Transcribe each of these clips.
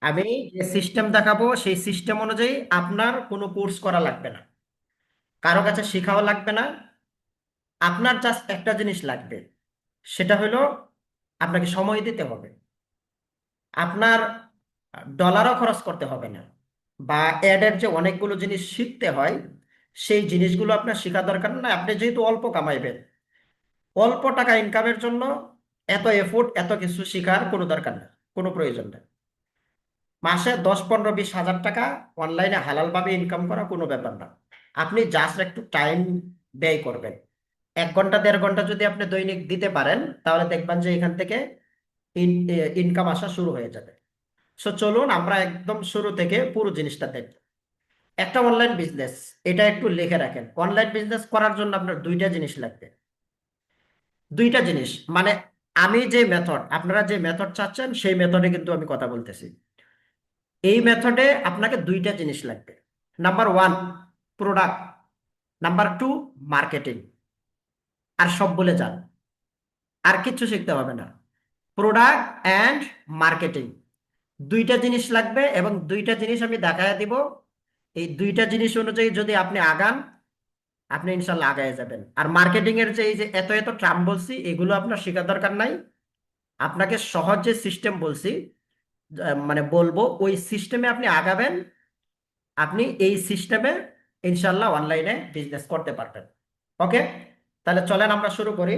আমি যে সিস্টেম দেখাবো সেই সিস্টেম অনুযায়ী আপনার কোনো কোর্স করা লাগবে না, কারো কাছে শেখাও লাগবে না। আপনার জাস্ট একটা জিনিস লাগবে, সেটা হলো আপনাকে সময় দিতে হবে। আপনার ডলারও খরচ করতে হবে না, বা অ্যাডের যে অনেকগুলো জিনিস শিখতে হয় সেই জিনিসগুলো আপনার শেখা দরকার না। আপনি যেহেতু অল্প কামাইবেন, অল্প টাকা ইনকামের জন্য এত এফোর্ট, এত কিছু শেখার কোনো দরকার নেই, কোনো প্রয়োজন নেই। মাসে 10, 15, 20 হাজার টাকা অনলাইনে হালালভাবে ইনকাম করা কোনো ব্যাপার না। আপনি জাস্ট একটু টাইম ব্যয় করবেন। 1 ঘন্টা 1.5 ঘন্টা যদি আপনি দৈনিক দিতে পারেন, তাহলে দেখবেন যে এখান থেকে ইনকাম আসা শুরু হয়ে যাবে। সো চলুন আমরা একদম শুরু থেকে পুরো জিনিসটা দেখব। একটা অনলাইন বিজনেস, এটা একটু লিখে রাখেন। অনলাইন বিজনেস করার জন্য আপনার দুইটা জিনিস লাগবে। দুইটা জিনিস মানে, আমি যে মেথড, আপনারা যে মেথড চাচ্ছেন সেই মেথডে কিন্তু আমি কথা বলতেছি। এই মেথডে আপনাকে দুইটা জিনিস লাগবে। Number 1, product. Number 2, marketing. আর সব বলে যান, আর কিচ্ছু শিখতে হবে না। প্রোডাক্ট অ্যান্ড মার্কেটিং, দুইটা জিনিস লাগবে, এবং দুইটা জিনিস আমি দেখায় দিব। এই দুইটা জিনিস অনুযায়ী যদি আপনি আগান, আপনি ইনশাল্লাহ আগায় যাবেন। আর মার্কেটিং এর যে এই যে এত এত ট্রাম বলছি, এগুলো আপনার শেখার দরকার নাই। আপনাকে সহজ যে সিস্টেম বলছি, মানে বলবো, ওই সিস্টেমে আপনি আগাবেন। আপনি এই সিস্টেমে ইনশাল্লাহ অনলাইনে বিজনেস করতে পারবেন। ওকে, তাহলে চলেন আমরা শুরু করি।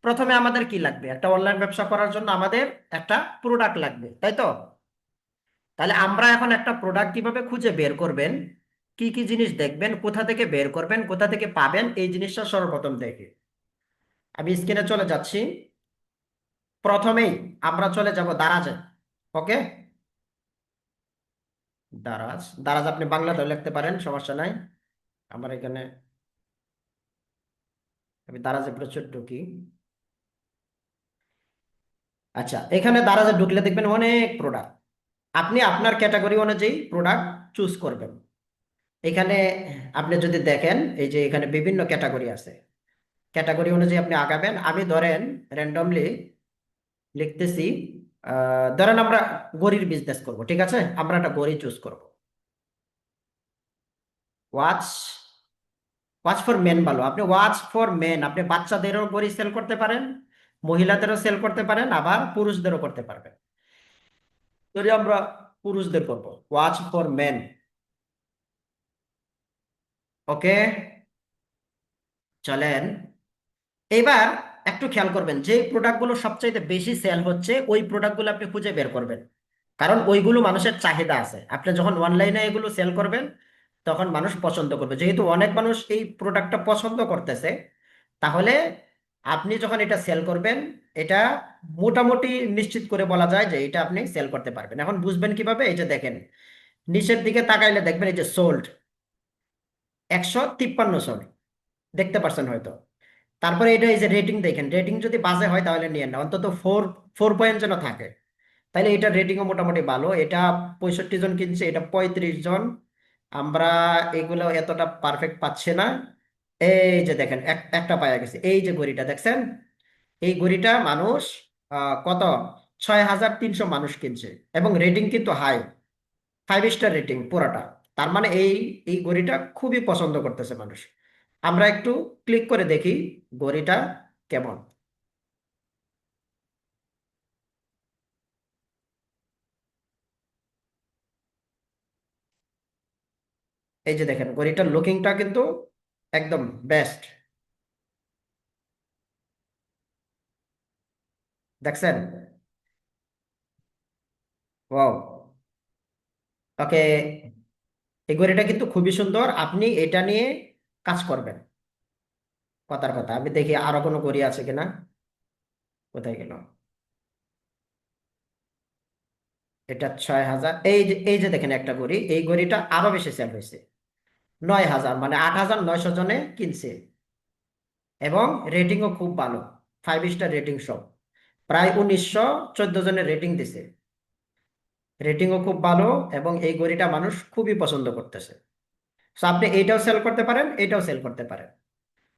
প্রথমে আমাদের কি লাগবে? একটা অনলাইন ব্যবসা করার জন্য আমাদের একটা প্রোডাক্ট লাগবে, তাই তো? তাহলে আমরা এখন একটা প্রোডাক্ট কিভাবে খুঁজে বের করবেন, কি কি জিনিস দেখবেন, কোথা থেকে বের করবেন, কোথা থেকে পাবেন, এই জিনিসটা সর্বপ্রথম দেখি। আমি স্ক্রিনে চলে যাচ্ছি। প্রথমেই আমরা চলে যাব দারাজে। ওকে, দারাজ। দারাজ আপনি বাংলাতেও লিখতে পারেন, সমস্যা নাই। আমার এখানে, আমি দারাজে প্রচুর ঢুকি। আচ্ছা, এখানে দারাজে ঢুকলে দেখবেন অনেক প্রোডাক্ট। আপনি আপনার ক্যাটাগরি অনুযায়ী প্রোডাক্ট চুজ করবেন। এখানে আপনি যদি দেখেন, এই যে এখানে বিভিন্ন ক্যাটাগরি আছে, ক্যাটাগরি অনুযায়ী আপনি আগাবেন। আমি ধরেন র্যান্ডমলি লিখতেছি, ধরেন আমরা গড়ির বিজনেস করব, ঠিক আছে? আমরা একটা গড়ি চুজ করব। ওয়াচ, ওয়াচ ফর মেন ভালো। আপনি ওয়াচ ফর মেন, আপনি বাচ্চাদেরও গড়ি সেল করতে পারেন, মহিলাদেরও সেল করতে পারেন, আবার পুরুষদেরও করতে পারবেন। যদি আমরা পুরুষদের করব, ওয়াচ ফর মেন। ওকে, চলেন। এবার একটু খেয়াল করবেন, যে প্রোডাক্টগুলো সবচাইতে বেশি সেল হচ্ছে ওই প্রোডাক্টগুলো আপনি খুঁজে বের করবেন। কারণ ওইগুলো মানুষের চাহিদা আছে। আপনি যখন অনলাইনে এগুলো সেল করবেন, তখন মানুষ পছন্দ করবে। যেহেতু অনেক মানুষ এই প্রোডাক্টটা পছন্দ করতেছে, তাহলে আপনি যখন এটা সেল করবেন, এটা মোটামুটি নিশ্চিত করে বলা যায় যে এটা আপনি সেল করতে পারবেন। এখন বুঝবেন কিভাবে? এই যে দেখেন, নিচের দিকে তাকাইলে দেখবেন এই যে সোল্ড 153 সোল্ড, দেখতে পারছেন হয়তো। তারপরে এটা এই যে রেটিং দেখেন, রেটিং যদি বাজে হয় তাহলে নিয়ে না, অন্তত 4 4 পয়েন্ট যেন থাকে। তাইলে এটা রেটিংও মোটামুটি ভালো। এটা 65 জন কিনছে, এটা 35 জন। আমরা এগুলো এতটা পারফেক্ট পাচ্ছে না। এই যে দেখেন, একটা পাওয়া গেছে, এই যে ঘড়িটা দেখছেন, এই ঘড়িটা মানুষ কত, 6300 মানুষ কিনছে, এবং রেটিং কিন্তু হাই, 5 স্টার রেটিং পুরাটা। তার মানে এই এই ঘড়িটা খুবই পছন্দ করতেছে মানুষ। আমরা একটু ক্লিক করে দেখি ঘড়িটা কেমন। এই যে দেখেন, ঘড়িটার লুকিংটা কিন্তু একদম বেস্ট, দেখছেন? ওয়াও। ওকে, এই ঘড়িটা কিন্তু খুবই সুন্দর, আপনি এটা নিয়ে কাজ করবেন। কথার কথা, আমি দেখি আরো কোনো ঘড়ি আছে কিনা। কোথায় গেল? এটা 6000। এই যে দেখেন একটা ঘড়ি, এই ঘড়িটা আরো বেশি সেল হয়েছে, 9000, মানে 8900 জনে কিনছে, এবং রেটিংও খুব ভালো, 5 স্টার রেটিং সব। প্রায় 1914 জনের রেটিং দিছে, রেটিংও খুব ভালো, এবং এই ঘড়িটা মানুষ খুবই পছন্দ করতেছে। তো আপনি এইটাও সেল করতে পারেন, এইটাও সেল করতে পারেন।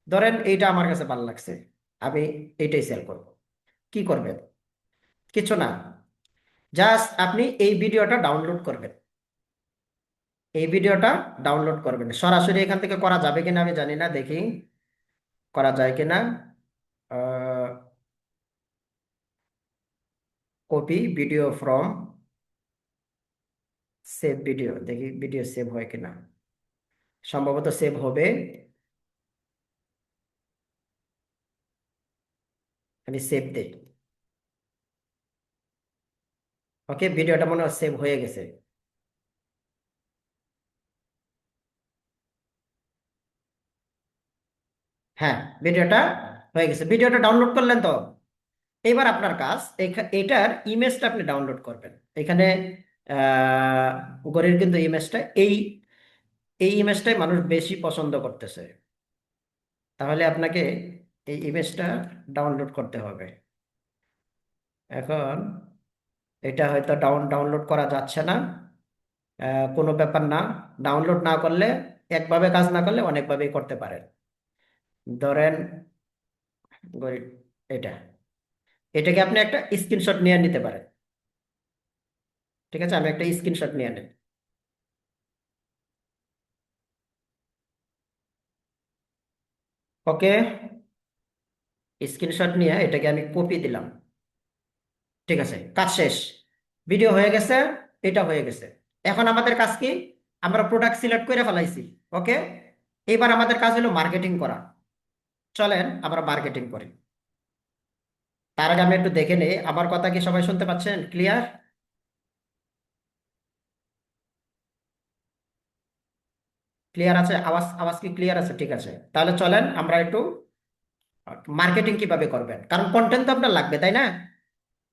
ধরেন এইটা আমার কাছে ভালো লাগছে, আমি এইটাই সেল করব। কি করবেন? কিছু না, জাস্ট আপনি এই ভিডিওটা ডাউনলোড করবেন, এই ভিডিওটা ডাউনলোড করবেন। সরাসরি এখান থেকে করা যাবে কিনা আমি জানি না, দেখি করা যায় কিনা। Copy video from save video, দেখি ভিডিও সেভ হয় কিনা। সম্ভবত সেভ হবে। আমি সেভ দেই। ওকে, ভিডিওটা মনে হয় সেভ হয়ে গেছে। হ্যাঁ, ভিডিওটা হয়ে গেছে। ভিডিওটা ডাউনলোড করলেন তো? এবার আপনার কাজ এটার ইমেজটা আপনি ডাউনলোড করবেন। এখানে ঘড়ির কিন্তু ইমেজটা এই এই ইমেজটাই মানুষ বেশি পছন্দ করতেছে। তাহলে আপনাকে এই ইমেজটা ডাউনলোড করতে হবে। এখন এটা হয়তো ডাউনলোড করা যাচ্ছে না। কোনো ব্যাপার না। ডাউনলোড না করলে, একভাবে কাজ না করলে অনেকভাবেই করতে পারেন। ধরেন ঘড়ি, এটা এটাকে আপনি একটা স্ক্রিনশট নিয়ে নিতে পারেন। ঠিক আছে, আমি একটা স্ক্রিনশট নিয়ে নিই। ওকে, স্ক্রিনশট নিয়ে এটাকে আমি কপি দিলাম। ঠিক আছে, কাজ শেষ। ভিডিও হয়ে গেছে, এটা হয়ে গেছে। এখন আমাদের কাজ কি? আমরা প্রোডাক্ট সিলেক্ট করে ফেলাইছি। ওকে, এবার আমাদের কাজ হলো মার্কেটিং করা। চলেন আমরা মার্কেটিং করি। তার আগে আমি একটু দেখে নেই আমার কথা কি সবাই শুনতে পাচ্ছেন? ক্লিয়ার? ক্লিয়ার আছে? আওয়াজ আওয়াজ কি ক্লিয়ার আছে? ঠিক আছে, তাহলে চলেন আমরা একটু মার্কেটিং কিভাবে করবেন, কারণ কন্টেন্ট তো আপনার লাগবে, তাই না?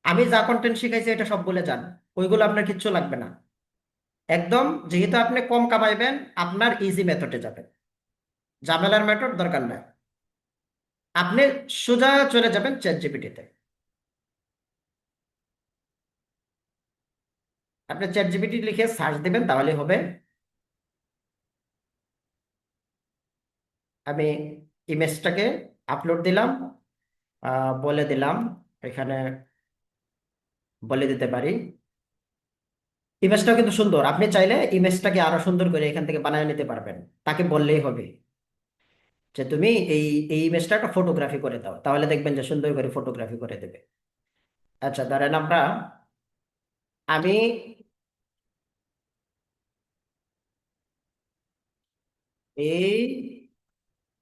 আমি যা কন্টেন্ট শিখাইছি এটা সব বলে যান, ওইগুলো আপনার কিচ্ছু লাগবে না। একদম, যেহেতু আপনি কম কামাইবেন, আপনার ইজি মেথডে যাবেন, ঝামেলার মেথড দরকার নাই। আপনি সোজা চলে যাবেন চ্যাট জিপিটিতে। আপনি চ্যাট জিপিটি লিখে সার্চ দিবেন, তাহলে হবে। আমি ইমেজটাকে আপলোড দিলাম, বলে দিলাম, এখানে বলে দিতে পারি। ইমেজটাও কিন্তু সুন্দর, আপনি চাইলে ইমেজটাকে আরো সুন্দর করে এখান থেকে বানিয়ে নিতে পারবেন। তাকে বললেই হবে যে তুমি এই এই ইমেজটা একটা ফটোগ্রাফি করে দাও, তাহলে দেখবেন যে সুন্দর করে ফটোগ্রাফি করে দেবে। আচ্ছা, ধরেন আমি এই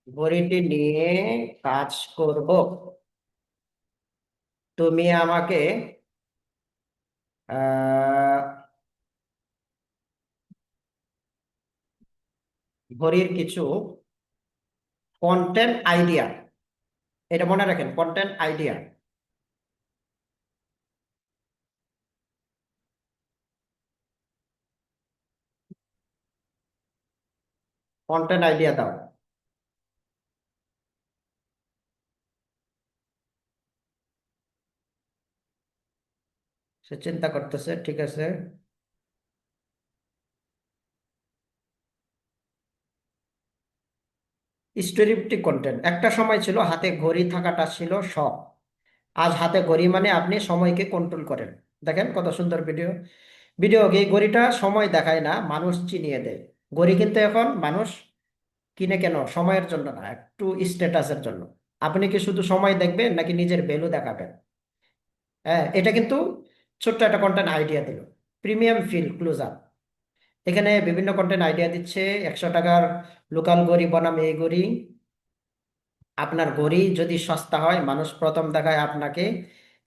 ঘড়িটি নিয়ে কাজ করব, তুমি আমাকে আহ ঘড়ির কিছু কন্টেন্ট আইডিয়া, এটা মনে রাখেন, কন্টেন্ট আইডিয়া, কন্টেন্ট আইডিয়া দাও। সে চিন্তা করতেছে, ঠিক আছে। স্টোরিপ্টিক কন্টেন্ট, একটা সময় ছিল হাতে ঘড়ি থাকাটা ছিল শখ, আজ হাতে ঘড়ি মানে আপনি সময়কে কন্ট্রোল করেন। দেখেন কত সুন্দর ভিডিও। ভিডিও, এই ঘড়িটা সময় দেখায় না, মানুষ চিনিয়ে দেয়। ঘড়ি কিন্তু এখন মানুষ কিনে কেন? সময়ের জন্য না, একটু স্ট্যাটাসের জন্য। আপনি কি শুধু সময় দেখবেন নাকি নিজের ভ্যালু দেখাবেন? হ্যাঁ, এটা কিন্তু ছোট্ট একটা কন্টেন্ট আইডিয়া দিল। প্রিমিয়াম ফিল ক্লোজ আপ, এখানে বিভিন্ন কন্টেন্ট আইডিয়া দিচ্ছে। 100 টাকার লোকাল ঘড়ি বনাম এই ঘড়ি। আপনার ঘড়ি যদি সস্তা হয়, মানুষ প্রথম দেখায় আপনাকে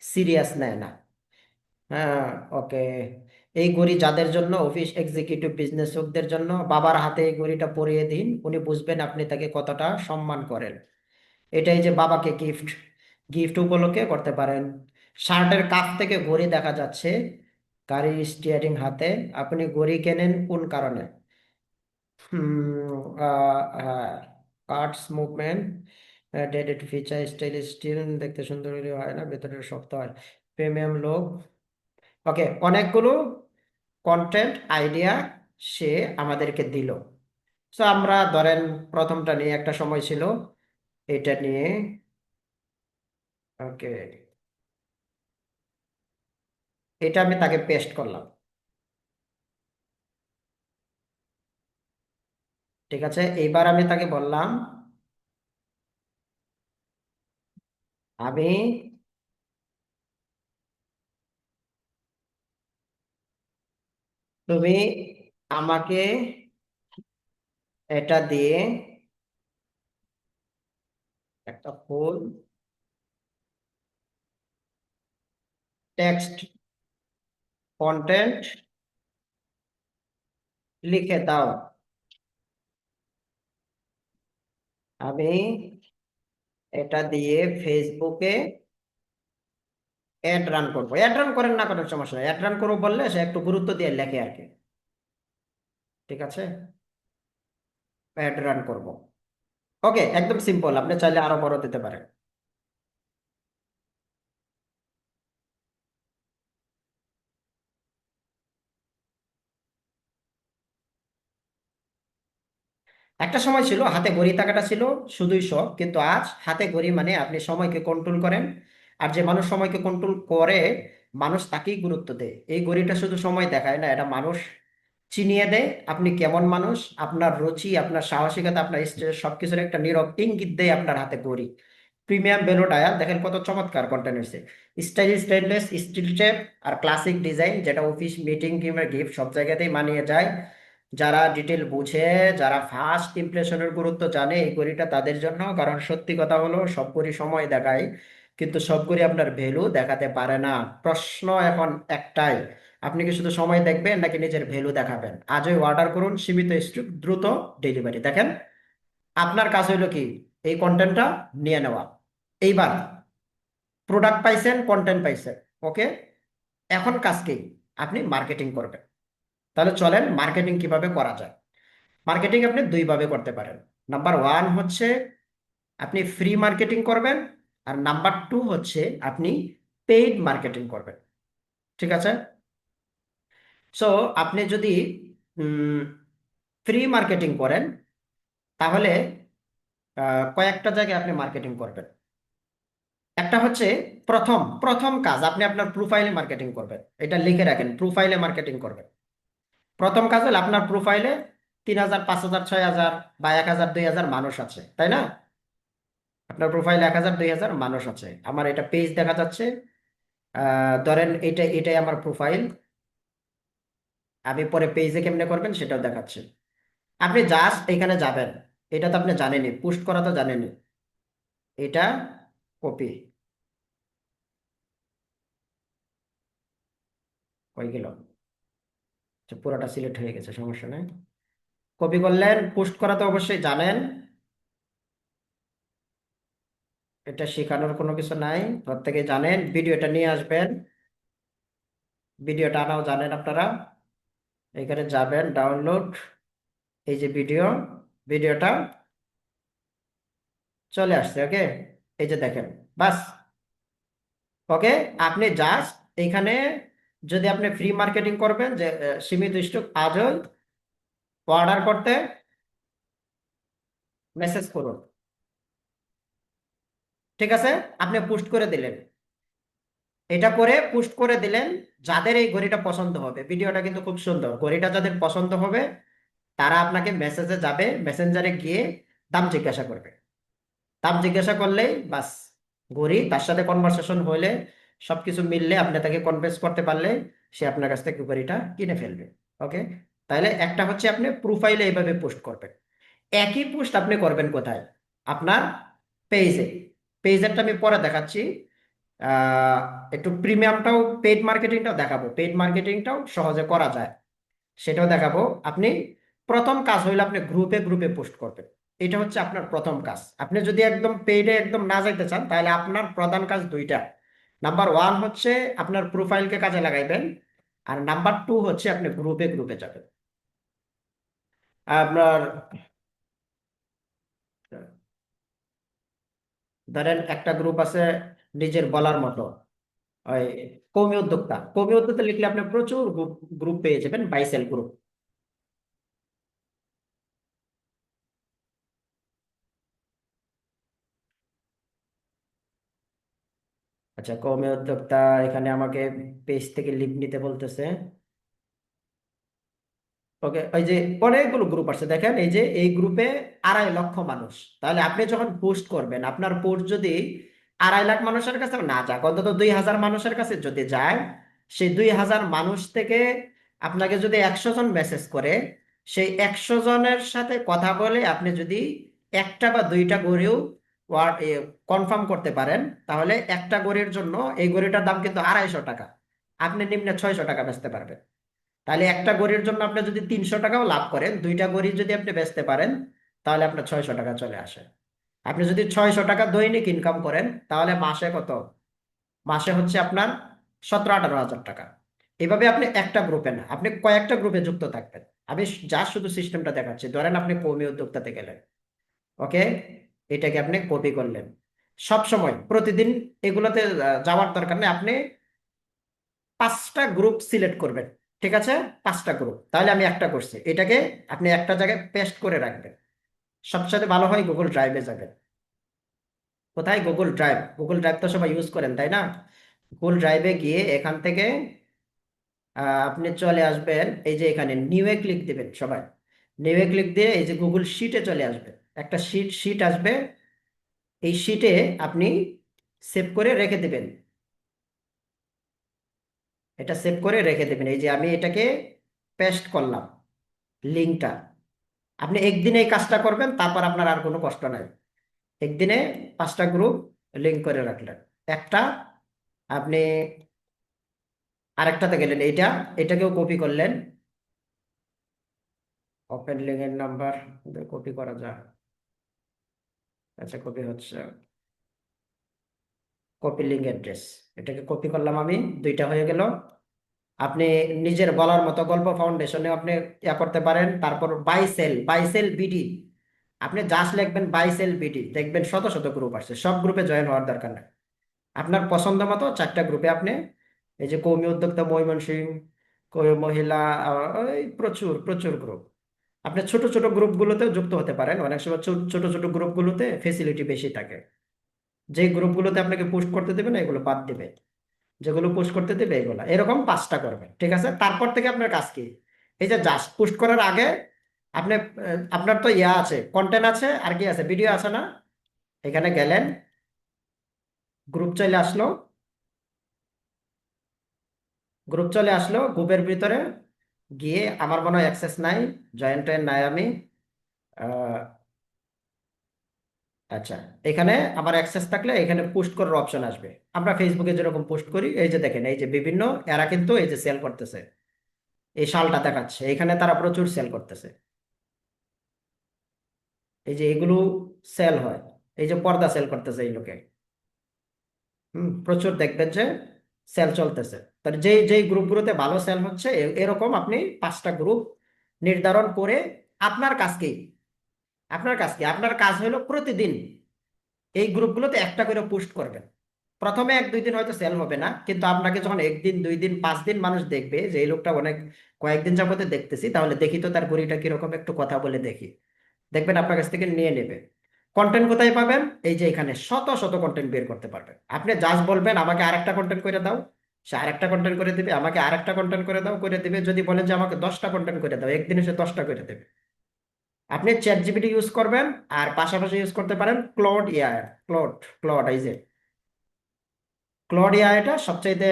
সিরিয়াস নেয় না। হ্যাঁ, ওকে। এই ঘড়ি যাদের জন্য, অফিস এক্সিকিউটিভ বিজনেস লোকদের জন্য, বাবার হাতে এই ঘড়িটা পরিয়ে দিন, উনি বুঝবেন আপনি তাকে কতটা সম্মান করেন। এটাই যে বাবাকে গিফট, গিফট উপলক্ষে করতে পারেন। শার্টের কাছ থেকে ঘড়ি দেখা যাচ্ছে, গাড়ির স্টিয়ারিং হাতে। আপনি ঘড়ি কেনেন কোন কারণে? কার্ডস মুভমেন্ট, ডেডেড ফিচার, স্টাইল, স্টিল দেখতে সুন্দর হলেও হয় না, ভেতরে শক্ত হয়। প্রিমিয়াম লোক। ওকে, অনেকগুলো কন্টেন্ট আইডিয়া সে আমাদেরকে দিল। তো আমরা ধরেন প্রথমটা নিয়ে, একটা সময় ছিল এটা নিয়ে। ওকে, এটা আমি তাকে পেস্ট করলাম। ঠিক আছে, এইবার আমি তাকে বললাম আমি তুমি আমাকে এটা দিয়ে একটা ফুল টেক্সট কন্টেন্ট লিখে দাও। আমি এটা দিয়ে ফেসবুকে অ্যাড রান করবো। অ্যাড রান করেন না করেন সমস্যা নেই, অ্যাড রান করবো বললে সে একটু গুরুত্ব দিয়ে লেখে আর কি। ঠিক আছে, অ্যাড রান করবো। ওকে, একদম সিম্পল, আপনি চাইলে আরো বড় দিতে পারেন। একটা সময় ছিল হাতে ঘড়ি থাকাটা ছিল শুধুই শখ, কিন্তু আজ হাতে ঘড়ি মানে আপনি সময়কে কন্ট্রোল করেন। আর যে মানুষ সময়কে কন্ট্রোল করে, মানুষ তাকেই গুরুত্ব দেয়। এই ঘড়িটা শুধু সময় দেখায় না, এটা মানুষ চিনিয়ে দেয় আপনি কেমন মানুষ, আপনার রুচি, আপনার সাহসিকতা, আপনার স্টেজ সবকিছুর একটা নীরব ইঙ্গিত দেয় আপনার হাতে ঘড়ি। প্রিমিয়াম বেলো ডায়াল দেখেন কত চমৎকার কন্টেন্ট হয়েছে। স্টাইলিশ স্টেনলেস স্টিল শেপ আর ক্লাসিক ডিজাইন, যেটা অফিস মিটিং কিংবা গিফট সব জায়গাতেই মানিয়ে যায়। যারা ডিটেল বুঝে, যারা ফার্স্ট ইমপ্রেশনের গুরুত্ব জানে, এই ঘড়িটা তাদের জন্য। কারণ সত্যি কথা হলো সব ঘড়ি সময় দেখায়, কিন্তু সব ঘড়ি আপনার ভ্যালু দেখাতে পারে না। প্রশ্ন এখন একটাই, আপনি কি শুধু সময় দেখবেন নাকি নিজের ভ্যালু দেখাবেন? আজই অর্ডার করুন, সীমিত স্টক, দ্রুত ডেলিভারি। দেখেন, আপনার কাজ হইলো কি, এই কন্টেন্টটা নিয়ে নেওয়া। এইবার প্রোডাক্ট পাইছেন, কন্টেন্ট পাইছেন, ওকে, এখন কাজ কি, আপনি মার্কেটিং করবেন। তাহলে চলেন মার্কেটিং কিভাবে করা যায়। মার্কেটিং আপনি দুইভাবে করতে পারেন। নাম্বার ওয়ান হচ্ছে আপনি ফ্রি মার্কেটিং করবেন, আর নাম্বার টু হচ্ছে আপনি পেইড মার্কেটিং করবেন। ঠিক আছে, সো আপনি যদি ফ্রি মার্কেটিং করেন, তাহলে কয়েকটা জায়গায় আপনি মার্কেটিং করবেন। একটা হচ্ছে প্রথম প্রথম কাজ, আপনি আপনার প্রোফাইলে মার্কেটিং করবেন। এটা লিখে রাখেন, প্রোফাইলে মার্কেটিং করবেন। প্রথম কাজ হলো আপনার প্রোফাইলে 3,000, 5,000, 6,000 বা 1,000, 2,000 মানুষ আছে, তাই না? আপনার প্রোফাইলে 1,000, 2,000 মানুষ আছে। আমার এটা পেজ দেখা যাচ্ছে, ধরেন এটাই আমার প্রোফাইল। আমি পরে পেজে কেমনে করবেন সেটাও দেখাচ্ছি। আপনি জাস্ট এখানে যাবেন, এটা তো আপনি জানেনই, পোস্ট করা তো জানেনই। এটা কপি হয়ে গেল, আচ্ছা, পুরোটা সিলেক্ট হয়ে গেছে, সমস্যা নেই। কপি করলেন, পোস্ট করা তো অবশ্যই জানেন, এটা শেখানোর কোনো কিছু নাই, প্রত্যেকে জানেন। ভিডিওটা নিয়ে আসবেন, ভিডিওটা আনাও জানেন আপনারা। এখানে যাবেন, ডাউনলোড, এই যে ভিডিও, ভিডিওটা চলে আসছে, ওকে, এই যে দেখেন, বাস। ওকে, আপনি জাস্ট এখানে, যদি আপনি ফ্রি মার্কেটিং করবেন যে সীমিত স্টক আজই অর্ডার করতে মেসেজ করুন। ঠিক আছে, আপনি পোস্ট করে দিলেন, এটা করে পোস্ট করে দিলেন। যাদের এই ঘড়িটা পছন্দ হবে, ভিডিওটা কিন্তু খুব সুন্দর, ঘড়িটা যাদের পছন্দ হবে তারা আপনাকে মেসেজে যাবে, মেসেঞ্জারে গিয়ে দাম জিজ্ঞাসা করবে। দাম জিজ্ঞাসা করলেই বাস, ঘড়ি তার সাথে কনভারসেশন হলে, সবকিছু মিললে, আপনি তাকে কনভিন্স করতে পারলে সে আপনার কাছ থেকে ঘড়িটা কিনে ফেলবে। ওকে, তাহলে একটা হচ্ছে আপনি প্রোফাইলে এইভাবে পোস্ট করবেন। একই পোস্ট আপনি করবেন কোথায়, আপনার পেজে। পেজেরটা আমি পরে দেখাচ্ছি। আহ, একটু প্রিমিয়ামটাও, পেইড মার্কেটিংটাও দেখাবো, পেইড মার্কেটিংটাও সহজে করা যায় সেটাও দেখাবো। আপনি প্রথম কাজ হইলে আপনি গ্রুপে গ্রুপে পোস্ট করবেন। এটা হচ্ছে আপনার প্রথম কাজ। আপনি যদি একদম পেইডে একদম না যাইতে চান, তাহলে আপনার প্রধান কাজ দুইটা। নাম্বার ওয়ান হচ্ছে আপনার প্রোফাইলকে কাজে লাগাইবেন, আর নাম্বার টু হচ্ছে আপনি গ্রুপে গ্রুপে যাবেন। আপনার ধরেন একটা গ্রুপ আছে নিজের বলার মতো, ওই কর্মী উদ্যোক্তা, কর্মী উদ্যোক্তা লিখলে আপনি প্রচুর গ্রুপ গ্রুপ পেয়ে যাবেন, বাইসেল গ্রুপ। আচ্ছা, কওমি উদ্যোক্তা এখানে আমাকে পেজ থেকে লিভ নিতে বলতেছে। ওকে, ওই যে অনেকগুলো গ্রুপ আছে দেখেন, এই যে এই গ্রুপে 2.5 লক্ষ মানুষ। তাহলে আপনি যখন পোস্ট করবেন, আপনার পোস্ট যদি 2.5 লাখ মানুষের কাছে না যাক, অন্তত 2,000 মানুষের কাছে যদি যায়, সেই 2,000 মানুষ থেকে আপনাকে যদি 100 জন মেসেজ করে, সেই 100 জনের সাথে কথা বলে আপনি যদি একটা বা দুইটা গড়িও ওয়ার্ড কনফার্ম করতে পারেন, তাহলে একটা গড়ির জন্য, এই গড়িটার দাম কিন্তু 250 টাকা, আপনি নিম্নে 600 টাকা বেচতে পারবেন। তাহলে একটা গড়ির জন্য আপনি যদি 300 টাকাও লাভ করেন, দুইটা গড়ি যদি আপনি বেচতে পারেন, তাহলে আপনার 600 টাকা চলে আসে। আপনি যদি 600 টাকা দৈনিক ইনকাম করেন, তাহলে মাসে কত? মাসে হচ্ছে আপনার 17-18 হাজার টাকা। এভাবে আপনি একটা গ্রুপে না, আপনি কয়েকটা গ্রুপে যুক্ত থাকবেন। আমি যা শুধু সিস্টেমটা দেখাচ্ছি, ধরেন আপনি কওমি উদ্যোক্তাতে গেলেন। ওকে, এটাকে আপনি কপি করলেন। সব সময় প্রতিদিন এগুলোতে যাওয়ার দরকার নেই, আপনি 5টা গ্রুপ সিলেক্ট করবেন। ঠিক আছে, 5টা গ্রুপ, তাহলে আমি একটা করছি, এটাকে আপনি একটা জায়গায় পেস্ট করে রাখবেন। সবচেয়ে ভালো হয় গুগল ড্রাইভে যাবেন। কোথায়? Google drive. গুগল ড্রাইভ তো সবাই ইউজ করেন, তাই না? গুগল ড্রাইভে গিয়ে এখান থেকে আপনি চলে আসবেন, এই যে এখানে নিউয়ে ক্লিক দিবেন সবাই। নিউয়ে ক্লিক দিয়ে এই যে গুগল শিটে চলে আসবে, একটা শিট আসবে। এই শিটে আপনি সেভ করে রেখে দিবেন। এটা সেভ করে রেখে দেবেন। এই যে আমি এটাকে পেস্ট করলাম, লিঙ্কটা। আপনি একদিনে এই কাজটা করবেন, তারপর আপনার আর কোনো কষ্ট নাই। একদিনে 5টা গ্রুপ লিঙ্ক করে রাখলেন। একটা, আপনি আরেকটাতে গেলেন, এটাকেও কপি করলেন। ওপেন লিঙ্কের নাম্বার কপি করা যায়। আচ্ছা, কপি হচ্ছে, কপি লিঙ্ক অ্যাড্রেস, এটাকে কপি করলাম আমি। দুইটা হয়ে গেল। আপনি নিজের বলার মতো গল্প ফাউন্ডেশনে আপনি ইয়া করতে পারেন। তারপর বাই সেল বিডি, আপনি জাস্ট লিখবেন বাই সেল বিডি, দেখবেন শত শত গ্রুপ আসছে। সব গ্রুপে জয়েন হওয়ার দরকার নেই। আপনার পছন্দ মতো 4টা গ্রুপে আপনি, এই যে কওমি উদ্যোক্তা ময়মনসিংহ, কওমি মহিলা, ওই প্রচুর প্রচুর গ্রুপ। আপনি ছোট ছোট গ্রুপগুলোতেও যুক্ত হতে পারেন। অনেক সময় ছোট ছোট গ্রুপগুলোতে ফেসিলিটি বেশি থাকে। যে গ্রুপগুলোতে আপনাকে পোস্ট করতে দেবে না, এগুলো বাদ দেবে। যেগুলো পোস্ট করতে দেবে এগুলো, এরকম 5টা করবেন। ঠিক আছে, তারপর থেকে আপনার কাজ কি? এই যে জাস্ট পোস্ট করার আগে আপনি আপনার তো ইয়া আছে, কন্টেন্ট আছে, আর কি আছে, ভিডিও আছে না? এখানে গেলেন, গ্রুপ চলে আসলো। গ্রুপ চলে আসলো, গ্রুপের ভিতরে গিয়ে আমার মনে হয় অ্যাক্সেস নাই, জয়েন টয়েন নাই আমি। আহ, আচ্ছা, এখানে আমার অ্যাক্সেস থাকলে এখানে পোস্ট করার অপশন আসবে। আমরা ফেসবুকে যেরকম পোস্ট করি, এই যে দেখেন, এই যে বিভিন্ন, এরা কিন্তু এই যে সেল করতেছে, এই শালটা দেখাচ্ছে, এখানে তারা প্রচুর সেল করতেছে। এই যে এগুলো সেল হয়, এই যে পর্দা সেল করতেছে এই লোকে। প্রচুর দেখবেন যে সেল চলতেছে। তাহলে যেই যেই গ্রুপগুলোতে ভালো সেল হচ্ছে, এরকম আপনি 5টা গ্রুপ নির্ধারণ করে, আপনার কাজ কি? আপনার কাজ হলো প্রতিদিন এই গ্রুপগুলোতে একটা করে পোস্ট করবেন। প্রথমে 1-2 দিন হয়তো সেল হবে না, কিন্তু আপনাকে যখন 1 দিন 2 দিন 5 দিন মানুষ দেখবে যে এই লোকটা অনেক কয়েকদিন যাবতে দেখতেছি, তাহলে দেখি তো তার ঘড়িটা কিরকম, একটু কথা বলে দেখি, দেখবেন আপনার কাছ থেকে নিয়ে নেবে। কন্টেন্ট কোথায় পাবেন? এই যে এখানে শত শত কন্টেন্ট বের করতে পারবেন। আপনি জাস্ট বলবেন আমাকে আরেকটা কন্টেন্ট করে দাও, সে আরেকটা কন্টেন্ট করে দিবে, আমাকে আরেকটা কন্টেন্ট করে দাও, করে দিবে। যদি বলেন যে আমাকে 10টা কন্টেন্ট করে দাও, একদিনে সে 10টা করে দেবে। আপনি চ্যাট জিপিটি ইউজ করবেন, আর পাশাপাশি ইউজ করতে পারেন ক্লড এআই। ক্লড ক্লড এই যে ক্লড এআই, এটা সবচাইতে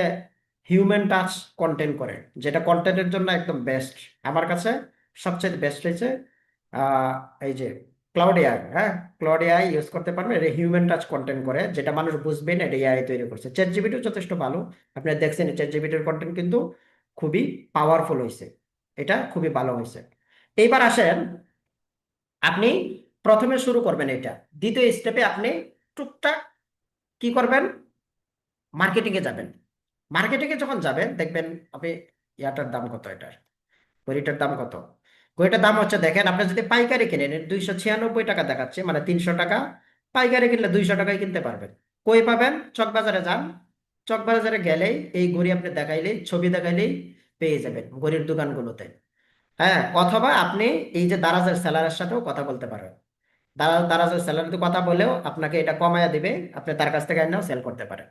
হিউম্যান টাচ কন্টেন্ট করে, যেটা কন্টেন্টের জন্য একদম বেস্ট। আমার কাছে সবচেয়ে বেস্ট হয়েছে আহ, এই যে ক্লাউড এআই। হ্যাঁ, ক্লাউড এআই ইউজ করতে পারবেন। এটা হিউম্যান টাচ কন্টেন্ট করে, যেটা মানুষ বুঝবে না, এটা এআই তৈরি করছে। চ্যাট জিপিটিও যথেষ্ট ভালো। আপনি দেখছেন চ্যাট জিপিটির কন্টেন্ট কিন্তু খুবই পাওয়ারফুল হয়েছে, এটা খুবই ভালো হয়েছে। এইবার আসেন, আপনি প্রথমে শুরু করবেন এটা। দ্বিতীয় স্টেপে আপনি টুকটাক কি করবেন? মার্কেটিং এ যাবেন। মার্কেটিং এ যখন যাবেন, দেখবেন আপনি ইয়াটার দাম কত, এটার ঘড়িটার দাম কত। ঘড়িটার দাম হচ্ছে, দেখেন, আপনি যদি পাইকারি কিনেন 296 টাকা দেখাচ্ছে, মানে 300 টাকা। পাইকারি কিনলে 200 টাকায় কিনতে পারবেন। কই পাবেন? চকবাজারে যান। চকবাজারে গেলেই এই ঘড়ি আপনি দেখাইলেই, ছবি দেখাইলেই পেয়ে যাবেন ঘড়ির দোকানগুলোতে। হ্যাঁ, অথবা আপনি এই যে দারাজের সেলারের সাথেও কথা বলতে পারেন। দারাজের সেলারিতে কথা বলেও আপনাকে এটা কমায়া দিবে, আপনি তার কাছ থেকে এনেও সেল করতে পারেন।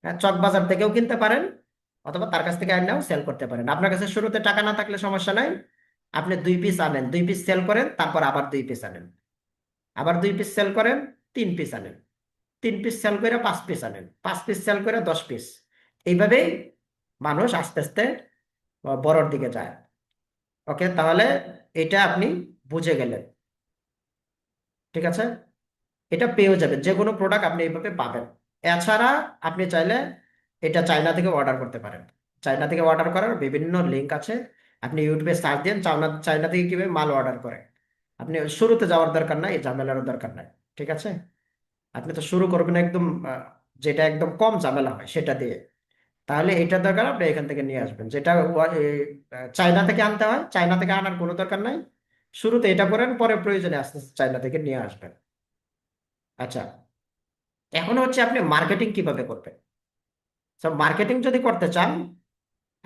হ্যাঁ, চক বাজার থেকেও কিনতে পারেন, অথবা তার কাছ থেকে আনাও সেল করতে পারেন। আপনার কাছে শুরুতে টাকা না থাকলে সমস্যা নাই, আপনি 2 পিস আনেন, 2 পিস সেল করেন, তারপর আবার 2 পিস আনেন, আবার 2 পিস সেল করেন, 3 পিস আনেন, 3 পিস সেল করে 5 পিস আনেন, 5 পিস সেল করে 10 পিস। এইভাবেই মানুষ আস্তে আস্তে বড়র দিকে যায়। ওকে, তাহলে এটা আপনি বুঝে গেলেন। ঠিক আছে, এটা পেয়েও যাবেন, যে কোনো প্রোডাক্ট আপনি এইভাবে পাবেন। এছাড়া আপনি চাইলে এটা চায়না থেকে অর্ডার করতে পারেন। চায়না থেকে অর্ডার করার বিভিন্ন লিঙ্ক আছে, আপনি ইউটিউবে সার্চ দিন চায়না, চায়না থেকে কিভাবে মাল অর্ডার করে। আপনি শুরুতে যাওয়ার দরকার নাই, এই ঝামেলারও দরকার নাই। ঠিক আছে, আপনি তো শুরু করবেন একদম যেটা একদম কম ঝামেলা হয় সেটা দিয়ে। তাহলে এটা দরকার, আপনি এখান থেকে নিয়ে আসবেন। যেটা চায়না থেকে আনতে হয়, চায়না থেকে আনার কোনো দরকার নাই। শুরুতে এটা করেন, পরে প্রয়োজনে আস্তে আস্তে চায়না থেকে নিয়ে আসবেন। আচ্ছা, এখন হচ্ছে আপনি মার্কেটিং কিভাবে করবেন। সব মার্কেটিং যদি করতে চান,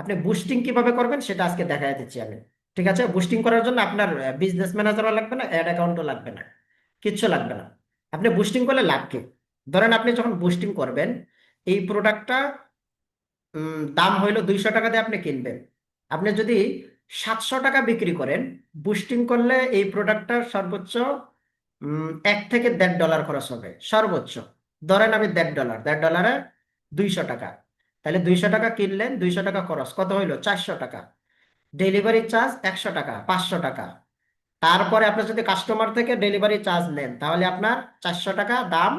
আপনি বুস্টিং কিভাবে করবেন সেটা আজকে দেখাই দিচ্ছি আমি। ঠিক আছে, বুস্টিং করার জন্য আপনার বিজনেস ম্যানেজারও লাগবে না, অ্যাড অ্যাকাউন্টও লাগবে না, কিচ্ছু লাগবে না। আপনি বুস্টিং করলে লাভ কি? ধরেন আপনি যখন বুস্টিং করবেন, এই প্রোডাক্টটা দাম হইলো 200 টাকা দিয়ে আপনি কিনবেন। আপনি যদি 700 টাকা বিক্রি করেন, বুস্টিং করলে এই প্রোডাক্টটার সর্বোচ্চ 1 থেকে 1.5 ডলার খরচ হবে সর্বোচ্চ। ধরেন আমি 1.5 ডলার, 1.5 ডলারে 200 টাকা, তাহলে 200 টাকা কিনলেন, 200 টাকা খরচ, কত হইলো? 400 টাকা। ডেলিভারি চার্জ 100 টাকা, 500 টাকা। তারপরে আপনি যদি কাস্টমার থেকে ডেলিভারি চার্জ নেন, তাহলে আপনার 400 টাকা দাম,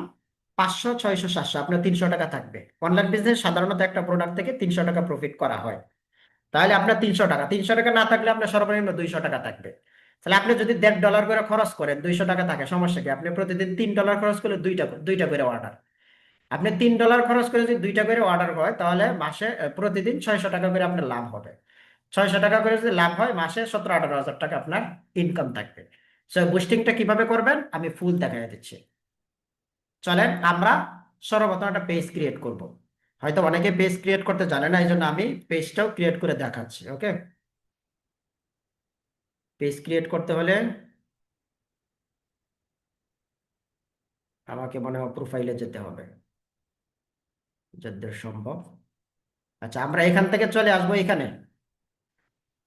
500, 600, 700, আপনার 300 টাকা থাকবে। অনলাইন বিজনেস সাধারণত একটা প্রোডাক্ট থেকে 300 টাকা প্রফিট করা হয়। তাহলে আপনার 300 টাকা, 300 টাকা না থাকলে আপনার সর্বনিম্ন 200 টাকা থাকবে। তাহলে আপনি যদি 1.5 ডলার করে খরচ করেন, 200 টাকা থাকে, সমস্যা কি? আপনি প্রতিদিন 3 ডলার খরচ করলে দুইটা দুইটা করে অর্ডার। আপনি 3 ডলার খরচ করে যদি দুইটা করে অর্ডার হয়, তাহলে মাসে প্রতিদিন 600 টাকা করে আপনার লাভ হবে। 600 টাকা করে যদি লাভ হয়, মাসে 17-18 হাজার টাকা আপনার ইনকাম থাকবে। সো বুস্টিংটা কিভাবে করবেন আমি ফুল দেখাই দিচ্ছি। চলেন আমরা সর্বপ্রথম একটা পেজ ক্রিয়েট করব। হয়তো অনেকে পেজ ক্রিয়েট করতে জানে না, এই জন্য আমি পেজটাও ক্রিয়েট করে দেখাচ্ছি। ওকে, পেজ ক্রিয়েট করতে হলে আমাকে মনে হয় প্রোফাইলে যেতে হবে যতদূর সম্ভব। আচ্ছা, আমরা এখান থেকে চলে আসবো এখানে,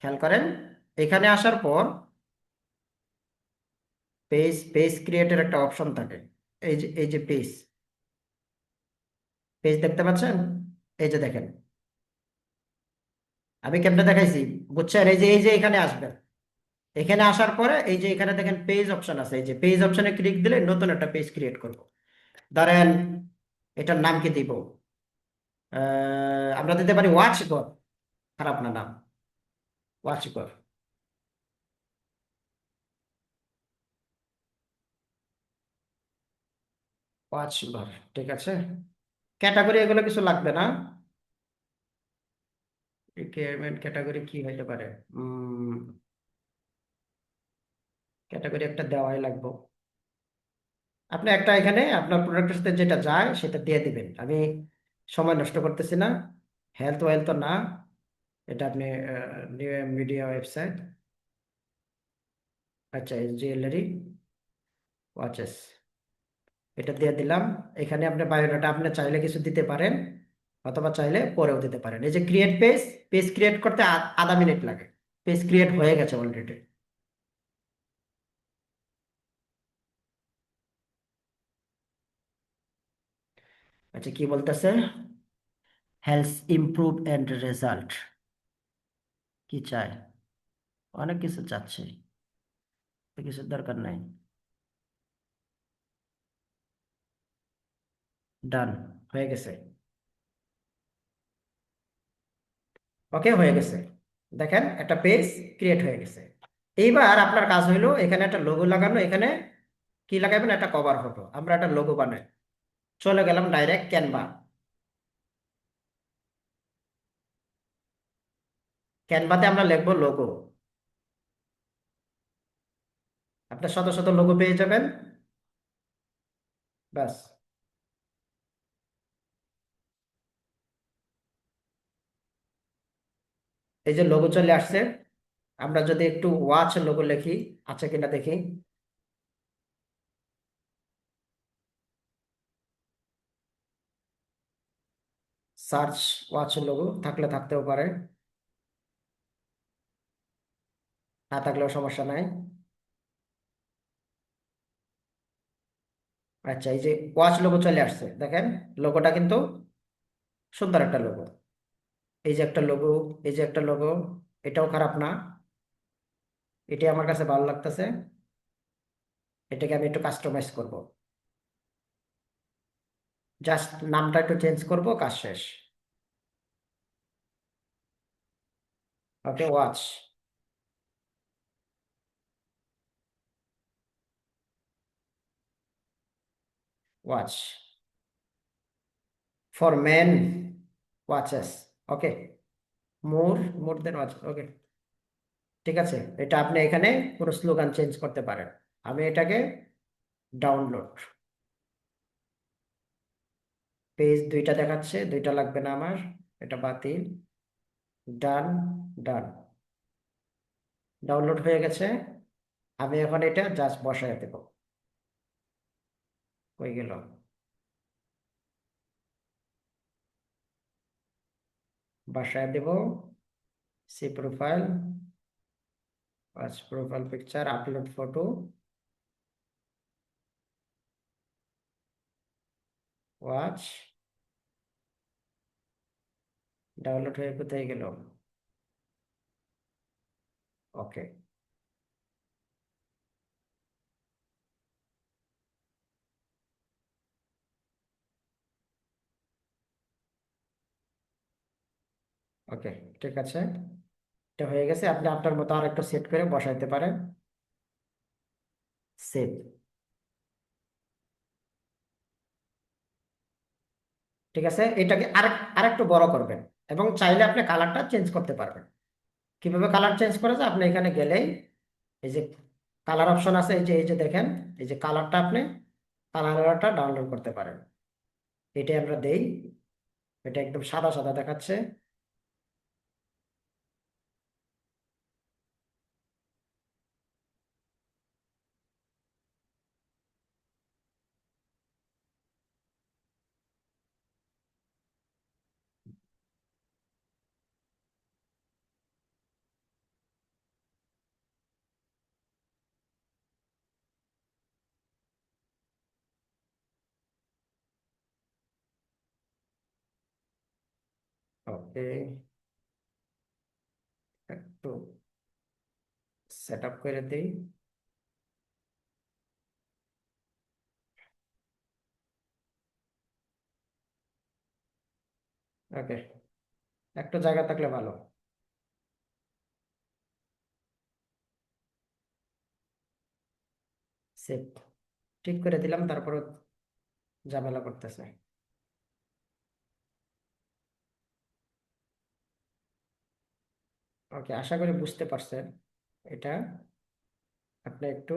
খেয়াল করেন। এখানে আসার পর পেজ পেজ ক্রিয়েটের একটা অপশন থাকে। এই যে পেজ, পেজ দেখতে পাচ্ছেন? এই যে দেখেন, আমি কেমনে দেখাইছি, বুঝছেন? এই যে এখানে আসবেন, এখানে আসার পরে এই যে এখানে দেখেন পেজ অপশন আছে, এই যে পেজ অপশনে ক্লিক দিলে নতুন একটা পেজ ক্রিয়েট করব। ধরেন এটার নাম কি দিব? আমরা দিতে পারি ওয়াচ গর, খারাপ না নাম, ওয়াচ গর। ওয়াচ গর, ঠিক আছে। ক্যাটাগরি এগুলো কিছু লাগবে না। রিকোয়ারমেন্ট ক্যাটাগরি কি হইতে পারে? ক্যাটাগরি একটা দেওয়াই লাগবে। আপনি একটা এখানে আপনার প্রোডাক্টের সাথে যেটা যায় সেটা দিয়ে দিবেন। আমি সময় নষ্ট করতেছি না। হেলথ ওয়েলথ তো না, এটা আপনি মিডিয়া ওয়েবসাইট। আচ্ছা, জুয়েলারি ওয়াচেস, এটা দিয়ে দিলাম। এখানে আপনি বায়োডাটা আপনি চাইলে কিছু দিতে পারেন, অথবা চাইলে পরেও দিতে পারেন। এই যে ক্রিয়েট পেজ, পেজ ক্রিয়েট করতে আধা মিনিট লাগে। পেজ ক্রিয়েট হয়ে গেছে অলরেডি। আচ্ছা, কি বলতেছে? হেলথ ইমপ্রুভ এন্ড রেজাল্ট, কি চাই? অনেক কিছু চাচ্ছে, তো কিছুর দরকার নাই। ডান, হয়ে গেছে। ওকে, হয়ে গেছে। দেখেন একটা পেজ ক্রিয়েট হয়ে গেছে। এইবার আপনার কাজ হইলো এখানে একটা লোগো লাগানো। এখানে কি লাগাবেন? একটা কভার ফটো, আমরা একটা লোগো বানাই। চলে গেলাম ডাইরেক্ট ক্যানভা। ক্যানভাতে আমরা লিখবো লোগো। আপনার শত শত লোগো পেয়ে যাবেন। ব্যাস, এই যে লোগো চলে আসছে। আমরা যদি একটু ওয়াচ লোগো লিখি, আছে কিনা দেখি। সার্চ ওয়াচ লোগো থাকলে থাকতেও পারে, না থাকলেও সমস্যা নাই। আচ্ছা, এই যে ওয়াচ লোগো চলে আসছে, দেখেন লোগোটা কিন্তু সুন্দর একটা লোগো। এই যে একটা লোগো, এই যে একটা লোগো, এটাও খারাপ না, এটি আমার কাছে ভালো লাগতেছে। এটাকে আমি একটু কাস্টমাইজ করব, জাস্ট নামটা একটু চেঞ্জ করব, কাজ শেষ। Okay, watch, watch for men watches. Okay, more, more than watch. Okay, ঠিক আছে। এটা আপনি এখানে পুরো স্লোগান চেঞ্জ করতে পারেন। আমি এটাকে ডাউনলোড, পেজ দুইটা দেখাচ্ছে, দুইটা লাগবে না আমার, এটা বাতিল। ডান, ডান, ডাউনলোড হয়ে গেছে। আমি এখন এটা জাস্ট বসায় দেব। হয়ে গেল। বসায় দেব, see profile, watch profile picture, upload photo, watch, download হয়ে কোথায় গেল? ওকে, ওকে, ঠিক আছে। এটা হয়ে গেছে, আপনি আপনার মতো আর একটু সেট করে বসাইতে পারেন। সেভ। ঠিক আছে, এটাকে আরেকটু বড় করবেন, এবং চাইলে আপনি কালারটা চেঞ্জ করতে পারবেন। কিভাবে কালার চেঞ্জ করা যায়? আপনি এখানে গেলেই এই যে কালার অপশন আছে, এই যে দেখেন, এই যে কালারটা, আপনি কালারটা ডাউনলোড করতে পারেন। এটাই আমরা দেই, এটা একদম সাদা সাদা দেখাচ্ছে। ওকে, একটু সেট আপ করে দিই। ওকে, একটু জায়গা থাকলে ভালো। সেভ, ঠিক করে দিলাম, তারপর ঝামেলা করতেছে। ওকে, আশা করি বুঝতে পারছেন। এটা আপনি একটু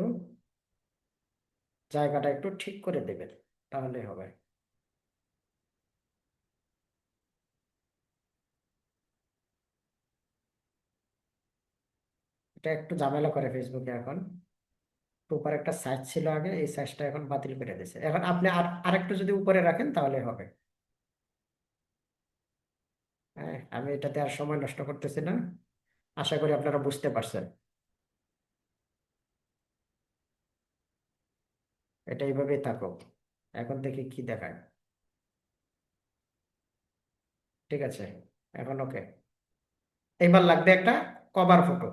জায়গাটা একটু ঠিক করে দেবেন, তাহলে হবে। এটা একটু ঝামেলা করে ফেসবুকে এখন। উপরে একটা সাইজ ছিল আগে, এই সাইজটা এখন বাতিল করে দিয়েছে। এখন আপনি আরেকটু যদি উপরে রাখেন তাহলে হবে। হ্যাঁ, আমি এটাতে আর সময় নষ্ট করতেছি না। আশা করি আপনারা বুঝতে পারছেন। এটা এইভাবেই থাকুক। এখন দেখি কি দেখায়। ঠিক আছে, এখন ওকে। এবার লাগবে একটা কভার ফটো।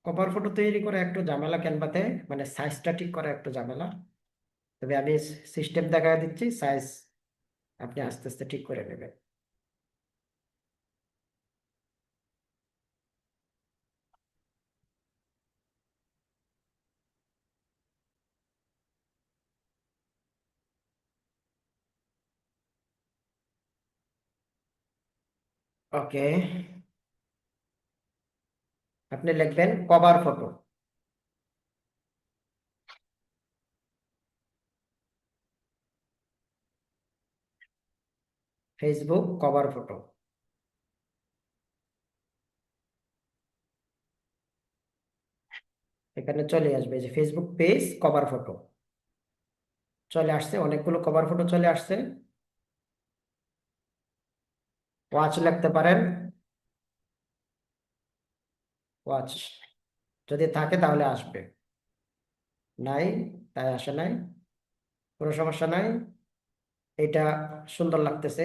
কভার ফটো তৈরি করে একটু ঝামেলা ক্যানভাতে, মানে সাইজটা ঠিক করা একটু ঝামেলা। তবে আমি সিস্টেম দেখা দিচ্ছি, সাইজ আপনি আস্তে আস্তে ঠিক করে নেবেন। ওকে, আপনি লিখবেন cover photo, Facebook cover photo. এখানে চলে আসবে যে ফেসবুক পেজ কভার ফটো, চলে আসছে, অনেকগুলো কভার ফটো চলে আসছে। ওয়াচ লিখতে পারেন, ওয়াচ। যদি থাকে তাহলে আসবে, নাই তাই আসে নাই, কোনো সমস্যা নাই। এটা সুন্দর লাগতেছে।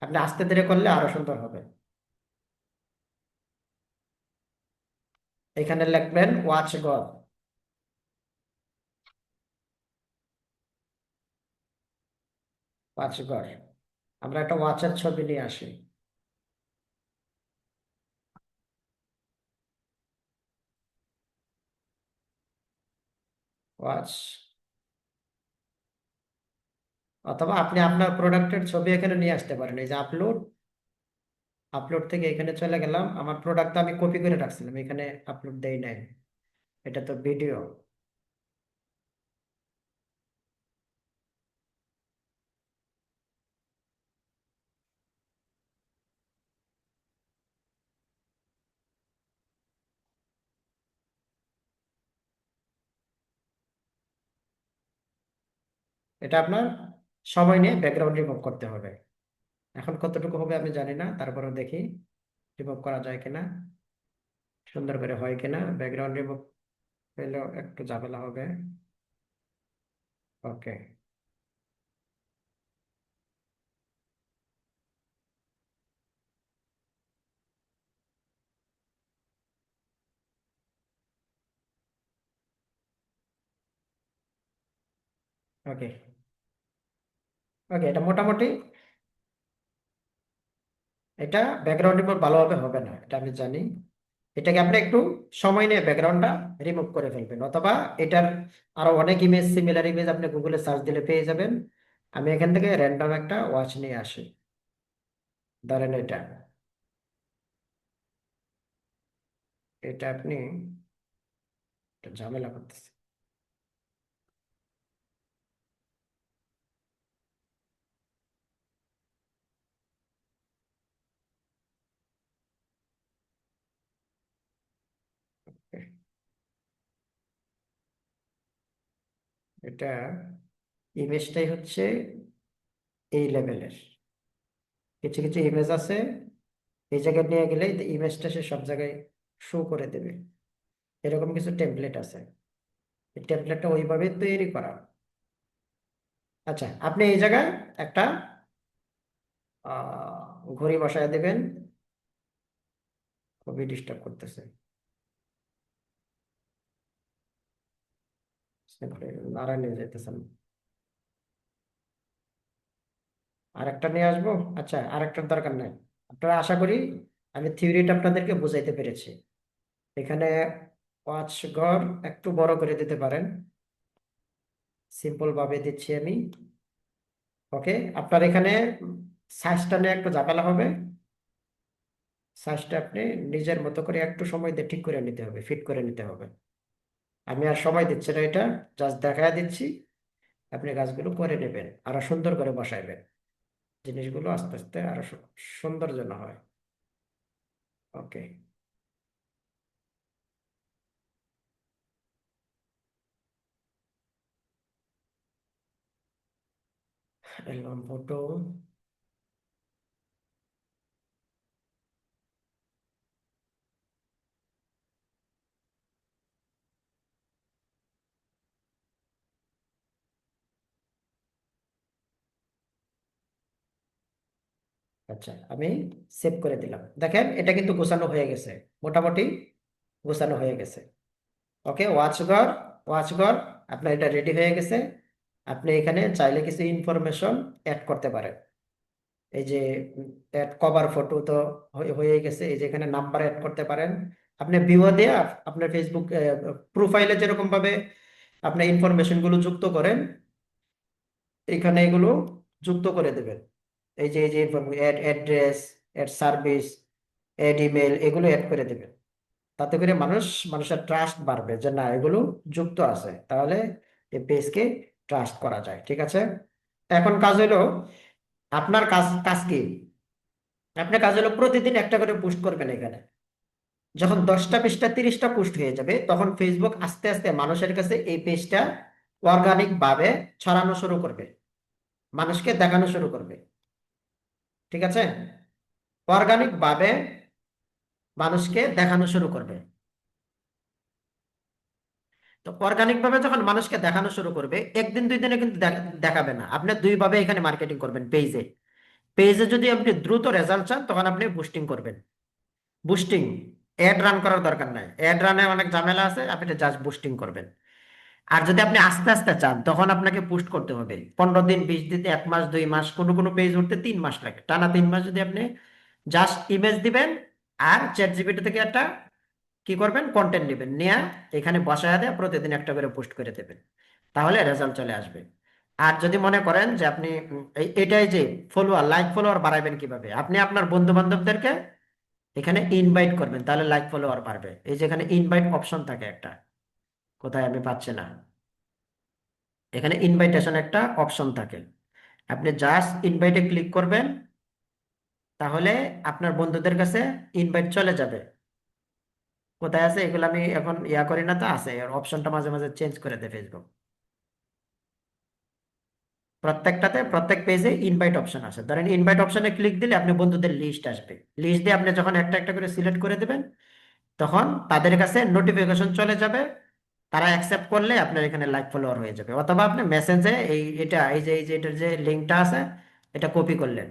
আপনি আস্তে ধীরে করলে আরো সুন্দর হবে। এখানে লিখবেন ওয়াচ গড, ওয়াচ গড। আমরা একটা ওয়াচের ছবি নিয়ে আসি। ওয়াচ, অথবা আপনি আপনার প্রোডাক্টের ছবি এখানে নিয়ে আসতে পারেন। এই যে আপলোড, আপলোড থেকে এখানে চলে গেলাম। আমার প্রোডাক্ট আমি কপি করে রাখছিলাম, এখানে আপলোড দেই নাই। এটা তো ভিডিও। এটা আপনার সময় নিয়ে ব্যাকগ্রাউন্ড রিমুভ করতে হবে। এখন কতটুকু হবে আমি জানি না, তারপরেও দেখি রিমুভ করা যায় কিনা, সুন্দর করে হয় কিনা। ব্যাকগ্রাউন্ড রিমুভ পেলেও একটু ঝামেলা হবে। ওকে, ওকে, ওকে। এটা মোটামুটি, এটা ব্যাকগ্রাউন্ড রিমুভ ভালোভাবে হবে না, এটা আমি জানি। এটাকে আপনি একটু সময় নিয়ে ব্যাকগ্রাউন্ডটা রিমুভ করে ফেলবেন, অথবা এটার আরো অনেক ইমেজ, সিমিলার ইমেজ আপনি গুগলে সার্চ দিলে পেয়ে যাবেন। আমি এখান থেকে র্যান্ডম একটা ওয়াচ নিয়ে আসি। ধরেন এটা, এটা আপনি একটু ঝামেলা করতেছে। এটা ইমেজটাই হচ্ছে এই লেভেলের। কিছু কিছু ইমেজ আছে, এই জায়গায় নিয়ে গেলে ইমেজটা সে সব জায়গায় শো করে দেবে। এরকম কিছু টেমপ্লেট আছে, এই টেমপ্লেটটা ওইভাবে তৈরি করা। আচ্ছা, আপনি এই জায়গায় একটা ঘড়ি বসায় দেবেন। খুবই ডিস্টার্ব করতেছে, নাড়া নিয়ে যেতেছেন। আরেকটা নিয়ে আসবো। আচ্ছা, আরেকটার দরকার নাই। আপনারা আশা করি আমি থিওরিটা আপনাদেরকে বুঝাইতে পেরেছি। এখানে পাঁচ ঘর একটু বড় করে দিতে পারেন, সিম্পল ভাবে দিচ্ছি আমি। ওকে, আপনার এখানে সাইজটা নিয়ে একটু ঝামেলা হবে। সাইজটা আপনি নিজের মতো করে একটু সময় দিয়ে ঠিক করে নিতে হবে, ফিট করে নিতে হবে। আমি আর সময় দিচ্ছি না, এটা জাস্ট দেখায় দিচ্ছি। আপনি কাজগুলো করে নেবেন, আরো সুন্দর করে বসাইবেন। জিনিসগুলো আস্তে আস্তে আরো সুন্দর যেন হয়। ওকে, অ্যালবাম ফটো। আচ্ছা, আমি সেভ করে দিলাম। দেখেন এটা কিন্তু গোছানো হয়ে গেছে, মোটামুটি গোছানো হয়ে গেছে। ওকে, ওয়াচঘর, ওয়াচঘর আপনার এটা রেডি হয়ে গেছে। আপনি এখানে চাইলে কিছু ইনফরমেশন অ্যাড করতে পারেন। এই যে অ্যাড কভার ফটো তো হয়ে গেছে। এই যে এখানে নাম্বার অ্যাড করতে পারেন। আপনি ভিউ দেয়া আপনার ফেসবুক প্রোফাইলে যেরকম ভাবে আপনার ইনফরমেশন গুলো যুক্ত করেন, এখানে এগুলো যুক্ত করে দেবেন। এই যে add address, add service, add email, এগুলো অ্যাড করে দেবেন। তাতে করে মানুষের ট্রাস্ট বাড়বে যে না, এগুলো যুক্ত আছে, তাহলে এই পেজকে ট্রাস্ট করা যায়। ঠিক আছে, এখন কাজ হলো, আপনার কাজ কাজ কি? আপনার কাজ হলো প্রতিদিন একটা করে পোস্ট করবেন এখানে। যখন 10টা 20টা 30টা পোস্ট হয়ে যাবে তখন ফেসবুক আস্তে আস্তে মানুষের কাছে এই পেজটা অর্গানিক ভাবে ছড়ানো শুরু করবে, মানুষকে দেখানো শুরু করবে। ঠিক আছে, অর্গানিক ভাবে মানুষকে দেখানো শুরু করবে। তো অর্গানিক ভাবে যখন মানুষকে দেখানো শুরু করবে, একদিন দুই দিনে কিন্তু দেখাবে না, আপনি দুই ভাবে এখানে মার্কেটিং করবেন। পেজে, পেজে যদি আপনি দ্রুত রেজাল্ট চান তখন আপনি বুস্টিং করবেন। বুস্টিং, অ্যাড রান করার দরকার নাই, অ্যাড রানে অনেক ঝামেলা আছে, আপনি জাস্ট বুস্টিং করবেন। আর যদি আপনি আস্তে আস্তে চান তখন আপনাকে পোস্ট করতে হবে 15 দিন, 20 দিন, 1 মাস, 2 মাস, কোনো কোনো পেজ উঠতে 3 মাস লাগে, টানা 3 মাস যদি আপনি জাস্ট ইমেজ দিবেন আর চ্যাট জিপিটি থেকে একটা কি করবেন, কন্টেন্ট নেবেন, নিয়ে এখানে বসায় দেয় প্রতিদিন একটা করে পোস্ট করে দেবেন, তাহলে রেজাল্ট চলে আসবে। আর যদি মনে করেন যে আপনি এটাই যে ফলোয়ার, লাইক ফলোয়ার বাড়াবেন কিভাবে, আপনি আপনার বন্ধু বান্ধবদেরকে এখানে ইনভাইট করবেন, তাহলে লাইক ফলোয়ার বাড়বে। এই যে এখানে ইনভাইট অপশন থাকে একটা, কোথায় আমি পাচ্ছি না, এখানে ইনভাইটেশন একটা অপশন থাকে, আপনি জাস্ট ইনভাইটে ক্লিক করবেন, তাহলে আপনার বন্ধুদের কাছে ইনভাইট চলে যাবে। কোথায় আছে এগুলো আমি এখন ইয়া করি না, তো আছে, অপশনটা মাঝে মাঝে চেঞ্জ করে দেয় ফেসবুক। প্রত্যেকটাতে প্রত্যেক পেজে ইনভাইট অপশন আছে, ধরেন ইনভাইট অপশনে ক্লিক দিলে আপনি বন্ধুদের লিস্ট আসবে, লিস্ট দিয়ে আপনি যখন একটা একটা করে সিলেক্ট করে দেবেন তখন তাদের কাছে নোটিফিকেশন চলে যাবে, তারা অ্যাকসেপ্ট করলে আপনার এখানে লাইক ফলোয়ার হয়ে যাবে। অথবা আপনি মেসেঞ্জে এই যে এটার যে লিঙ্কটা আছে এটা কপি করলেন,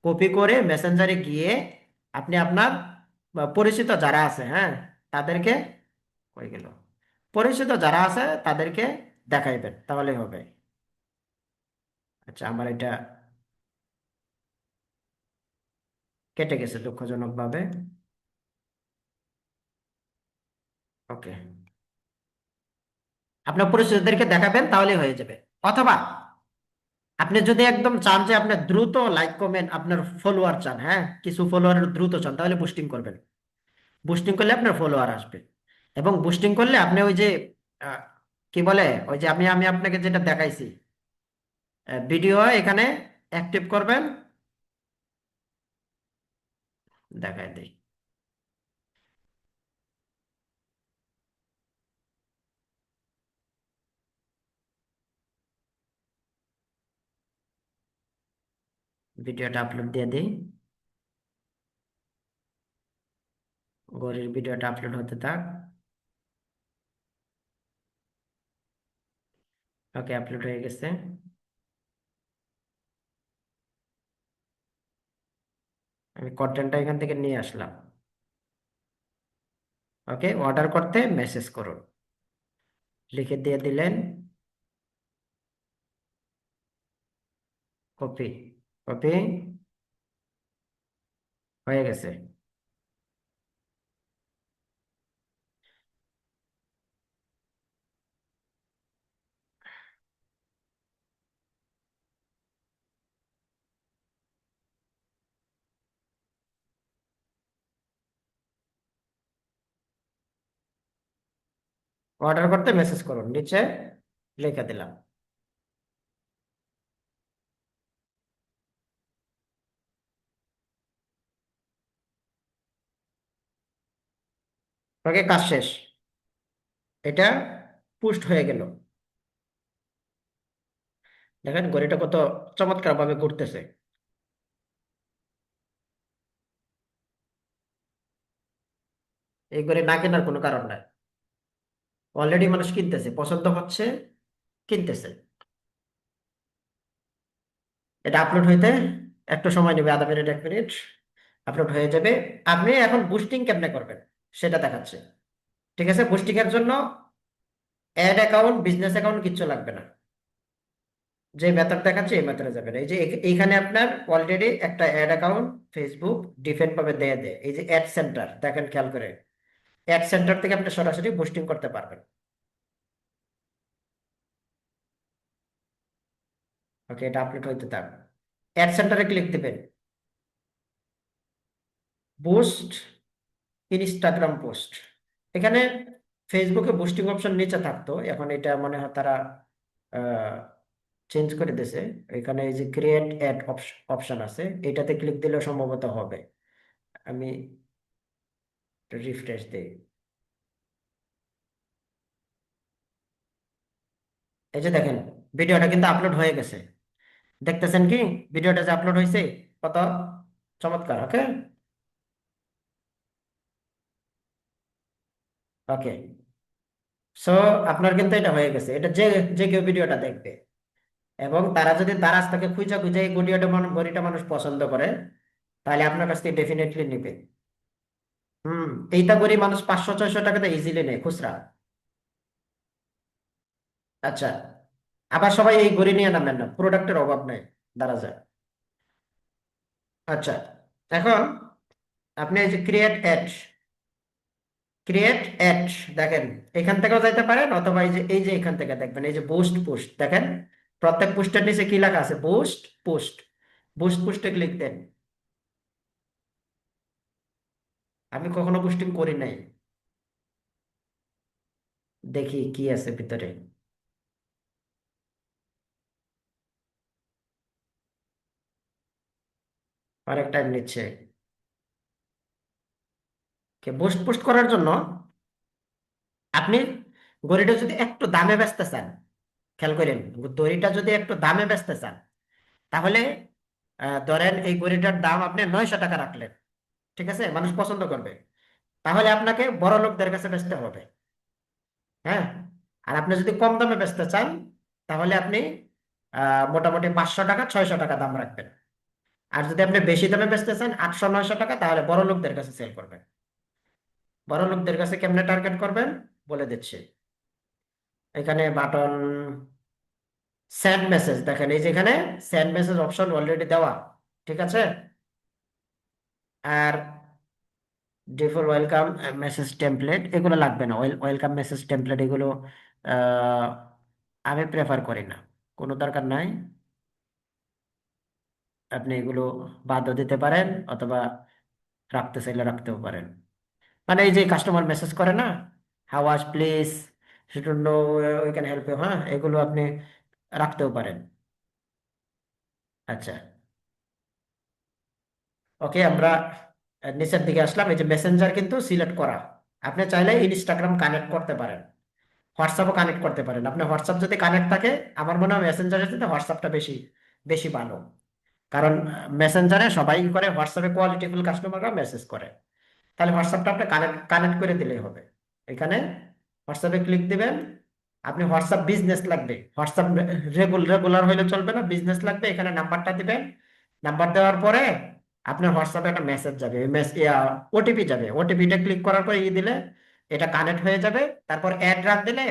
কপি করে মেসেঞ্জারে গিয়ে আপনি আপনার পরিচিত যারা আছে, হ্যাঁ, তাদেরকে, হয়ে গেল, পরিচিত যারা আছে তাদেরকে দেখাইবেন, তাহলে হবে। আচ্ছা, আমার এটা কেটে গেছে দুঃখজনক ভাবে। ওকে, আপনার পরিচিতদেরকে দেখাবেন তাহলে হয়ে যাবে। অথবা আপনি যদি একদম চান যে আপনি দ্রুত লাইক কমেন্ট আপনার ফলোয়ার চান, হ্যাঁ, কিছু ফলোয়ার দ্রুত চান, তাহলে বুস্টিং করবেন। বুস্টিং করলে আপনার ফলোয়ার আসবে, এবং বুস্টিং করলে আপনি ওই যে আহ, কি বলে, ওই যে আমি আমি আপনাকে যেটা দেখাইছি ভিডিও, এখানে অ্যাক্টিভ করবেন, দেখাই দিই। ভিডিওটা আপলোড দিয়ে দিই, গরির ভিডিওটা আপলোড হতে থাক। ওকে, আপলোড হয়ে গেছে। আমি কন্টেন্টটা এখান থেকে নিয়ে আসলাম। ওকে, অর্ডার করতে মেসেজ করুন, লিখে দিয়ে দিলেন, কপি, কপি হয়ে গেছে। অর্ডার করতে মেসেজ করুন, নিচে লিখে দিলাম। ওকে, কাজ শেষ, এটা পুস্ট হয়ে গেল। দেখেন ঘড়িটা কত চমৎকার ভাবে ঘুরতেছে। এই ঘড়ি না কেনার কোনো কারণ নাই, অলরেডি মানুষ কিনতেছে, পছন্দ হচ্ছে, কিনতেছে। এটা আপলোড হইতে একটু সময় নেবে, আধা মিনিট 1 মিনিট, আপলোড হয়ে যাবে। আপনি এখন বুস্টিং কেমনে করবেন সেটা দেখাচ্ছে। ঠিক আছে, বুস্টিং এর জন্য অ্যাড অ্যাকাউন্ট, বিজনেস অ্যাকাউন্ট কিচ্ছু লাগবে না, যে মেথড দেখাচ্ছে এই মেথডে যাবেন। এই যে এইখানে আপনার অলরেডি একটা অ্যাড অ্যাকাউন্ট ফেসবুক ডিফেন্ড ভাবে দিয়ে দেয়, এই যে অ্যাড সেন্টার দেখেন খেয়াল করে, অ্যাড সেন্টার থেকে আপনি সরাসরি বুস্টিং করতে পারবেন। ওকে, এটা আপলোড হইতে থাক, অ্যাড সেন্টারে ক্লিক দিবেন, বুস্ট ইনস্টাগ্রাম পোস্ট, এখানে ফেসবুকে বুস্টিং অপশন নিচে থাকতো, এখন এটা মনে হয় তারা চেঞ্জ করে দিয়েছে। এখানে এই যে ক্রিয়েট অ্যাড অপশন আছে, এটাতে ক্লিক দিলে সম্ভবত হবে। আমি রিফ্রেশ দিই। এই যে দেখেন, ভিডিওটা কিন্তু আপলোড হয়ে গেছে। দেখতেছেন কি ভিডিওটা যে আপলোড হয়েছে? কত চমৎকার। ওকে, ওকে। সো আপনার কিন্তু এটা হয়ে গেছে। এটা যে যে কেউ ভিডিওটা দেখবে, এবং তারা যদি দারাজ থেকে খুঁজে খুঁজে এই ঘড়িটা মানুষ পছন্দ করে, তাহলে আপনার কাছ থেকে ডেফিনেটলি নিবে। হুম। এইটা ঘড়ি মানুষ 500-600 টাকাতে ইজিলি নেয় খুচরা। আচ্ছা, আবার সবাই এই ঘড়ি নিয়ে নামেন না, প্রোডাক্টের অভাব নাই দারাজে। আচ্ছা, এখন আপনি এই যে ক্রিয়েট অ্যাড দেখেন, এখান থেকেও যাইতে পারেন, অথবা এই যে এখান থেকে দেখবেন, এই যে বুস্ট পোস্ট দেখেন, প্রত্যেক পোস্টের নিচে কি লেখা আছে? Boost post. বুস্ট পোস্টে ক্লিক দেন। আমি কখনো পোস্টিং করি নাই, দেখি কি আছে ভিতরে। অনেক টাইম নিচ্ছে। বুস্ট পোস্ট করার জন্য আপনি গড়িটা যদি একটু দামে বেচতে চান, খেয়াল করেন, দড়িটা যদি একটু দামে বেচতে চান, তাহলে ধরেন এই গড়িটার দাম আপনি 900 টাকা রাখলেন, ঠিক আছে, মানুষ পছন্দ করবে। তাহলে আপনাকে বড় লোকদের কাছে বেচতে হবে। হ্যাঁ। আর আপনি যদি কম দামে বেচতে চান, তাহলে আপনি মোটামুটি 500 টাকা 600 টাকা দাম রাখবেন। আর যদি আপনি বেশি দামে বেচতে চান, 800-900 টাকা, তাহলে বড় লোকদের কাছে সেল করবেন। বড় লোকদের কাছে কেমনে টার্গেট করবেন বলে দিচ্ছি। এখানে বাটন সেন্ড মেসেজ দেখেন, এই যেখানে সেন্ড মেসেজ অপশন অলরেডি দেওয়া, ঠিক আছে। আর ডিফল্ট ওয়েলকাম মেসেজ টেমপ্লেট এগুলো লাগবে না। ওয়েলকাম মেসেজ টেমপ্লেট এগুলো আহ, আমি প্রেফার করি না, কোনো দরকার নাই। আপনি এগুলো বাদও দিতে পারেন, অথবা রাখতে চাইলে রাখতেও পারেন। মানে এই যে কাস্টমার মেসেজ করে না, হাওয়াজ please, no, we can help you, হ্যাঁ, এগুলো আপনি রাখতেও পারেন। আচ্ছা, ওকে, আমরা নিচের দিকে আসলাম। এই যে মেসেঞ্জার কিন্তু সিলেক্ট করা। আপনি চাইলে ইনস্টাগ্রাম কানেক্ট করতে পারেন, হোয়াটসঅ্যাপও কানেক্ট করতে পারেন। আপনার হোয়াটসঅ্যাপ যদি কানেক্ট থাকে, আমার মনে হয় মেসেঞ্জারের সাথে হোয়াটসঅ্যাপটা বেশি বেশি ভালো। কারণ মেসেঞ্জারে সবাই করে, হোয়াটসঅ্যাপে কোয়ালিটিফুল কাস্টমাররা মেসেজ করে। তাহলে হোয়াটসঅ্যাপটা আপনি কানেক্ট কানেক্ট করে দিলেই হবে। এখানে হোয়াটসঅ্যাপে ক্লিক দিবেন। আপনি হোয়াটসঅ্যাপ বিজনেস লাগবে, হোয়াটসঅ্যাপ রেগুলার হইলে চলবে না, বিজনেস লাগবে। এখানে নাম্বারটা দিবেন। নাম্বার দেওয়ার পরে আপনার হোয়াটসঅ্যাপে একটা মেসেজ যাবে, ওটিপি যাবে। ওটিপিটা ক্লিক করার পরে দিলে এটা কানেক্ট হয়ে যাবে। তারপর অ্যাড রাখ দিলে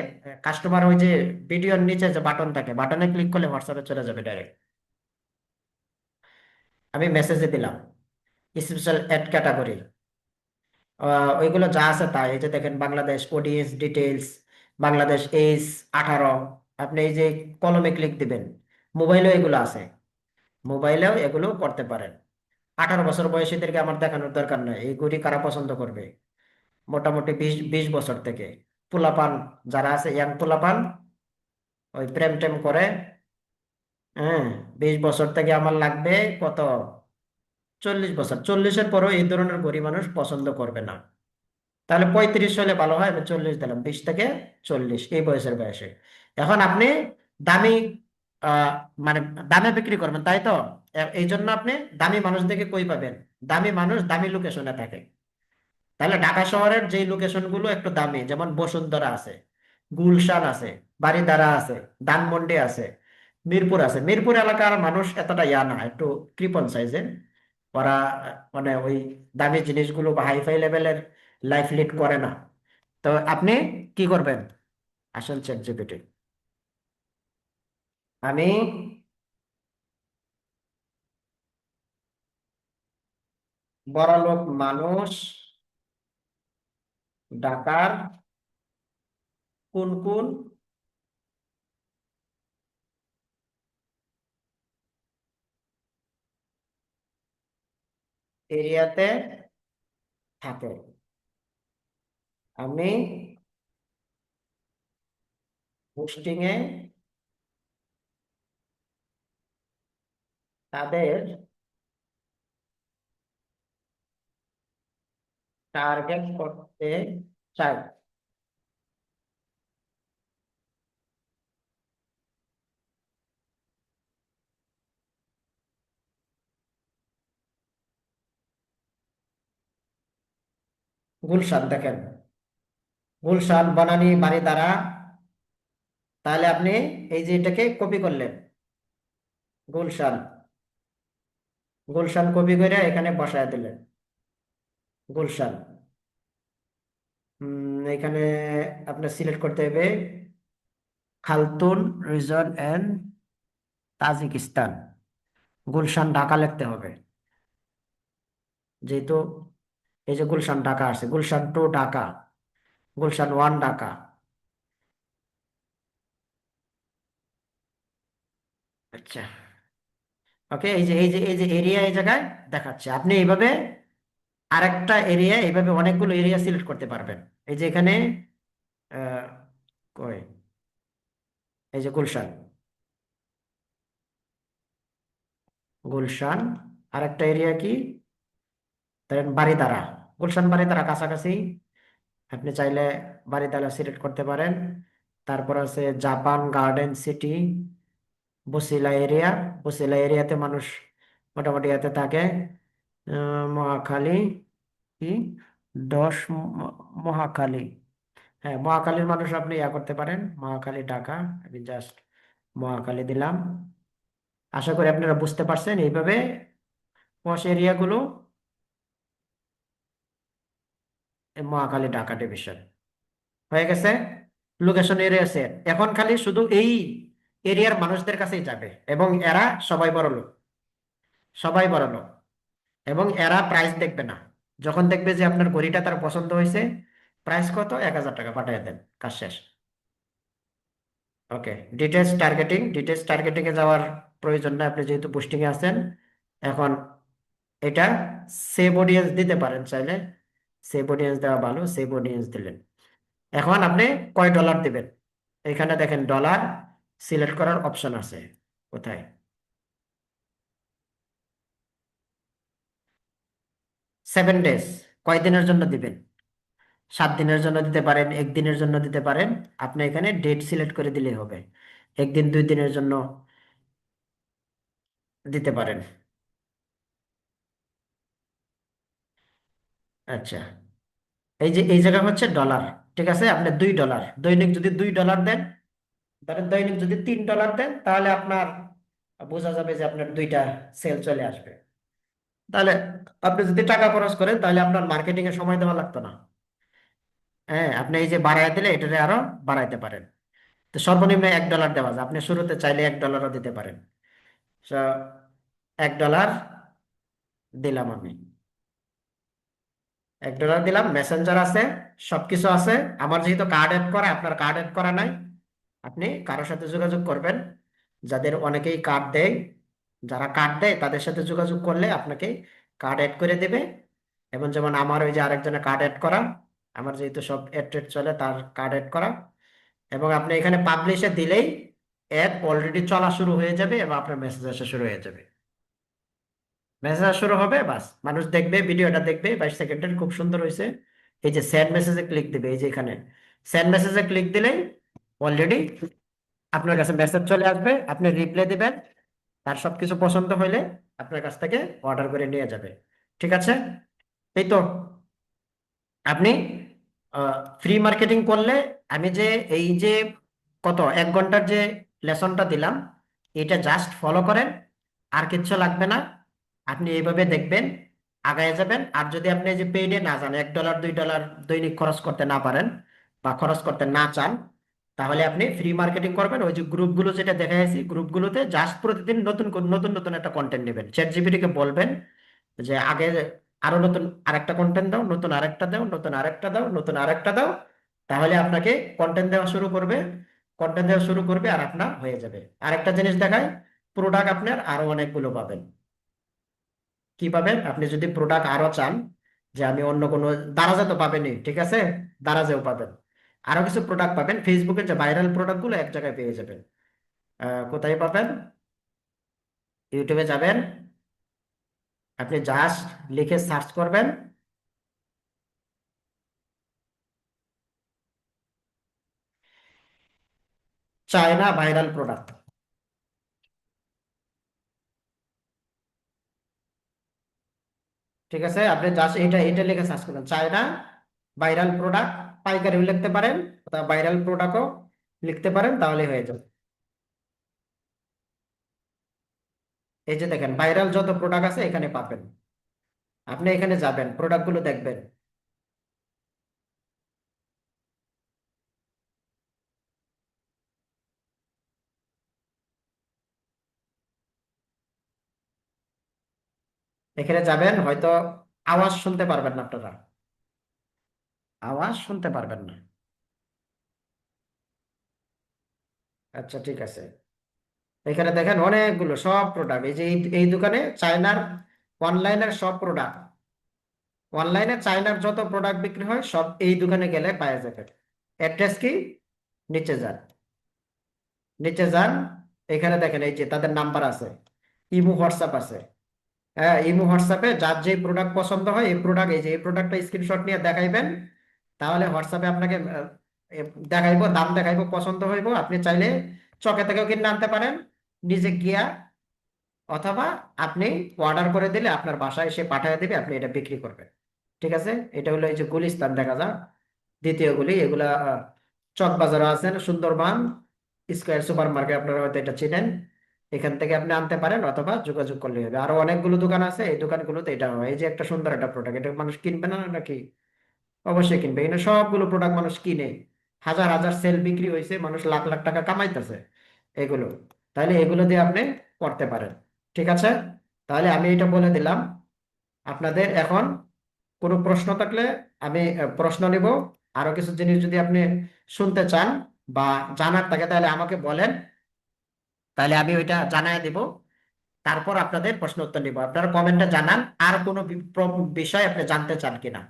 কাস্টমার ওই যে ভিডিওর নিচে যে বাটন থাকে, বাটনে ক্লিক করলে হোয়াটসঅ্যাপে চলে যাবে ডাইরেক্ট। আমি মেসেজে দিলাম স্পেশাল অ্যাড ক্যাটাগরি, ওইগুলো যা আছে তাই। এই যে দেখেন, Bangladesh audience details, Bangladesh age 18। আপনি এই যে কলমে ক্লিক দিবেন। মোবাইলেও এগুলো আছে, মোবাইলেও এগুলো করতে পারেন। 18 বছর বয়সীদেরকে আমার দেখানোর দরকার নাই, এই ঘড়ি কারা পছন্দ করবে? মোটামুটি 20-20 বছর থেকে পোলাপান যারা আছে, ইয়াং পোলাপান, ওই প্রেম টেম করে। হ্যাঁ, 20 বছর থেকে আমার লাগবে কত, 40 বছর। 40-এর পরও এই ধরনের ঘড়ি মানুষ পছন্দ করবে না। তাহলে 35 হলে ভালো হয়, আমি 40 দিলাম, 20 থেকে 40 এই বয়সে। এখন আপনি দামি আহ মানে দামে বিক্রি করবেন, তাই তো? এই জন্য আপনি দামি মানুষদেরকে কই পাবেন? দামি মানুষ দামি লোকেশনে থাকে। তাহলে ঢাকা শহরের যে লোকেশন গুলো একটু দামি, যেমন বসুন্ধরা আছে, গুলশান আছে, বারিধারা আছে, ধানমন্ডি আছে, মিরপুর আছে। মিরপুর এলাকার মানুষ এতটা ইয়া না, একটু কৃপণ সাইজের। ওরা মানে ওই দামি জিনিসগুলো বা হাইফাই লেভেলের লাইফ লিড করে না। তো আপনি কি করবেন? আসল চ্যাট জিপিটি। আমি বড়লোক মানুষ ঢাকার কোন কোন এরিয়াতে থাকে, আমি পোস্টিং এ তাদের টার্গেট করতে চাই? গুলশান দেখেন, গুলশান বনানী বারিধারা। তাহলে আপনি এই যে এটাকে কপি করলেন, গুলশান, গুলশান কপি করে এখানে বসায় দিলেন, গুলশান। এখানে আপনার সিলেক্ট করতে হবে খালতুন region and Tajikistan. Gulshan Dhaka লিখতে হবে, যেহেতু এই যে গুলশান ঢাকা আছে, গুলশান 2 ঢাকা, গুলশান 1 ঢাকা। আচ্ছা, ওকে, এই যে এরিয়া এই জায়গায় দেখাচ্ছে। আপনি এইভাবে আরেকটা এরিয়া, এইভাবে অনেকগুলো এরিয়া সিলেক্ট করতে পারবেন। এই যে এখানে আহ, কই, এই যে গুলশান, গুলশান আরেকটা এরিয়া কি, ধরেন বারিধারা, গুলশান বারিধারা কাছাকাছি। আপনি চাইলে বারিধারা সিলেক্ট করতে পারেন। তারপর আছে Japan garden city, Basila area. Basila এরিয়াতে মানুষ মোটামুটি এতে থাকে। মহাখালী কি, 10 মহাখালী। হ্যাঁ, মহাখালীর মানুষ আপনি ইয়া করতে পারেন, মহাখালী ঢাকা। আমি জাস্ট মহাখালী দিলাম। আশা করি আপনারা বুঝতে পারছেন। এইভাবে পশ এরিয়াগুলো, মহাখালী ঢাকা ডিভিশন হয়ে গেছে। Location area set. এখন খালি শুধু এই এরিয়ার মানুষদের কাছেই যাবে, এবং এরা সবাই বড় লোক, সবাই বড় লোক। এবং এরা প্রাইস দেখবে না। যখন দেখবে যে আপনার ঘড়িটা তার পছন্দ হয়েছে, প্রাইস কত, 1000 টাকা পাঠিয়ে দেন, কাজ শেষ। ওকে, ডিটেলস টার্গেটিং এ যাওয়ার প্রয়োজন নাই, আপনি যেহেতু পোস্টিং এ আছেন। এখন এটা সেভ অডিয়েন্স দিতে পারেন চাইলে। সেভ অডিয়েন্স দেওয়া ভালো, সেভ অডিয়েন্স দিলেন। এখন আপনি কয় ডলার দিবেন, এখানে দেখেন ডলার সিলেক্ট করার অপশন আছে। কোথায়, 7 ডেজ, কয়দিনের জন্য দিবেন? 7 দিনের জন্য দিতে পারেন, একদিনের জন্য দিতে পারেন। আপনি এখানে ডেট সিলেক্ট করে দিলেই হবে। একদিন, 2 দিনের জন্য দিতে পারেন। আচ্ছা, এই যে এই জায়গা হচ্ছে ডলার। ঠিক আছে, আপনি $2 দৈনিক যদি $2 দেন, ধরেন দৈনিক যদি $3 দেন, তাহলে আপনার বোঝা যাবে যে আপনার 2টা সেল চলে আসবে। তাহলে আপনি যদি টাকা খরচ করেন, তাহলে আপনার মার্কেটিং এ সময় দেওয়া লাগতো না। হ্যাঁ, আপনি এই যে বাড়ায় দিলে এটারে আরো বাড়াইতে পারেন। তো সর্বনিম্ন $1 দেওয়া যায়, আপনি শুরুতে চাইলে $1 দিতে পারেন। So, $1 দিলাম আমি, $1 দিলাম। মেসেঞ্জার আছে, সবকিছু আছে। আমার যেহেতু কার্ড এড করা, আপনার কার্ড এড করা নাই। আপনি কারোর সাথে যোগাযোগ করবেন, যাদের অনেকেই কার্ড দেয়। যারা কার্ড দেয় তাদের সাথে যোগাযোগ করলে আপনাকে কার্ড এড করে দেবে। এবং যেমন আমার ওই যে আরেকজনের কার্ড এড করা, আমার যেহেতু সব এড টেড চলে, তার কার্ড এড করা। এবং আপনি এখানে পাবলিশে দিলেই অ্যাড অলরেডি চলা শুরু হয়ে যাবে, এবং আপনার মেসেজ আসা শুরু হয়ে যাবে। মেসেজ শুরু হবে, বাস মানুষ দেখবে, ভিডিওটা দেখবে, 22 সেকেন্ডের, খুব সুন্দর হয়েছে। এই যে সেন্ড মেসেজে ক্লিক দিবে, এই যে এখানে সেন্ড মেসেজে ক্লিক দিলেই অলরেডি আপনার কাছে মেসেজ চলে আসবে। আপনি রিপ্লাই দিবেন, তার সবকিছু পছন্দ হইলে আপনার কাছ থেকে অর্ডার করে নিয়ে যাবে। ঠিক আছে, এই তো। আপনি ফ্রি মার্কেটিং করলে, আমি যে এই যে কত 1 ঘন্টার যে লেসনটা দিলাম, এটা জাস্ট ফলো করেন, আর কিচ্ছু লাগবে না। আপনি এইভাবে দেখবেন, আগায় যাবেন। আর যদি আপনি এই যে পেইডে না যান, $1 $2 দৈনিক খরচ করতে না পারেন বা খরচ করতে না চান, তাহলে আপনি ফ্রি মার্কেটিং করবেন। ওই যে গ্রুপগুলো যেটা দেখাইছি, গ্রুপগুলোতে জাস্ট প্রতিদিন নতুন নতুন নতুন একটা কন্টেন্ট নেবেন। চ্যাট জিপিটি কে বলবেন যে আগে আরো নতুন আরেকটা কন্টেন্ট দাও, নতুন আরেকটা দাও, নতুন আরেকটা দাও, নতুন আরেকটা দাও। তাহলে আপনাকে কন্টেন্ট দেওয়া শুরু করবে, কন্টেন্ট দেওয়া শুরু করবে, আর আপনার হয়ে যাবে। আরেকটা জিনিস দেখায়, প্রোডাক্ট আপনার আরো অনেকগুলো পাবেন। কি পাবেন, আপনি যদি প্রোডাক্ট আরো চান, যে আমি অন্য কোনো, দারাজে তো পাবেনই, ঠিক আছে, দারাজেও পাবেন। আরো কিছু প্রোডাক্ট পাবেন, ফেসবুকের যে ভাইরাল প্রোডাক্ট গুলো এক জায়গায় পেয়ে যাবেন। কোথায় পাবেন, ইউটিউবে যাবেন, আপনি জাস্ট লিখে সার্চ করবেন, চায়না ভাইরাল প্রোডাক্ট। ঠিক আছে, আপনি জাস্ট এটা এটা লিখে সার্চ করবেন, চায়না ভাইরাল প্রোডাক্ট, পাইকারিও লিখতে পারেন অথবা ভাইরাল প্রোডাক্টও লিখতে পারেন, তাহলে হয়ে যাবে। এই যে দেখেন ভাইরাল যত প্রোডাক্ট আছে এখানে পাবেন। আপনি এখানে যাবেন, প্রোডাক্টগুলো দেখবেন। এখানে যাবেন, হয়তো আওয়াজ শুনতে পারবেন না আপনারা, আওয়াজ শুনতে পারবেন না। আচ্ছা ঠিক আছে, এখানে দেখেন অনেকগুলো সব প্রোডাক্ট, এই যে এই দোকানে চায়নার অনলাইনের সব প্রোডাক্ট, অনলাইনে চায়নার যত প্রোডাক্ট বিক্রি হয় সব এই দোকানে গেলে পাওয়া যাবে। অ্যাড্রেস কি, নিচে যান, নিচে যান, এখানে দেখেন এই যে তাদের নাম্বার আছে, ইমো হোয়াটসঅ্যাপ আছে। হ্যাঁ, ইমো হোয়াটসঅ্যাপে যার যে প্রোডাক্ট পছন্দ হয়, এই প্রোডাক্ট, এই যে এই প্রোডাক্টটা স্ক্রিনশট নিয়ে দেখাইবেন, তাহলে হোয়াটসঅ্যাপে আপনাকে দেখাইবো, দাম দেখাইবো, পছন্দ হইব, আপনি চাইলে চকে থেকেও কিনে আনতে পারেন নিজে গিয়া, অথবা আপনি অর্ডার করে দিলে আপনার বাসায় এসে পাঠিয়ে দিবে, আপনি এটা বিক্রি করবেন। ঠিক আছে, এটা হলো এই যে গুলিস্তান দেখা যায়, দ্বিতীয় গুলি, এগুলা চক বাজারে আছেন, সুন্দরবন স্কয়ার সুপার মার্কেট, আপনারা হয়তো এটা চিনেন, এখান থেকে আপনি আনতে পারেন অথবা যোগাযোগ করলে হবে। আরো অনেকগুলো দোকান আছে, এই দোকানগুলোতে এটা হয়। এই যে একটা সুন্দর একটা প্রোডাক্ট, এটা মানুষ কিনবে না নাকি? অবশ্যই কিনবে, এখানে সবগুলো প্রোডাক্ট মানুষ কিনে, হাজার হাজার সেল বিক্রি হয়েছে, মানুষ লাখ লাখ টাকা কামাইতেছে এগুলো, তাহলে এগুলো দিয়ে আপনি করতে পারেন। ঠিক আছে, তাহলে আমি এটা বলে দিলাম। আপনাদের এখন কোনো প্রশ্ন থাকলে আমি প্রশ্ন নিব। আরো কিছু জিনিস যদি আপনি শুনতে চান বা জানার থাকে তাহলে আমাকে বলেন, তাহলে আমি ওইটা জানাই দিব। তারপর আপনাদের প্রশ্ন উত্তর নিব, আপনারা কমেন্টে জানান আর কোনো বিষয় আপনি জানতে চান কিনা,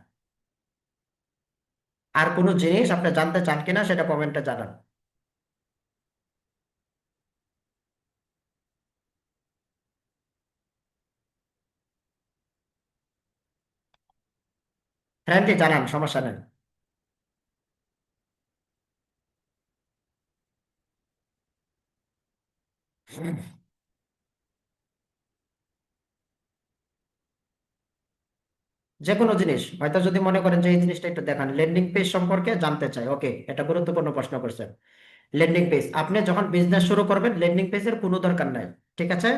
আর কোনো জিনিস আপনি জানতে চান কিনা সেটা কমেন্টে জানান। ফ্রেন্ডলি জানান, সমস্যা নেই। যে কোনো জিনিস, হয়তো যদি মনে করেন যে এই জিনিসটা একটু দেখান, ল্যান্ডিং পেজ সম্পর্কে জানতে চাই, ওকে, এটা গুরুত্বপূর্ণ প্রশ্ন করছেন। ল্যান্ডিং পেজ, আপনি যখন বিজনেস শুরু করবেন ল্যান্ডিং পেজের কোনো দরকার নাই। ঠিক আছে,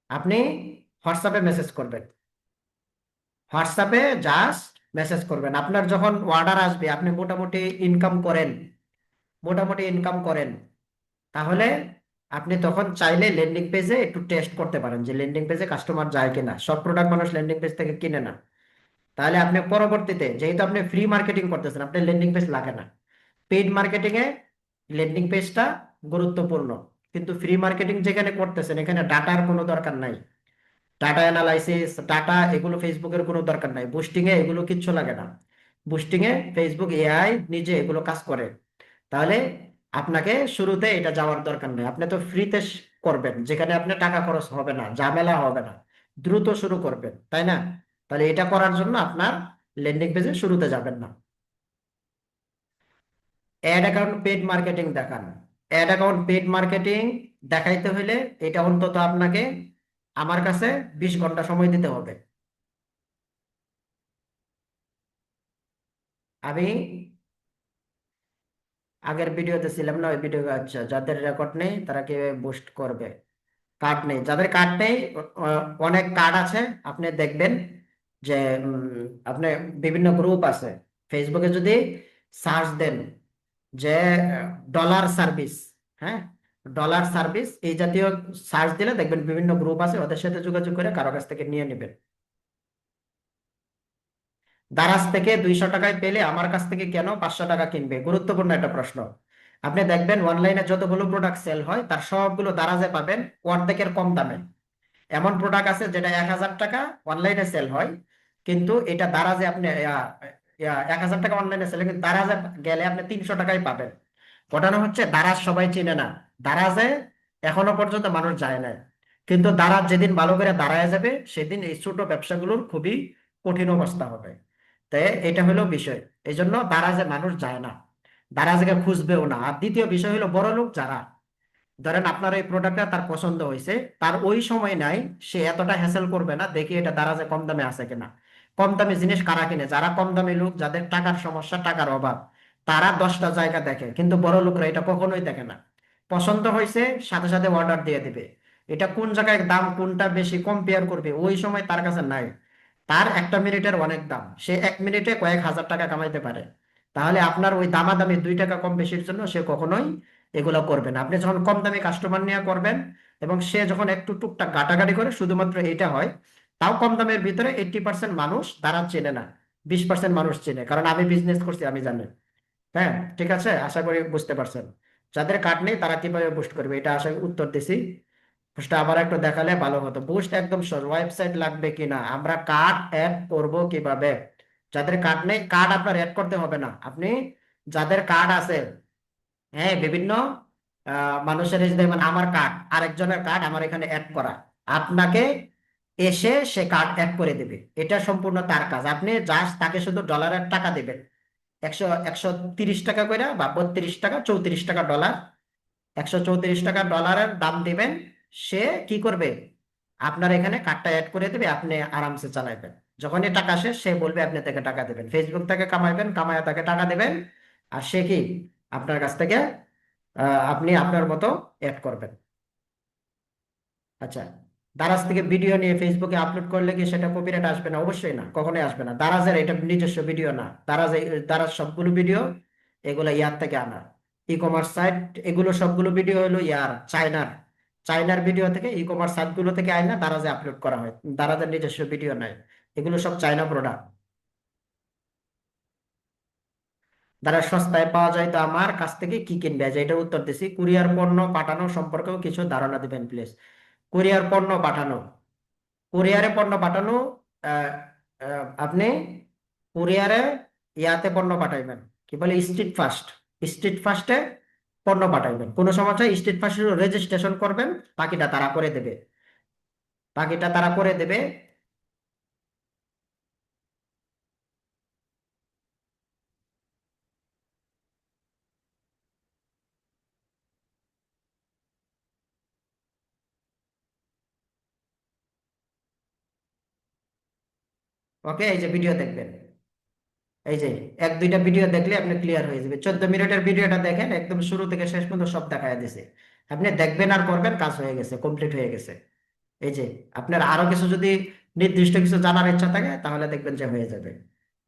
আপনি হোয়াটসঅ্যাপে মেসেজ করবেন, হোয়াটসঅ্যাপে জাস্ট মেসেজ করবেন। আপনার যখন অর্ডার আসবে, আপনি মোটামুটি ইনকাম করেন, মোটামুটি ইনকাম করেন, তাহলে আপনি তখন চাইলে ল্যান্ডিং পেজে একটু টেস্ট করতে পারেন যে ল্যান্ডিং পেজে কাস্টমার যায় কিনা। সব প্রোডাক্ট মানুষ ল্যান্ডিং পেজ থেকে কিনে না, তাহলে আপনি পরবর্তীতে যেহেতু আপনি ফ্রি মার্কেটিং করতেছেন, আপনার ল্যান্ডিং পেজ লাগে না। পেইড মার্কেটিং এ ল্যান্ডিং পেজটা গুরুত্বপূর্ণ, কিন্তু ফ্রি মার্কেটিং যেখানে করতেছেন এখানে ডাটার কোনো দরকার নাই, ডাটা অ্যানালাইসিস, ডাটা এগুলো ফেসবুকের কোনো দরকার নাই, বুস্টিং এ এগুলো কিচ্ছু লাগে না। বুস্টিং এ ফেসবুক এআই নিজে এগুলো কাজ করে। তাহলে আপনাকে শুরুতে এটা যাওয়ার দরকার নেই, আপনি তো ফ্রিতে করবেন, যেখানে আপনার টাকা খরচ হবে না, ঝামেলা হবে না, দ্রুত শুরু করবেন, তাই না? তাহলে এটা করার জন্য আপনার ল্যান্ডিং পেজে শুরুতে যাবেন না। অ্যাড অ্যাকাউন্ট পেড মার্কেটিং দেখান, অ্যাড অ্যাকাউন্ট পেড মার্কেটিং দেখাইতে হলে এটা অন্তত আপনাকে আমার কাছে 20 ঘন্টা সময় দিতে হবে। আমি আগের ভিডিওতে ছিলাম না, ওই ভিডিও, আচ্ছা, যাদের রেকর্ড নেই তারা কিভাবে বুস্ট করবে? কার্ড নেই, যাদের কার্ড নেই, অনেক কার্ড আছে, আপনি দেখবেন যে আপনি বিভিন্ন গ্রুপ আছে ফেসবুকে, যদি সার্চ দেন যে ডলার সার্ভিস, হ্যাঁ, ডলার সার্ভিস এই জাতীয় সার্চ দিলে দেখবেন বিভিন্ন গ্রুপ আছে, ওদের সাথে যোগাযোগ করে কারো কাছ থেকে নিয়ে নেবেন। দারাজ থেকে 200 টাকায় পেলে আমার কাছ থেকে কেন 500 টাকা কিনবে? গুরুত্বপূর্ণ একটা প্রশ্ন। আপনি দেখবেন অনলাইনে যতগুলো প্রোডাক্ট সেল হয় তার সবগুলো দারাজে পাবেন অর্ধেকের কম দামে। এমন প্রোডাক্ট আছে যেটা 1000 টাকা অনলাইনে সেল হয়, কিন্তু এটা দারাজে আপনি 1000 টাকা অনলাইনে সেল, কিন্তু দারাজে গেলে আপনি 300 টাকায় পাবেন। ঘটনা হচ্ছে দারাজ সবাই চিনে না, দারাজে এখনো পর্যন্ত মানুষ যায় না, কিন্তু দারাজ যেদিন ভালো করে দাঁড়ায় যাবে সেদিন এই ছোট ব্যবসাগুলোর খুবই কঠিন অবস্থা হবে। তাই এটা হলো বিষয়, এই জন্য দারাজে মানুষ যায় না। দারাজকে খুঁজবেও না। আর দ্বিতীয় বিষয় হলো বড় লোক যারা, ধরেন আপনার এই প্রোডাক্টটা তার পছন্দ হয়েছে, তার ওই সময় নাই, সে এতটা হ্যাসেল করবে না দেখি এটা দারাজে কম দামে আছে কিনা। কম দামি জিনিস কারা কিনে? যারা কম দামি লোক, যাদের টাকার সমস্যা, টাকার অভাব, তারা 10টা জায়গা দেখে, কিন্তু বড় লোকরা এটা কখনোই দেখে না। পছন্দ হয়েছে সাথে সাথে অর্ডার দিয়ে দিবে। এটা কোন জায়গায় দাম কোনটা বেশি কম্পেয়ার করবে ওই সময় তার কাছে নাই। তার একটা মিনিটের অনেক দাম, সে 1 মিনিটে কয়েক হাজার টাকা কামাইতে পারে। তাহলে আপনার ওই দামাদামি 2 টাকা কম বেশির জন্য সে কখনোই এগুলো করবে না। আপনি যখন কম দামি কাস্টমার নিয়ে করবেন, এবং সে যখন একটু টুকটাক ঘাটাঘাটি করে, শুধুমাত্র এটা হয়, তাও কম দামের ভিতরে 80% মানুষ তারা চেনে না, 20% মানুষ চেনে, কারণ আমি বিজনেস করছি, আমি জানি। হ্যাঁ, ঠিক আছে, আশা করি বুঝতে পারছেন। যাদের কার্ড নেই তারা কিভাবে বুস্ট করবে, এটা আশা করি উত্তর দিছি। বুস্টটা আবার একটু দেখালে ভালো হতো। বুস্ট একদম সহজ, ওয়েবসাইট লাগবে কিনা, আমরা কার্ড অ্যাড করব কিভাবে। যাদের কার্ড নেই, কার্ড আপনার অ্যাড করতে হবে না। আপনি যাদের কার্ড আছে, হ্যাঁ, বিভিন্ন মানুষের এই যে দেখবেন আমার কার্ড, আরেকজনের কার্ড আমার এখানে অ্যাড করা, আপনাকে এসে সে কার্ড অ্যাড করে দেবে। এটা সম্পূর্ণ তার কাজ। আপনি জাস্ট তাকে শুধু ডলারের টাকা দিবেন, 130 টাকা করে, বা 32 টাকা, 34 টাকা ডলার, 134 টাকা ডলারের দাম দিবেন। সে কি করবে? আপনার এখানে কার্ডটা অ্যাড করে দেবে, আপনি আরামসে চালাইবেন। যখনই টাকা আসে সে বলবে, আপনি তাকে টাকা দেবেন, ফেসবুক থেকে কামাইবেন, কামায় তাকে টাকা দেবেন। আর সে কি আপনার কাছ থেকে আপনি আপনার মতো অ্যাড করবেন। আচ্ছা, দারাজ থেকে ভিডিও নিয়ে ফেসবুকে আপলোড করলে কি সেটা কপিরাইট আসবে না? অবশ্যই না, কখনোই আসবে না। দারাজের এটা নিজস্ব ভিডিও না। দারাজ সবগুলো ভিডিও এগুলো ইয়ার থেকে আনা, ই কমার্স সাইট, এগুলো সবগুলো ভিডিও হলো ইয়ার চায়নার, চায়নার ভিডিও থেকে, ই কমার্স সাইট গুলো থেকে আইনা দারাজে আপলোড করা হয়। দারাজের নিজস্ব ভিডিও নাই, এগুলো সব চায়না প্রোডাক্ট। যারা সস্তায় পাওয়া যায় তো আমার কাছ থেকে কি কিনবে, যে এটা উত্তর দিছি। কুরিয়ার পণ্য পাঠানো সম্পর্কেও কিছু ধারণা দিবেন প্লিজ। কুরিয়ার পণ্য পাঠানো, কুরিয়ারে পণ্য পাঠানো, আহ, আপনি কুরিয়ারে ইয়াতে পণ্য পাঠাইবেন, কি বলে, স্ট্রিট ফাস্ট, স্ট্রিট ফাস্টে পণ্য পাঠাইবেন। কোনো সমস্যা, স্ট্রিট ফাস্ট রেজিস্ট্রেশন করবেন, বাকিটা তারা করে দেবে, বাকিটা তারা করে দেবে। ওকে, এই যে ভিডিও দেখবেন, এই যে 1-2টা ভিডিও দেখলে আপনি ক্লিয়ার হয়ে যাবে। 14 মিনিটের ভিডিওটা দেখেন, একদম শুরু থেকে শেষ পর্যন্ত সব দেখায় দিছে। আপনি দেখবেন আর করবেন, কাজ হয়ে গেছে, কমপ্লিট হয়ে গেছে। এই যে আপনার আরো কিছু যদি নির্দিষ্ট কিছু জানার ইচ্ছা থাকে তাহলে দেখবেন যে হয়ে যাবে।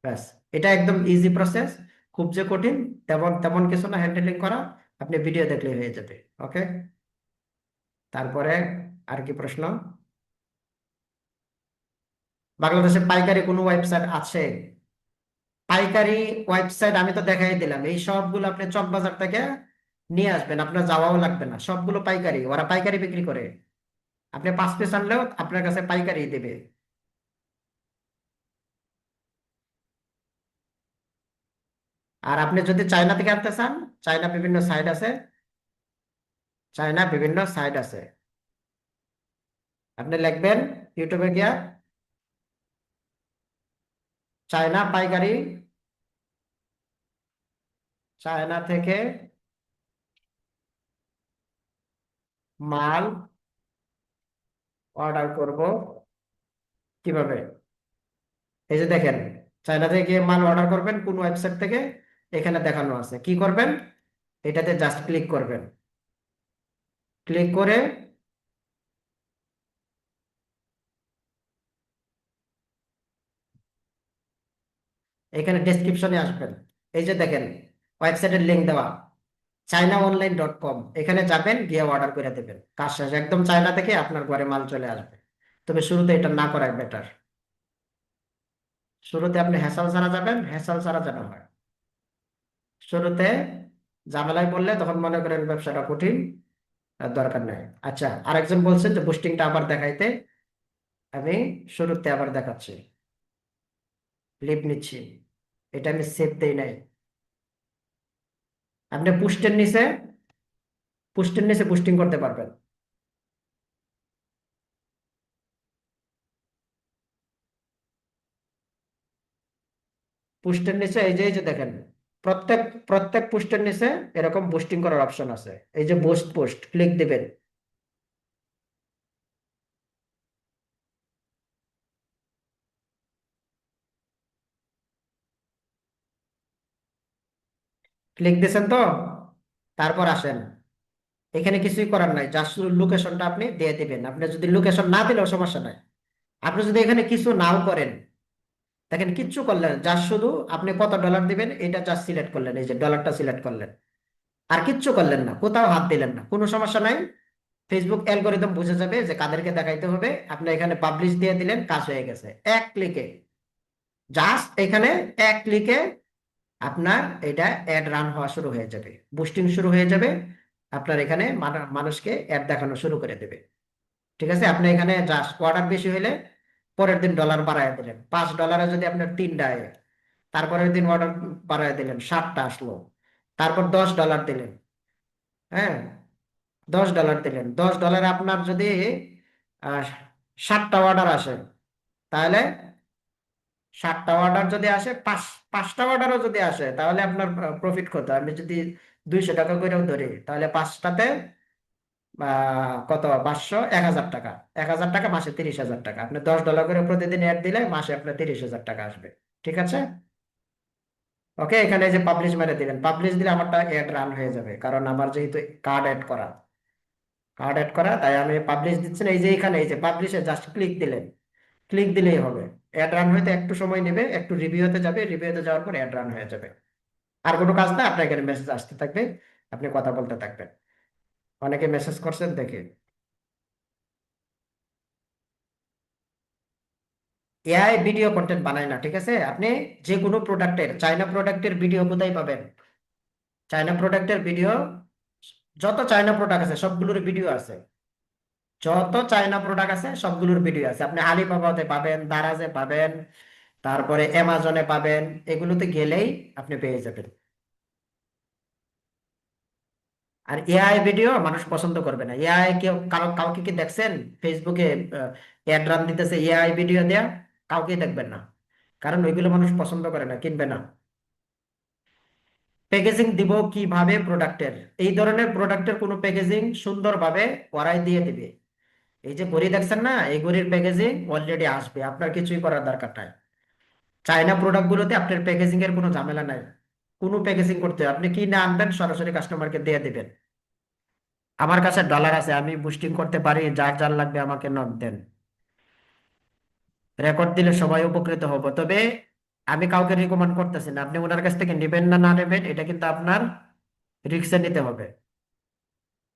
ব্যাস, এটা একদম ইজি প্রসেস, খুব যে কঠিন তেমন তেমন কিছু না হ্যান্ডেলিং করা। আপনি ভিডিও দেখলে হয়ে যাবে। ওকে, তারপরে আর কি প্রশ্ন? বাংলাদেশে পাইকারি কোনো ওয়েবসাইট আছে? পাইকারি ওয়েবসাইট আমি তো দেখাই দিলাম, এই সবগুলো আপনি চকবাজার থেকে নিয়ে আসবেন, আপনার যাওয়াও লাগবে না, সবগুলো পাইকারি, ওরা পাইকারি বিক্রি করে। আপনি 5 পিস আনলেও আপনার কাছে পাইকারি দেবে। আর আপনি যদি চায়না থেকে আনতে চান, চায়না বিভিন্ন সাইট আছে, চায়না বিভিন্ন সাইট আছে। আপনি লিখবেন ইউটিউবে গিয়া চায়না পাইকারি, চায়না থেকে মাল অর্ডার করব কিভাবে। এই যে দেখেন, চায়না থেকে গিয়ে মাল অর্ডার করবেন কোন ওয়েবসাইট থেকে, এখানে দেখানো আছে। কি করবেন? এটাতে জাস্ট ক্লিক করবেন, ক্লিক করে এখানে ডেসক্রিপশনে আসবেন। এই যে দেখেন ওয়েবসাইটের লিঙ্ক দেওয়া, chinaonline.com, এখানে যাবেন, গিয়ে অর্ডার করে দেবেন, কাজ শেষ। একদম চায়না থেকে আপনার ঘরে মাল চলে আসবে। তবে শুরুতে এটা না করাই বেটার। শুরুতে আপনি হ্যাসাল ছাড়া যাবেন, হ্যাসাল ছাড়া যেন হয়। শুরুতে ঝামেলায় পড়লে তখন মনে করেন ব্যবসাটা কঠিন, আর দরকার নাই। আচ্ছা, আরেকজন বলছেন যে বুস্টিংটা আবার দেখাইতে, আমি শুরুতে আবার দেখাচ্ছি, লিভ নিচ্ছি। এটা আমি সেভ দেই নাই। আপনি পুস্টের নিচে বুস্টিং করতে পারবেন। পুস্টের নিচে এই যে দেখেন, প্রত্যেক প্রত্যেক পোস্টের নিচে এরকম বুস্টিং করার অপশন আছে, এই যে বুস্ট পোস্ট ক্লিক দিবেন। ক্লিক দিয়েছেন তো? তারপর আসেন, এখানে কিছুই করার নাই, জাস্ট শুধু লোকেশনটা আপনি দিয়ে দিবেন। আপনি যদি লোকেশন না দিলেও সমস্যা নাই। আপনি যদি এখানে কিছু নাও করেন, দেখেন কিচ্ছু করলেন, জাস্ট শুধু আপনি কত ডলার দিবেন এটা জাস্ট সিলেক্ট করলেন, এই যে ডলারটা সিলেক্ট করলেন, আর কিচ্ছু করলেন না, কোথাও হাত দিলেন না, কোনো সমস্যা নাই। ফেসবুক অ্যালগোরিদম বুঝে যাবে যে কাদেরকে দেখাইতে হবে। আপনি এখানে পাবলিশ দিয়ে দিলেন, কাজ হয়ে গেছে এক ক্লিকে। জাস্ট এখানে এক ক্লিকে আপনার এটা অ্যাড রান হওয়া শুরু হয়ে যাবে, বুস্টিং শুরু হয়ে যাবে। আপনার এখানে মানুষকে অ্যাড দেখানো শুরু করে দেবে। ঠিক আছে, আপনি এখানে জাস্ট অর্ডার বেশি হলে পরের দিন ডলার বাড়ায় দিলেন, $5 যদি আপনার 3টা আয়, তারপরের দিন অর্ডার বাড়ায় দিলেন, 7টা আসলো, তারপর $10 দিলেন। হ্যাঁ, $10 দিলেন, $10 আপনার যদি 7টা অর্ডার আসে, তাহলে 7টা অর্ডার যদি আসে, 5টা অর্ডারও যদি আসে, তাহলে আপনার প্রফিট কত? আমি যদি 200 টাকা করেও ধরি, তাহলে পাঁচটাতে কত, 500, 1000 টাকা। 1000 টাকা মাসে 30,000 টাকা। আপনি $10 করে প্রতিদিন অ্যাড দিলে মাসে আপনার 30,000 টাকা আসবে। ঠিক আছে, ওকে। এখানে যে পাবলিশ মেরে দিলেন, পাবলিশ দিলে আমারটা অ্যাড রান হয়ে যাবে, কারণ আমার যেহেতু কার্ড অ্যাড করা, তাই আমি পাবলিশ দিচ্ছি না। এই যে এখানে এই যে পাবলিশে জাস্ট ক্লিক দিলেন, ক্লিক দিলেই হবে। অ্যাড রান হইতে একটু সময় নেবে, একটু রিভিউতে যাবে, রিভিউতে যাওয়ার পর অ্যাড রান হয়ে যাবে। আর কোনো কাজ না, আপনার এখানে মেসেজ আসতে থাকবে, আপনি কথা বলতে থাকবেন। অনেকে মেসেজ করছেন দেখে। এআই ভিডিও কন্টেন্ট বানায় না, ঠিক আছে? আপনি যে কোনো প্রোডাক্টের, চায়না প্রোডাক্টের ভিডিও কোথায় পাবেন? চায়না প্রোডাক্টের ভিডিও, যত চায়না প্রোডাক্ট আছে সবগুলোর ভিডিও আছে। যত চায়না প্রোডাক্ট আছে সবগুলোর ভিডিও আছে। আপনি আলিবাবাতে পাবেন, দারাজে পাবেন, তারপরে অ্যামাজনে পাবেন, এগুলোতে গেলেই আপনি পেয়ে যাবেন। আর এআই ভিডিও মানুষ পছন্দ করবে না। এআই কেউ কাউকে কি দেখছেন ফেসবুকে অ্যাড রান দিতেছে এআই ভিডিও দেয়া? কাউকে দেখবেন না, কারণ ওইগুলো মানুষ পছন্দ করে না, কিনবে না। প্যাকেজিং দিব কিভাবে প্রোডাক্টের? এই ধরনের প্রোডাক্টের কোনো প্যাকেজিং সুন্দরভাবে ওরাই দিয়ে দিবে। এই যে ঘড়ি দেখছেন না, এই ঘড়ির প্যাকেজিং অলরেডি আসবে, আপনার কিছুই করার দরকার নাই। চায়না প্রোডাক্ট গুলোতে আপনার প্যাকেজিং এর কোনো ঝামেলা নাই। কোনো প্যাকেজিং করতে হবে, আপনি কি না আনবেন সরাসরি কাস্টমারকে দিয়ে দিবেন। আমার কাছে ডলার আছে, আমি বুস্টিং করতে পারি, যার যার লাগবে আমাকে নক দেন। রেকর্ড দিলে সবাই উপকৃত হব, তবে আমি কাউকে রিকমেন্ড করতেছি না। আপনি ওনার কাছ থেকে নেবেন না না নেবেন এটা কিন্তু আপনার রিস্কে নিতে হবে।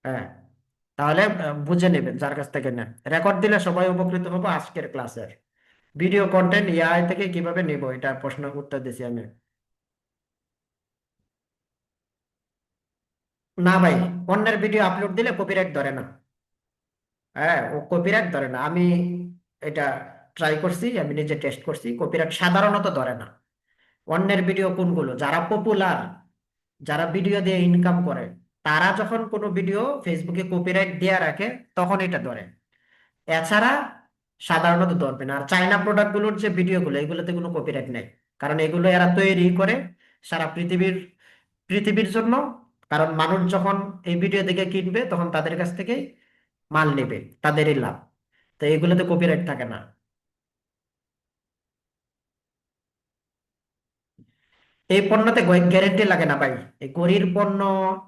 হ্যাঁ, তাহলে বুঝে নেবেন যার কাছ থেকে নেন। রেকর্ড দিলে সবাই উপকৃত হবো। আজকের ক্লাসের ভিডিও কন্টেন্ট এআই থেকে কিভাবে নিব, এটা প্রশ্ন উত্তর দিছি আমি। না ভাই, অন্যের ভিডিও আপলোড দিলে কপিরাইট ধরে না। হ্যাঁ, ও কপিরাইট ধরে না। আমি এটা ট্রাই করছি, আমি নিজে টেস্ট করছি, কপিরাইট সাধারণত ধরে না। অন্যের ভিডিও কোনগুলো, যারা পপুলার, যারা ভিডিও দিয়ে ইনকাম করে, তারা যখন কোনো ভিডিও ফেসবুকে কপিরাইট দিয়ে রাখে তখন এটা ধরে। এছাড়া সাধারণত ধরবে না। আর চাইনা প্রোডাক্ট গুলোর যে ভিডিওগুলো, এগুলোতে কোনো কপিরাইট নেই, কারণ এগুলো এরা তৈরি করে সারা পৃথিবীর পৃথিবীর জন্য। কারণ মানুষ যখন এই ভিডিও দেখে কিনবে তখন তাদের কাছ থেকে মাল নেবে, তাদেরই লাভ। তো এগুলোতে কপিরাইট থাকে না। এই পণ্যতে গ্যারেন্টি লাগে না ভাই। এই ঘড়ির পণ্য,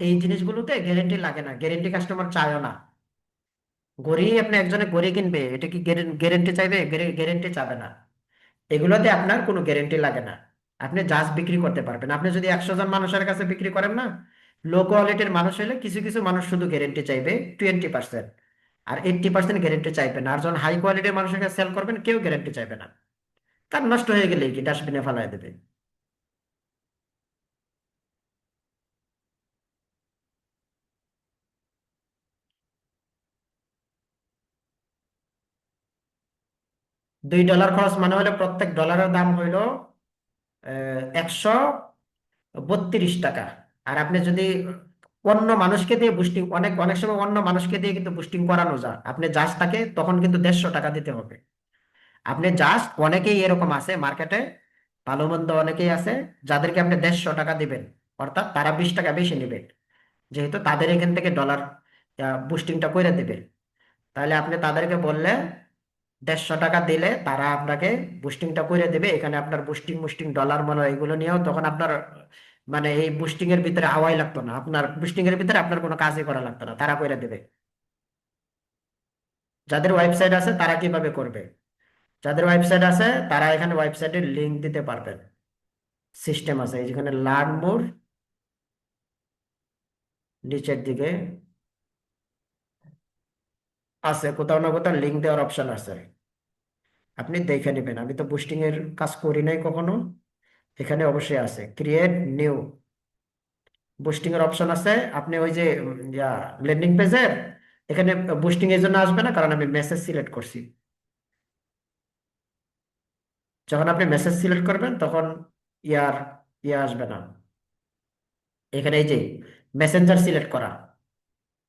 এই জিনিসগুলোতে গ্যারেন্টি লাগে না, গ্যারেন্টি কাস্টমার চায়ও না। ঘড়ি, আপনি একজনে ঘড়ি কিনবে, এটা কি গ্যারেন্টি চাইবে? গ্যারেন্টি চাবে না। এগুলোতে আপনার কোনো গ্যারেন্টি লাগে না। আপনি জাস্ট বিক্রি করতে পারবেন। আপনি যদি 100 জন মানুষের কাছে বিক্রি করেন না, লো কোয়ালিটির মানুষ হলে কিছু কিছু মানুষ শুধু গ্যারেন্টি চাইবে 20%, আর 80% গ্যারেন্টি চাইবে না। আর যখন হাই কোয়ালিটির মানুষের কাছে সেল করবেন, কেউ গ্যারেন্টি চাইবে না। তার নষ্ট হয়ে গেলে কি ডাস্টবিনে ফেলায় দেবে। $2 খরচ মানে হলে প্রত্যেক ডলারের দাম হইলো 132 টাকা। আর আপনি যদি অন্য মানুষকে দিয়ে বুস্টিং, অনেক অনেক সময় অন্য মানুষকে দিয়ে কিন্তু বুস্টিং করানো যায়, আপনি জাস্ট তাকে তখন কিন্তু 150 টাকা দিতে হবে। আপনি জাস্ট, অনেকেই এরকম আছে মার্কেটে, ভালো মন্দ অনেকেই আছে যাদেরকে আপনি 150 টাকা দিবেন, অর্থাৎ তারা 20 টাকা বেশি নেবেন, যেহেতু তাদের এখান থেকে ডলার বুস্টিংটা করে দেবে। তাহলে আপনি তাদেরকে বললে 150 টাকা দিলে তারা আপনাকে বুস্টিংটা করে দেবে। এখানে আপনার বুস্টিং মুস্টিং ডলার মলার এগুলো নিয়েও তখন আপনার মানে এই বুস্টিং এর ভিতরে হাওয়াই লাগতো না, আপনার বুস্টিং এর ভিতরে আপনার কোনো কাজই করা লাগতো না, তারা করে দেবে। যাদের ওয়েবসাইট আছে তারা কিভাবে করবে? যাদের ওয়েবসাইট আছে তারা এখানে ওয়েবসাইটের লিংক দিতে পারবেন। সিস্টেম আছে এই যেখানে লার্ন মোর, নিচের দিকে আছে কোথাও না কোথাও লিংক দেওয়ার অপশন আছে, আপনি দেখে নেবেন। আমি তো বুস্টিং এর কাজ করি নাই কখনো, এখানে অবশ্যই আছে ক্রিয়েট নিউ বুস্টিং এর অপশন আছে। আপনি ওই যে ল্যান্ডিং পেজের এখানে বুস্টিং এর জন্য আসবে না, কারণ আমি মেসেজ সিলেক্ট করছি। যখন আপনি মেসেজ সিলেক্ট করবেন তখন ইয়ার আসবে না, এখানে এই যে মেসেঞ্জার সিলেক্ট করা।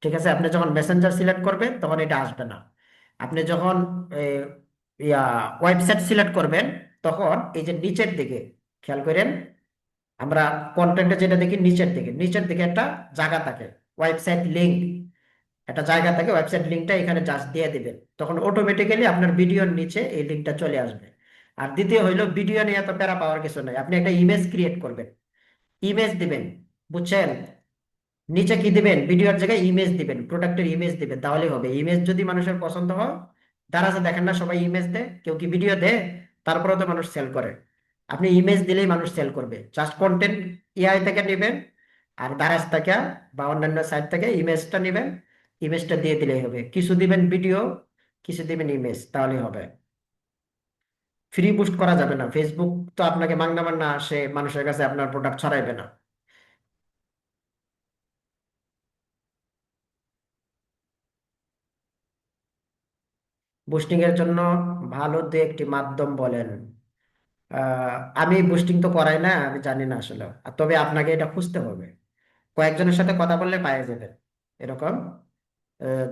ঠিক আছে, আপনি যখন মেসেঞ্জার সিলেক্ট করবেন তখন এটা আসবে না। আপনি যখন এ, ইয়া ওয়েবসাইট সিলেক্ট করবেন তখন এই যে নিচের দিকে খেয়াল করেন, আমরা কন্টেন্টে যেটা দেখি নিচের দিকে, নিচের দিকে একটা জায়গা থাকে ওয়েবসাইট লিংক, একটা জায়গা থাকে, ওয়েবসাইট লিংকটা এখানে জাস্ট দিয়ে দিবেন, তখন অটোমেটিক্যালি আপনার ভিডিওর নিচে এই লিংকটা চলে আসবে। আর দ্বিতীয় হইলো, ভিডিও নিয়ে এত প্যারা পাওয়ার কিছু নাই, আপনি একটা ইমেজ ক্রিয়েট করবেন, ইমেজ দিবেন, বুঝছেন? নিচে কি দিবেন? ভিডিওর জায়গায় ইমেজ দিবেন, প্রোডাক্টের ইমেজ দিবেন, তাহলেই হবে। ইমেজ যদি মানুষের পছন্দ হয়, তারা যে দেখেন না সবাই ইমেজ দেয়, কেউ কি ভিডিও দেয়? তারপরেও তো মানুষ সেল করে। আপনি ইমেজ দিলেই মানুষ সেল করবে, জাস্ট কন্টেন্ট এআই থেকে নেবেন, আর দারাজ থেকে বা অন্যান্য সাইট থেকে ইমেজটা নেবেন, ইমেজটা দিয়ে দিলেই হবে। কিছু দিবেন ভিডিও, কিছু দিবেন ইমেজ, তাহলেই হবে। ফ্রি বুস্ট করা যাবে না, ফেসবুক তো আপনাকে মাংনা মাংনা সে মানুষের কাছে আপনার প্রোডাক্ট ছড়াইবে না। বুস্টিং এর জন্য ভালো দু একটি মাধ্যম বলেন। আমি বুস্টিং তো করাই না, আমি জানি না আসলে। তবে আপনাকে এটা খুঁজতে হবে, কয়েকজনের সাথে কথা বললে পাওয়া যাবে এরকম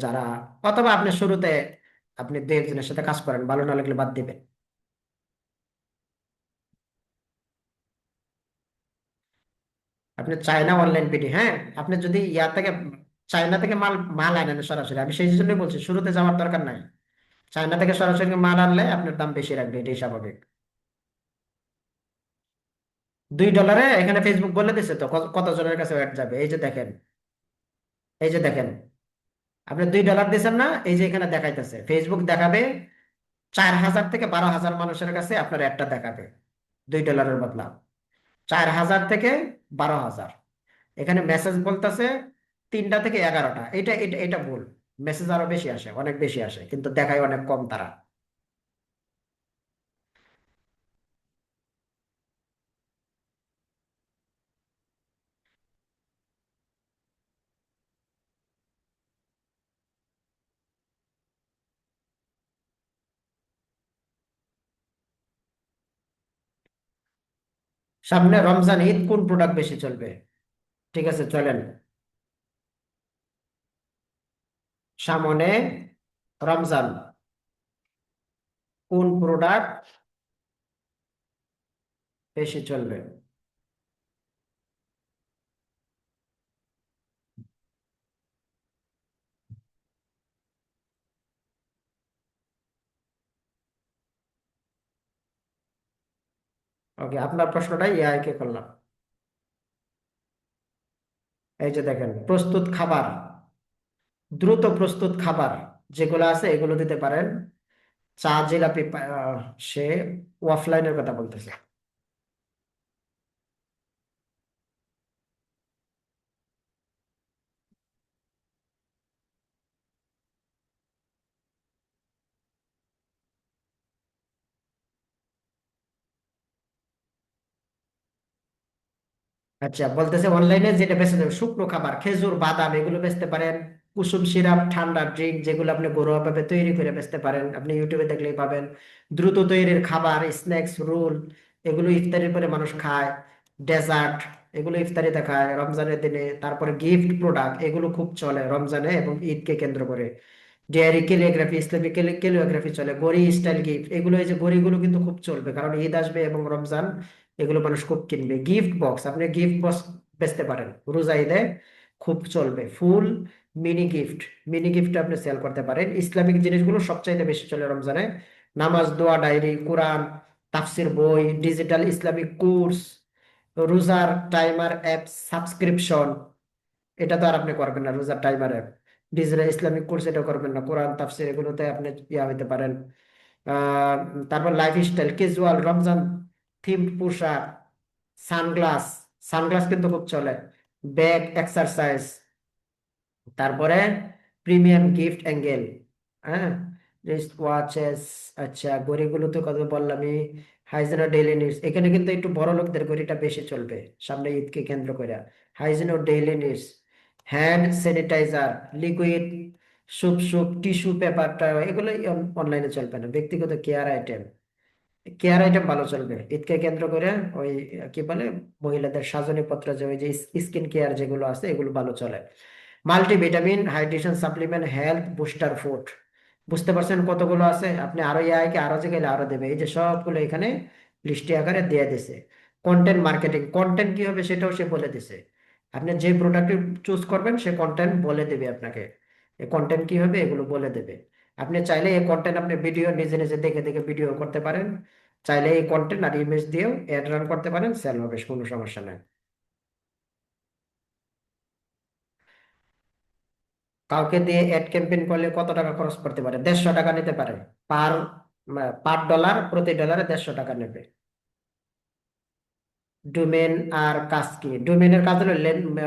যারা, অথবা আপনি শুরুতে আপনি দু একজনের সাথে কাজ করেন, ভালো না লাগলে বাদ দিবেন। আপনি চায়না অনলাইন পিডি, হ্যাঁ, আপনি যদি ইয়া থেকে চায়না থেকে মাল মাল আনেন সরাসরি, আমি সেই জন্যই বলছি শুরুতে যাওয়ার দরকার নাই। চায়না থেকে সরাসরি মাল আনলে আপনার দাম বেশি রাখবে, এটাই স্বাভাবিক। $2 এখানে ফেসবুক বলে দিচ্ছে তো কত জনের কাছে অ্যাড যাবে, এই যে দেখেন, এই যে দেখেন, আপনি $2 দিচ্ছেন না, এই যে এখানে দেখাইতেছে, ফেসবুক দেখাবে 4,000 থেকে 12,000 মানুষের কাছে আপনার একটা দেখাবে $2 বদলা, 4,000 থেকে 12,000। এখানে মেসেজ বলতেছে 3টা থেকে 11টা, এটা এটা এটা ভুল। মেসেজ আরো বেশি আসে, অনেক বেশি আসে, কিন্তু দেখায় অনেক কম তারা। সামনে রমজান ঈদ, কোন প্রোডাক্ট বেশি চলবে? ঠিক আছে চলেন, সামনে রমজান, কোন প্রোডাক্ট বেশি চলবে? ওকে, আপনার প্রশ্নটাই এআই কে করলাম। এই যে দেখেন, প্রস্তুত খাবার, দ্রুত প্রস্তুত খাবার যেগুলো আছে এগুলো দিতে পারেন। চা, জিলাপি, সে অফলাইনের কথা বলতেছে। আচ্ছা, বলতেছে অনলাইনে যেটা বেচতে যাবে শুকনো খাবার, খেজুর, বাদাম, এগুলো বেচতে পারেন। কুসুম সিরাপ, ঠান্ডা ড্রিঙ্ক, যেগুলো আপনি ঘরোয়া ভাবে তৈরি করে বেচতে পারেন, আপনি ইউটিউবে দেখলেই পাবেন। দ্রুত তৈরির খাবার, স্ন্যাক্স, রোল, এগুলো ইফতারির পরে মানুষ খায়। ডেজার্ট, এগুলো ইফতারিতে খায় রমজানের দিনে। তারপরে গিফট প্রোডাক্ট, এগুলো খুব চলে রমজানে এবং ঈদকে কেন্দ্র করে। ডেয়ারি ক্যালিগ্রাফি, ইসলামিক ক্যালিগ্রাফি চলে, ঘড়ি স্টাইল গিফট, এগুলো এই যে ঘড়িগুলো কিন্তু খুব চলবে, কারণ ঈদ আসবে এবং রমজান, এগুলো মানুষ খুব কিনবে। গিফট বক্স, আপনি গিফট বক্স বেচতে পারেন, রোজা ঈদে খুব চলবে। ফুল মিনি গিফট, মিনি গিফট আপনি সেল করতে পারেন। ইসলামিক জিনিসগুলো সবচাইতে বেশি চলে রমজানে, নামাজ, দোয়া ডায়েরি, কোরআন, তাফসির বই, ডিজিটাল ইসলামিক কোর্স, রোজার টাইমার অ্যাপ সাবস্ক্রিপশন, এটা তো আর আপনি করবেন না, রোজার timer app. Digital Islamic course এটা করবেন না, কোরআন তাফসীর এগুলোতে আপনি ইয়া হইতে পারেন। আহ তারপর life style, casual, Ramzan theme পোশাক, সানগ্লাস, সানগ্লাস কিন্তু খুব চলে, ব্যাগ, এক্সারসাইজ, তারপরে প্রিমিয়াম গিফট অ্যাঙ্গেল, হ্যাঁ, রিস্ট ওয়াচেস, আচ্ছা ঘড়িগুলো তো কথা বললামই। হাইজিন ও ডেইলি নিডস, এখানে কিন্তু একটু বড় লোকদের ঘড়িটা বেশি চলবে সামনে ঈদকে কেন্দ্র করে। হাইজিন ও daily needs, hand sanitizer, liquid, soap soap, tissue পেপারটা, এগুলো অনলাইনে চলবে না। ব্যক্তিগত কেয়ার আইটেম, কেয়ার আইটেম ভালো চলবে ঈদকে কেন্দ্র করে। ওই কি বলে, মহিলাদের সাজনী পত্র, যে ওই যে স্কিন কেয়ার যেগুলো আছে, এগুলো ভালো চলে। Multivitamin, hydration supplement, health booster food, বুঝতে পারছেন কতগুলো আছে? আপনি আরো কে আরো যে গেলে আরো দেবে, এই যে সবগুলো এখানে লিস্টি আকারে দিয়ে দিছে। কন্টেন্ট মার্কেটিং, কন্টেন্ট কি হবে সেটাও সে বলে দিছে। আপনি যে প্রোডাক্ট চুজ করবেন সে কন্টেন্ট বলে দেবে আপনাকে, এই কন্টেন্ট কি হবে এগুলো বলে দেবে। আপনি চাইলে এই কন্টেন্ট, আপনি ভিডিও নিজে নিজে দেখে দেখে ভিডিও করতে পারেন, চাইলে এই কন্টেন্ট আর ইমেজ দিয়েও অ্যাড রান করতে পারেন, সেল হবে, কোনো সমস্যা নাই। কাউকে দিয়ে অ্যাড ক্যাম্পেইন করলে কত টাকা খরচ করতে পারে? 150 টাকা নিতে পারে পার পার ডলার, প্রতি ডলারে 150 টাকা নেবে। ডোমেন আর কাজ কি? ডোমেনের কাজ হলো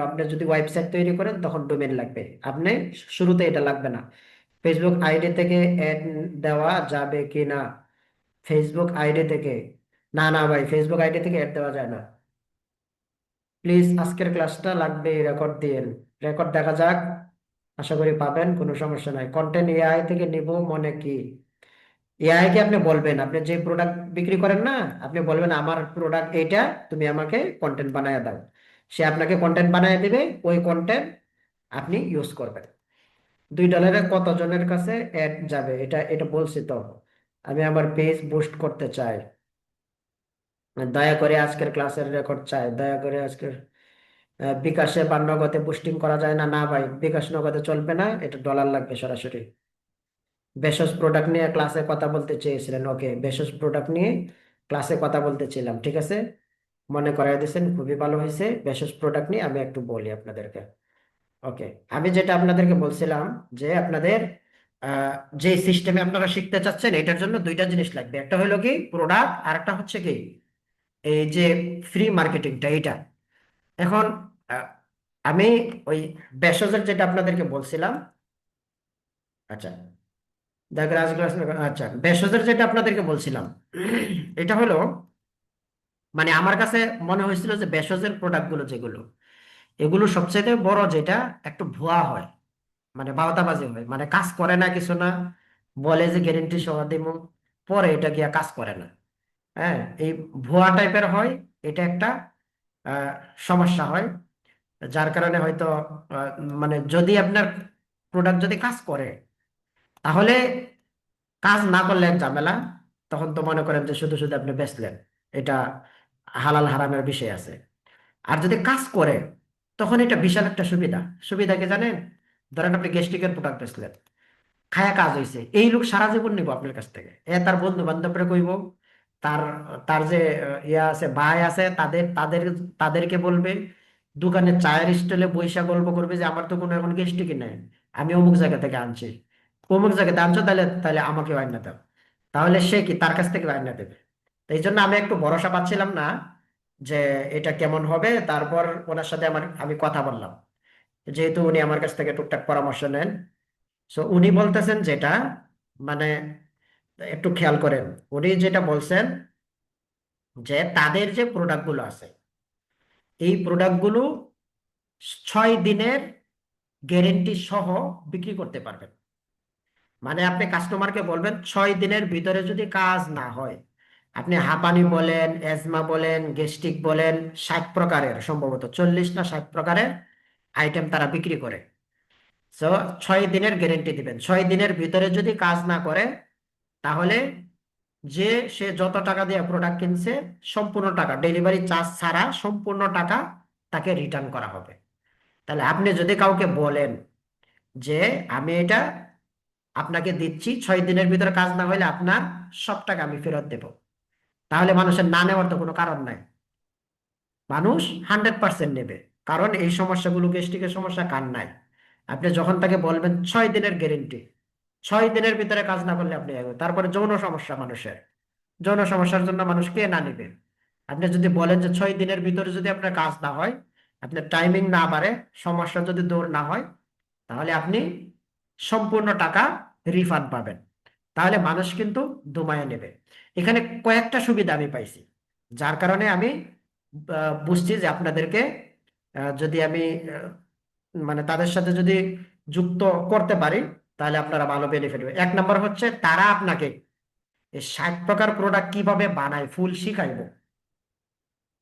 আপনি যদি ওয়েবসাইট তৈরি করেন তখন ডোমেন লাগবে, আপনি শুরুতে এটা লাগবে না। ফেসবুক আইডি থেকে অ্যাড দেওয়া যাবে কি না? ফেসবুক আইডি থেকে, না না ভাই, ফেসবুক আইডি থেকে অ্যাড দেওয়া যায় না। প্লিজ আজকের ক্লাসটা লাগবে, রেকর্ড দিয়েন, রেকর্ড দেখা যাক, আশা করি পাবেন, কোনো সমস্যা নাই। কন্টেন্ট এআই থেকে নিব মনে কি? এআই কে আপনি বলবেন, আপনি যে প্রোডাক্ট বিক্রি করেন না, আপনি বলবেন আমার প্রোডাক্ট এইটা, তুমি আমাকে কন্টেন্ট বানায় দাও, সে আপনাকে কন্টেন্ট বানায় দিবে, ওই কন্টেন্ট আপনি ইউজ করবেন। $2 কতজনের কাছে অ্যাড যাবে, এটা এটা বলছি তো। আমি আমার পেজ বুস্ট করতে চাই, দয়া করে আজকের ক্লাসের রেকর্ড চাই, দয়া করে আজকের বিকাশে বা নগদে বুস্টিং করা যায় না? না ভাই, বিকাশ নগদে চলবে না, এটা ডলার লাগবে সরাসরি। ভেষজ প্রোডাক্ট নিয়ে ক্লাসে কথা বলতে চেয়েছিলেন, ওকে, ভেষজ প্রোডাক্ট নিয়ে ক্লাসে কথা বলতেছিলাম, ঠিক আছে, মনে করাই দিয়েছেন, খুবই ভালো হয়েছে। ভেষজ প্রোডাক্ট নিয়ে আমি একটু বলি আপনাদেরকে। ওকে, আমি যেটা আপনাদেরকে বলছিলাম, যে আপনাদের আহ, যে সিস্টেমে আপনারা শিখতে চাচ্ছেন, এটার জন্য দুইটা জিনিস লাগবে, একটা হলো কি প্রোডাক্ট, আর একটা হচ্ছে কি এই যে ফ্রি মার্কেটিংটা, এইটা। এখন আহ, আমি ওই ভেষজের যেটা আপনাদেরকে বলছিলাম, আচ্ছা দেখেন আজকে, আচ্ছা ভেষজের যেটা আপনাদেরকে বলছিলাম, এটা হলো, মানে আমার কাছে মনে হয়েছিল যে ভেষজের প্রোডাক্ট গুলো যেগুলো, এগুলো সবচেয়ে বড় যেটা, একটু ভুয়া হয়, মানে বাওতাবাজি হয়, মানে কাজ করে না কিছু না, বলে যে গ্যারেন্টি সহ দিব, পরে এটা গিয়া কাজ করে না। হ্যাঁ, এই ভুয়া টাইপের হয়, এটা একটা আহ, সমস্যা হয়, যার কারণে হয়তো আহ, মানে যদি আপনার প্রোডাক্ট যদি কাজ করে, তাহলে, কাজ না করলে এক ঝামেলা, তখন তো মনে করেন যে শুধু শুধু আপনি বেচলেন, এটা হালাল হারামের বিষয় আছে। আর যদি কাজ করে, তখন এটা বিশাল একটা সুবিধা। সুবিধা কি জানেন? ধরেন আপনি গ্যাস্ট্রিকের প্রোডাক্ট বেচলেন, খায়া কাজ হয়েছে, এই লোক সারা জীবন নিব আপনার কাছ থেকে, তার বন্ধু বান্ধবরা কইব, তার তার যে ইয়া আছে, ভাই আছে, তাদেরকে বলবে, দোকানে চায়ের স্টলে বৈশা গল্প করবে যে আমার তো কোনো এখন গ্যাস্ট্রিক নাই, আমি অমুক জায়গা থেকে আনছি, অমুক জায়গাতে আনছো, তাহলে তাহলে আমাকে আইনা দাও, তাহলে সে কি তার কাছ থেকে আইনা দেবে? তো এই জন্য আমি একটু ভরসা পাচ্ছিলাম না যে এটা কেমন হবে। তারপর ওনার সাথে আমি কথা বললাম, যেহেতু উনি আমার কাছ থেকে টুকটাক পরামর্শ নেন। সো উনি বলতেছেন যেটা, মানে একটু খেয়াল করেন, উনি যেটা বলছেন, যে তাদের যে প্রোডাক্টগুলো আছে, এই প্রোডাক্টগুলো 6 দিনের গ্যারেন্টি সহ বিক্রি করতে পারবেন। মানে আপনি কাস্টমারকে বলবেন 6 দিনের ভিতরে যদি কাজ না হয়, আপনি হাঁপানি বলেন, অ্যাজমা বলেন, গ্যাস্ট্রিক বলেন, 60 প্রকারের, সম্ভবত 40 না 60 প্রকারের আইটেম তারা বিক্রি করে। সো 6 দিনের গ্যারেন্টি দিবেন। 6 দিনের ভিতরে যদি কাজ না করে, তাহলে যে সে যত টাকা দিয়ে প্রোডাক্ট কিনছে সম্পূর্ণ টাকা, ডেলিভারি চার্জ ছাড়া সম্পূর্ণ টাকা তাকে রিটার্ন করা হবে। তাহলে আপনি যদি কাউকে বলেন যে আমি এটা আপনাকে দিচ্ছি, 6 দিনের ভিতরে কাজ না হলে আপনার সব টাকা আমি ফেরত দেব, তাহলে মানুষের না নেওয়ার তো কোনো কারণ নাই। মানুষ 100% নেবে, কারণ এই সমস্যাগুলো, গ্যাস্ট্রিকের সমস্যা কার নাই? আপনি যখন তাকে বলবেন 6 দিনের গ্যারেন্টি, 6 দিনের ভিতরে কাজ না করলে আপনি তারপরে যৌন সমস্যা, মানুষের যৌন সমস্যার জন্য মানুষ কে না নিবে? আপনি যদি বলেন যে 6 দিনের ভিতরে যদি আপনার কাজ না হয়, আপনার টাইমিং না বাড়ে, সমস্যা যদি দূর না হয়, তাহলে আপনি সম্পূর্ণ টাকা রিফান্ড পাবেন। তাহলে মানুষ কিন্তু দমায়ে নেবে। এখানে কয়েকটা সুবিধা আমি পাইছি, যার কারণে আমি বুঝছি যে আপনাদেরকে যদি আমি মানে তাদের সাথে যদি যুক্ত করতে পারি, তাহলে আপনারা ভালো বেনিফিট হবে। 1 নম্বর হচ্ছে তারা আপনাকে এই 60 প্রকার প্রোডাক্ট কিভাবে বানায় ফুল শিখাইবো,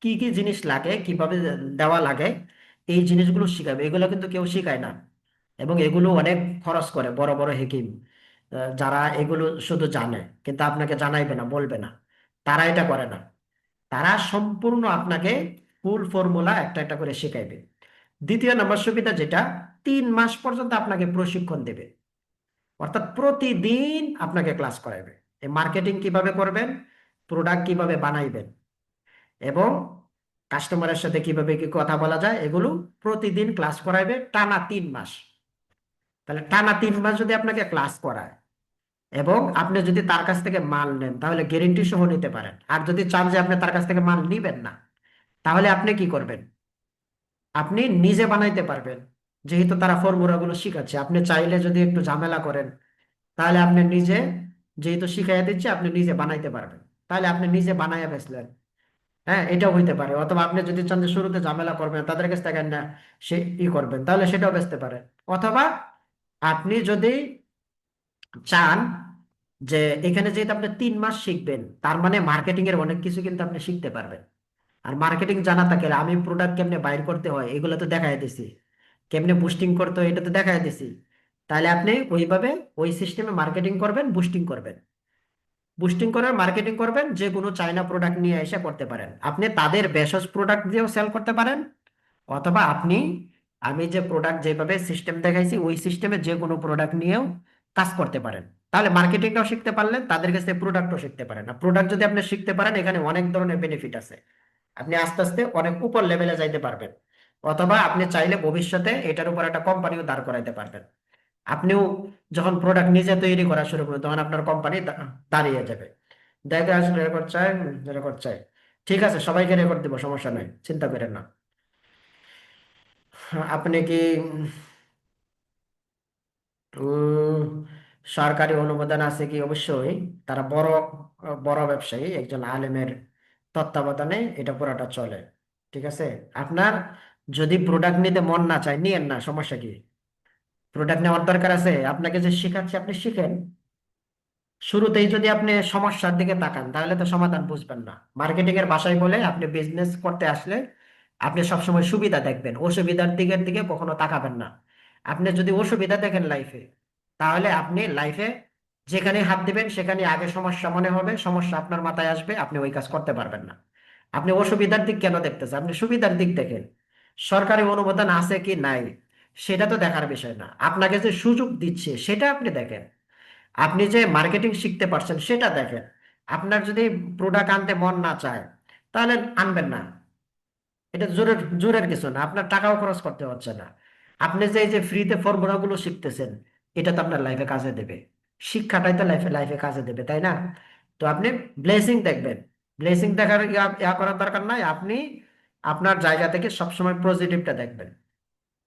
কি কি জিনিস লাগে, কিভাবে দেওয়া লাগে, এই জিনিসগুলো শিখাবে। এগুলো কিন্তু কেউ শিখায় না, এবং এগুলো অনেক খরচ করে বড় বড় হেকিম, যারা এগুলো শুধু জানে কিন্তু আপনাকে জানাইবে না, বলবে না। তারা এটা করে না। তারা সম্পূর্ণ আপনাকে ফুল ফর্মুলা একটা একটা করে শেখাইবে। 2য় নম্বর সুবিধা যেটা, 3 মাস পর্যন্ত আপনাকে প্রশিক্ষণ দেবে, অর্থাৎ প্রতিদিন আপনাকে ক্লাস করাবে এই মার্কেটিং কিভাবে করবেন, প্রোডাক্ট কিভাবে বানাইবেন, এবং কাস্টমারের সাথে কিভাবে কি কথা বলা যায়, এগুলো প্রতিদিন ক্লাস করাইবে টানা 3 মাস। তাহলে টানা 3 মাস যদি আপনাকে ক্লাস করায়, এবং আপনি যদি তার কাছ থেকে মাল নেন, তাহলে গ্যারেন্টি সহ নিতে পারেন। আর যদি চান যে আপনি তার কাছ থেকে মাল নিবেন না, তাহলে আপনি কি করবেন? আপনি নিজে বানাইতে পারবেন। যেহেতু তারা ফর্মুলা গুলো শিখাচ্ছে, আপনি চাইলে যদি একটু ঝামেলা করেন, তাহলে আপনি নিজে, যেহেতু শিখাইয়া দিচ্ছে, আপনি নিজে বানাইতে পারবেন। তাহলে আপনি নিজে বানাইয়া বেচলেন। হ্যাঁ, এটাও হইতে পারে। অথবা আপনি যদি চান যে শুরুতে ঝামেলা করবেন, তাদের কাছ থেকে না সে ই করবেন, তাহলে সেটাও বেচতে পারেন। অথবা আপনি যদি চান যে এখানে যেহেতু আপনি 3 মাস শিখবেন, তার মানে মার্কেটিং এর অনেক কিছু কিন্তু আপনি শিখতে পারবেন। আর মার্কেটিং জানা থাকলে, আমি প্রোডাক্ট কেমনে বাইর করতে হয় এগুলো তো দেখাই দিছি, কেমনে বুস্টিং করতে হয় এটা তো দেখাই দিছি। তাহলে আপনি ওইভাবে ওই সিস্টেমে মার্কেটিং করবেন, বুস্টিং করবেন, বুস্টিং করার মার্কেটিং করবেন। যে কোনো চাইনা প্রোডাক্ট নিয়ে এসে করতে পারেন। আপনি তাদের ভেষজ প্রোডাক্ট দিয়েও সেল করতে পারেন, অথবা আপনি আমি যে প্রোডাক্ট যেভাবে সিস্টেম দেখাইছি ওই সিস্টেমে যে কোনো প্রোডাক্ট নিয়েও কাজ করতে পারেন। তাহলে মার্কেটিংটাও শিখতে পারলেন, তাদের কাছে প্রোডাক্টও শিখতে পারেন। আর প্রোডাক্ট যদি আপনি শিখতে পারেন, এখানে অনেক ধরনের বেনিফিট আছে। আপনি আস্তে আস্তে অনেক উপর লেভেলে যাইতে পারবেন, অথবা আপনি চাইলে ভবিষ্যতে এটার উপর একটা কোম্পানিও দাঁড় করাইতে পারবেন। আপনিও যখন প্রোডাক্ট নিজে তৈরি করা শুরু করবেন, তখন আপনার কোম্পানি দাঁড়িয়ে যাবে। দেখে আসলে রেকর্ড চাই, রেকর্ড চাই। ঠিক আছে, সবাইকে রেকর্ড দিব, সমস্যা নাই, চিন্তা করেন না। আপনি কি উম, সরকারি অনুমোদন আছে কি? অবশ্যই। তারা বড় বড় ব্যবসায়ী, একজন আলেমের তত্ত্বাবধানে এটা পুরাটা চলে। ঠিক আছে। আপনার যদি প্রোডাক্ট নিতে মন না চায়, নিয়েন না, সমস্যা কি? প্রোডাক্ট নেওয়ার দরকার আছে? আপনাকে যে শিখাচ্ছে আপনি শিখেন। শুরুতেই যদি আপনি সমস্যার দিকে তাকান, তাহলে তো সমাধান বুঝবেন না। মার্কেটিং এর ভাষায় বলে, আপনি বিজনেস করতে আসলে আপনি সবসময় সুবিধা দেখবেন, অসুবিধার দিকের দিকে কখনো তাকাবেন না। আপনি যদি অসুবিধা দেখেন লাইফে, তাহলে আপনি লাইফে যেখানে হাত দিবেন সেখানে আগে সমস্যা মনে হবে, সমস্যা আপনার মাথায় আসবে, আপনি ওই কাজ করতে পারবেন না। আপনি অসুবিধার দিক কেন দেখতেছেন? আপনি সুবিধার দিক দেখেন। সরকারি অনুমোদন আছে কি নাই সেটা তো দেখার বিষয় না, আপনাকে যে সুযোগ দিচ্ছে সেটা আপনি দেখেন। আপনি যে মার্কেটিং শিখতে পারছেন সেটা দেখেন। আপনার যদি প্রোডাক্ট আনতে মন না চায়, তাহলে আনবেন না। এটা জোরের জোরের কিছু না, আপনার টাকাও খরচ করতে হচ্ছে না। আপনি যে এই যে ফ্রিতে ফর্মুলা গুলো শিখতেছেন, এটা তো আপনার লাইফে কাজে দেবে। শিক্ষাটাই তো লাইফে লাইফে কাজে দেবে, তাই না? তো আপনি ব্লেসিং দেখবেন। ব্লেসিং দেখার ইয়া করার দরকার নাই। আপনি আপনার জায়গা থেকে সবসময় পজিটিভটা দেখবেন।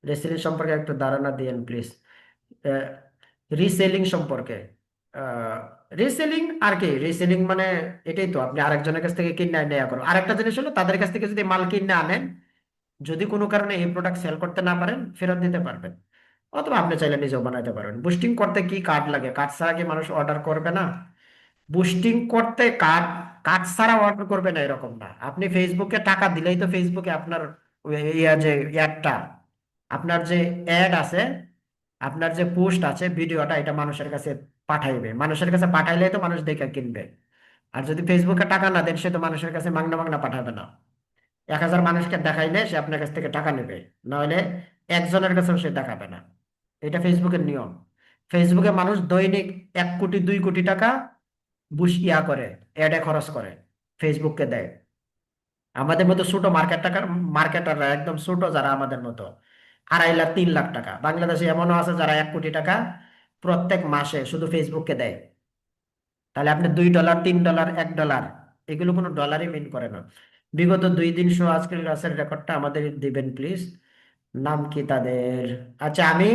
রেসিলিং সম্পর্কে একটু ধারণা দিয়েন প্লিজ। রিসেলিং সম্পর্কে, রিসেলিং আর কি? রিসেলিং মানে এটাই তো, আপনি আরেকজনের কাছ থেকে কিনে নেওয়া করো। আরেকটা জিনিস হলো, তাদের কাছ থেকে যদি মাল কিনে আনেন, যদি কোনো কারণে এই প্রোডাক্ট সেল করতে না পারেন, ফেরত দিতে পারবেন। অথবা আপনি চাইলে নিজেও বানাইতে পারবেন। বুস্টিং করতে কি কার্ড লাগে? কার্ড ছাড়া কি মানুষ অর্ডার করবে না? বুস্টিং করতে কার্ড, কার্ড ছাড়া অর্ডার করবে না এরকম না। আপনি ফেসবুকে টাকা দিলেই তো ফেসবুকে আপনার ইয়া যে অ্যাডটা, আপনার যে অ্যাড আছে, আপনার যে পোস্ট আছে ভিডিওটা এটা মানুষের কাছে পাঠাইবে, মানুষের কাছে পাঠাইলে তো মানুষ দেখে কিনবে। আর যদি ফেসবুকে টাকা না দেন সে তো মানুষের কাছে মাংনা মাংনা পাঠাবে না। 1,000 মানুষকে দেখাইলে সে আপনার কাছ থেকে টাকা নেবে, নাহলে একজনের কাছেও সে দেখাবে না। এটা ফেসবুকের নিয়ম। ফেসবুকে মানুষ দৈনিক 1 কোটি 2 কোটি টাকা করে, অ্যাডে খরচ করে, ফেসবুককে দেয়। আমাদের মতো ছোট মার্কেটাররা, একদম ছোট যারা আমাদের মতো, 2.5 লাখ 3 লাখ টাকা, বাংলাদেশে এমনও আছে যারা 1 কোটি টাকা প্রত্যেক মাসে শুধু ফেসবুককে দেয়। তাহলে আপনি $2 $3 $1, এগুলো কোনো ডলারই মিন করে না। বিগত 2 দিন শো আজকের ক্লাসের রেকর্ডটা আমাদের দিবেন প্লিজ। নাম কি তাদের? আচ্ছা, আমি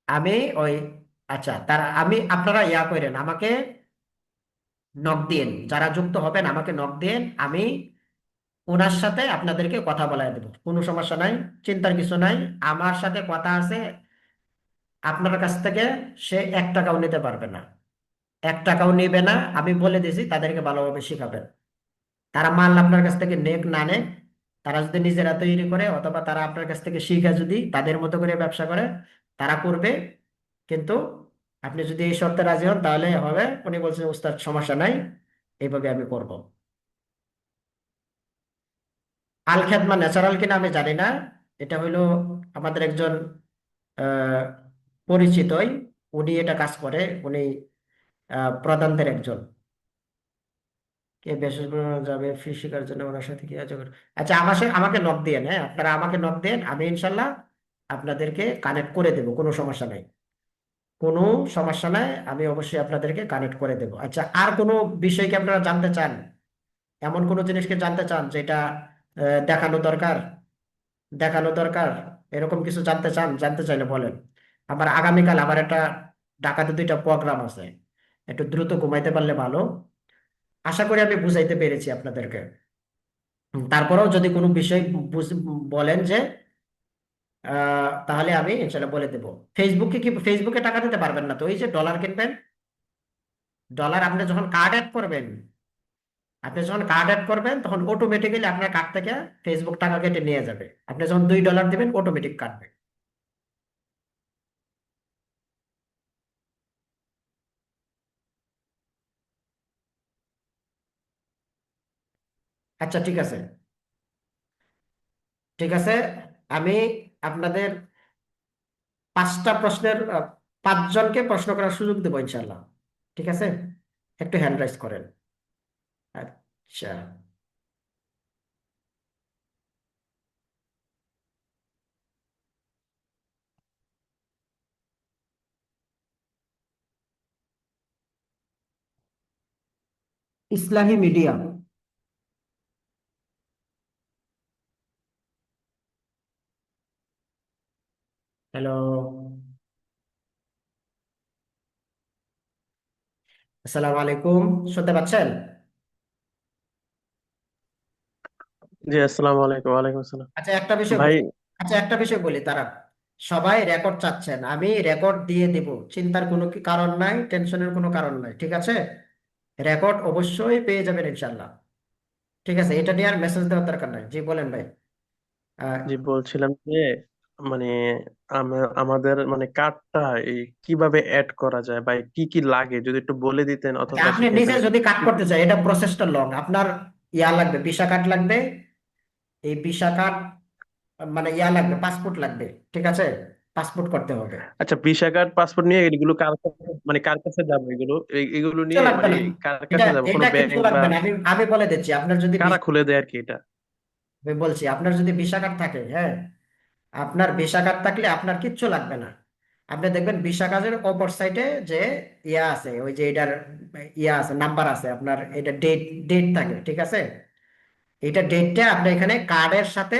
আমি ওই, আচ্ছা তারা, আপনারা ইয়া করেন, আমাকে নক দিয়েন, যারা যুক্ত হবেন আমাকে নক দিয়েন, আমি ওনার সাথে আপনাদেরকে কথা বলায় দেবো, কোনো সমস্যা নাই, চিন্তার কিছু নাই। আমার সাথে কথা আছে, আপনার কাছ থেকে সে 1 টাকাও নিতে পারবে না, 1 টাকাও নিবে না। আমি বলে দিয়েছি তাদেরকে ভালোভাবে শিখাবেন। তারা মাল আপনার কাছ থেকে নেক না নেক, তারা যদি নিজেরা তৈরি করে অথবা তারা আপনার কাছ থেকে শিখে যদি তাদের মতো করে ব্যবসা করে, তারা করবে। কিন্তু আপনি যদি এই শর্তে রাজি হন তাহলে হবে। উনি বলছেন উস্তাদ সমস্যা নাই, এইভাবে আমি করব। আল খেদমা ন্যাচারাল কিনা আমি জানি না। এটা হইলো আমাদের একজন আহ, পরিচিতই, উনি এটা কাজ করে, উনি প্রধানদের একজন। কে বিশেষ যাবে ফি শিকার জন্য ওনার সাথে কি আছে আচ্ছা, আমাকে নক দিয়ে, হ্যাঁ আপনারা আমাকে নক দেন, আমি ইনশাল্লাহ আপনাদেরকে কানেক্ট করে দেব, কোনো সমস্যা নাই, কোনো সমস্যা নাই, আমি অবশ্যই আপনাদেরকে কানেক্ট করে দেব। আচ্ছা, আর কোনো বিষয় কি আপনারা জানতে চান? এমন কোনো জিনিসকে জানতে চান যেটা দেখানো দরকার, দেখানো দরকার, এরকম কিছু জানতে চান? জানতে চাইলে বলেন। আবার আগামীকাল আবার একটা ঢাকাতে 2টা প্রোগ্রাম আছে, একটু দ্রুত ঘুমাইতে পারলে ভালো। আশা করি আমি বুঝাইতে পেরেছি আপনাদেরকে। তারপরেও যদি কোনো বিষয় বলেন যে তাহলে আমি ইনশাল্লাহ বলে দেবো। ফেসবুকে টাকা দিতে পারবেন না তো? ওই যে ডলার কিনবেন, ডলার আপনি যখন কার্ড অ্যাড করবেন তখন অটোমেটিক্যালি আপনার কার্ড থেকে ফেসবুক টাকা কেটে নিয়ে যাবে। আপনি যখন $2 দিবেন অটোমেটিক কাটবে। আচ্ছা ঠিক আছে, ঠিক আছে। আমি আপনাদের 5টা প্রশ্নের 5 জনকে প্রশ্ন করার সুযোগ দেবো ইনশাল্লাহ। ঠিক আছে, একটু হ্যান্ড রাইজ করেন। আচ্ছা, ইসলামী মিডিয়া। হ্যালো, আসসালামু আলাইকুম, শুনতে পাচ্ছেন? জি, আসসালামু আলাইকুম। ওয়ালাইকুম আসসালাম। আচ্ছা একটা বিষয় ভাই, বলি, আচ্ছা একটা বিষয় বলি, তারা সবাই রেকর্ড চাচ্ছেন, আমি রেকর্ড দিয়ে দেব, চিন্তার কোনো কি কারণ নাই, টেনশনের কোনো কারণ নাই, ঠিক আছে? রেকর্ড অবশ্যই পেয়ে যাবেন ইনশাল্লাহ। ঠিক আছে, এটা নিয়ে আর মেসেজ দেওয়ার দরকার নাই। জি বলেন ভাই। আহ, জি বলছিলাম যে মানে আমাদের মানে কার্ডটা এই কিভাবে অ্যাড করা যায় বা কি কি লাগে যদি একটু বলে দিতেন আচ্ছা, অথবা আপনি নিজে শিখাইতেন। যদি কাট করতে চাই, এটা প্রসেসটা লং, আপনার ইয়া লাগবে, ভিসা কার্ড লাগবে। এই ভিসা কার্ড মানে ইয়া লাগবে, পাসপোর্ট লাগবে, ঠিক আছে? পাসপোর্ট করতে হবে। আচ্ছা, ভিসা কার্ড পাসপোর্ট নিয়ে এগুলো কার কাছে মানে কার কাছে যাবো এগুলো এগুলো কিচ্ছু নিয়ে লাগবে মানে না, কার এটা কাছে যাবো, কোনো এটা কিচ্ছু ব্যাংক বা লাগবে না, আমি বলে দিচ্ছি। আপনার যদি কারা খুলে দেয় আর কি এটা? আমি বলছি, আপনার যদি ভিসা কার্ড থাকে, হ্যাঁ, আপনার ভিসা কার্ড থাকলে আপনার কিচ্ছু লাগবে না। আপনি দেখবেন ভিসা কার্ডের অপর সাইডে যে ইয়া আছে, ওই যে এটার ইয়া আছে, নাম্বার আছে আপনার, এটা ডেট ডেট থাকে, ঠিক আছে? এটা ডেটটা আপনি এখানে কার্ডের সাথে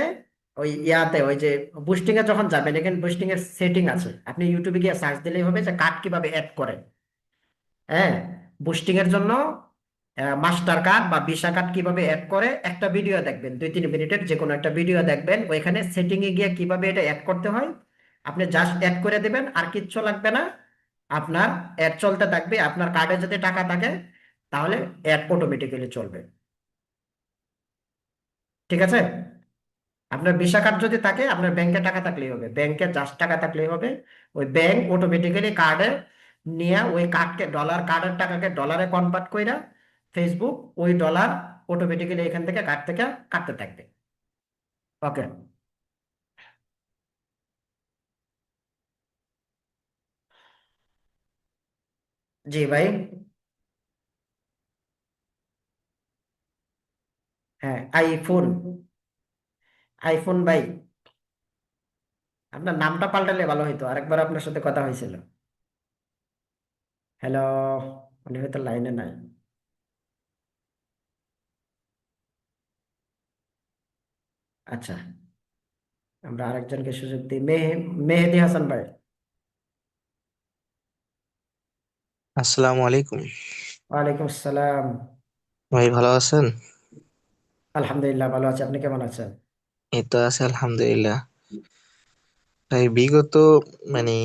ওই ইয়াতে, ওই যে বুস্টিং এ যখন যাবেন, এখানে বুস্টিং এর সেটিং আছে, আপনি ইউটিউবে গিয়ে সার্চ দিলেই হবে যে কার্ড কিভাবে অ্যাড করে। হ্যাঁ, বুস্টিং এর জন্য মাস্টার কার্ড বা ভিসা কার্ড কিভাবে অ্যাড করে একটা ভিডিও দেখবেন, 2-3 মিনিটের যে কোনো একটা ভিডিও দেখবেন, ওইখানে সেটিং এ গিয়ে কিভাবে এটা অ্যাড করতে হয় আপনি জাস্ট অ্যাড করে দেবেন, আর কিচ্ছু লাগবে না। আপনার অ্যাড চলতে থাকবে, আপনার কার্ডে যদি টাকা থাকে তাহলে অ্যাড অটোমেটিক্যালি চলবে। ঠিক আছে? আপনার ভিসা কার্ড যদি থাকে, আপনার ব্যাংকে টাকা থাকলেই হবে, ব্যাংকে জাস্ট টাকা থাকলেই হবে। ওই ব্যাংক অটোমেটিক্যালি কার্ডে নিয়ে ওই কার্ডকে, ডলার কার্ডের টাকাকে ডলারে কনভার্ট কইরা ফেসবুক ওই ডলার অটোমেটিক্যালি এখান থেকে কার্ড থেকে কাটতে থাকবে। ওকে। জি ভাই। হ্যাঁ, আইফোন। আইফোন ভাই, আপনার নামটা পাল্টালে ভালো হইতো, আরেকবার আপনার সাথে কথা হয়েছিল। হ্যালো, উনি হয়তো লাইনে নাই। আচ্ছা, আমরা আরেকজনকে সুযোগ দিই। মেহেদি হাসান ভাই। আসসালামু আলাইকুম। ওয়ালাইকুম আসসালাম। ভাই ভালো আছেন? আলহামদুলিল্লাহ ভালো আছে, আপনি কেমন আছেন? এই তো আছে আলহামদুলিল্লাহ। ভাই বিগত মানে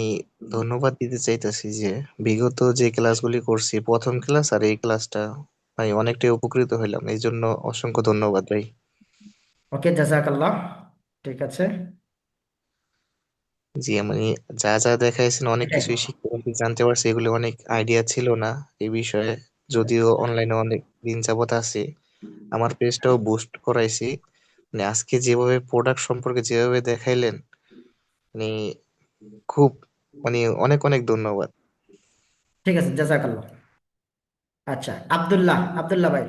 ধন্যবাদ দিতে চাইতেছি যে বিগত যে ক্লাসগুলি করছি, প্রথম ক্লাস আর এই ক্লাসটা ভাই অনেকটাই উপকৃত হইলাম, এই জন্য অসংখ্য ধন্যবাদ ভাই। ওকে, জাজাকাল্লাহ। ঠিক আছে। জি আমি যা যা দেখাইছেন অনেক এটাই। কিছুই শিখতে পারছি, জানতে পারছি, এগুলো অনেক আইডিয়া ছিল না এই বিষয়ে। যদিও অনলাইনে অনেক দিন যাবত আছি, আমার পেজটাও বুস্ট করাইছি। মানে আজকে যেভাবে প্রোডাক্ট সম্পর্কে যেভাবে দেখাইলেন, মানে খুব মানে অনেক অনেক ধন্যবাদ। ঠিক আছে, জাজাকাল্লাহ। আচ্ছা, আব্দুল্লাহ, আব্দুল্লাহ ভাই।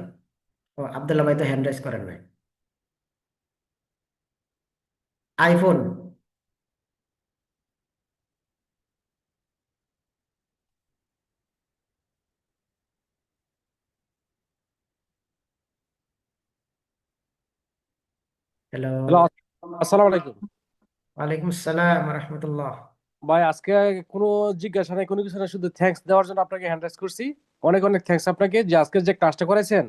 ও, আব্দুল্লাহ ভাই তো হ্যান্ড রাইজ করেন নাই। আইফোন। হ্যালো। হ্যালো, আসসালামু আলাইকুম। ওয়ালাইকুম আসসালাম রহমতুল্লাহ। ভাই আজকে কোনো জিজ্ঞাসা নাই, কোনো কিছু না, শুধু থ্যাঙ্কস দেওয়ার জন্য আপনাকে হ্যান্ড রাইজ করছি। অনেক অনেক থ্যাঙ্কস আপনাকে যে আজকের যে ক্লাসটা করেছেন,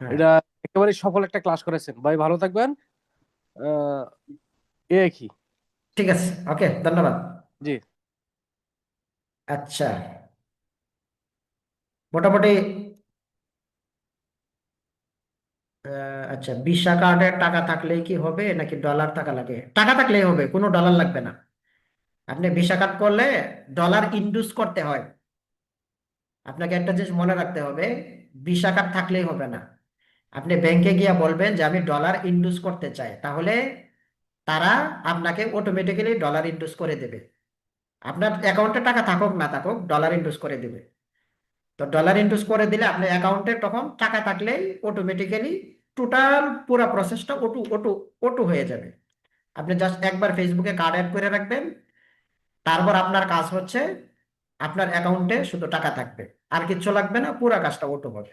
হ্যাঁ, এটা একেবারে সফল একটা ক্লাস করেছেন। ভাই ভালো থাকবেন। আহ এই কি। ঠিক আছে। ওকে, ধন্যবাদ। জি। আচ্ছা, মোটামুটি আচ্ছা, ভিসা কার্ডের টাকা থাকলেই কি হবে নাকি ডলার টাকা লাগে? টাকা থাকলেই হবে, কোনো ডলার লাগবে না। আপনি ভিসা কার্ড করলে ডলার ইনডিউস করতে হয়। আপনাকে একটা জিনিস মনে রাখতে হবে, ভিসা কার্ড থাকলেই হবে না। আপনি ব্যাংকে গিয়ে বলবেন যে আমি ডলার ইনডিউস করতে চাই, তাহলে তারা আপনাকে অটোমেটিক্যালি ডলার ইনডিউস করে দেবে। আপনার অ্যাকাউন্টে টাকা থাকুক না থাকুক, ডলার ইনডিউস করে দেবে। তো ডলার ইনডিউস করে দিলে আপনার অ্যাকাউন্টে তখন টাকা থাকলেই অটোমেটিক্যালি টোটাল পুরো প্রসেসটা অটো অটো অটো হয়ে যাবে। আপনি জাস্ট একবার ফেসবুকে কার্ড অ্যাড করে রাখবেন, তারপর আপনার কাজ হচ্ছে আপনার অ্যাকাউন্টে শুধু টাকা থাকবে, আর কিচ্ছু লাগবে না, পুরো কাজটা অটো হবে।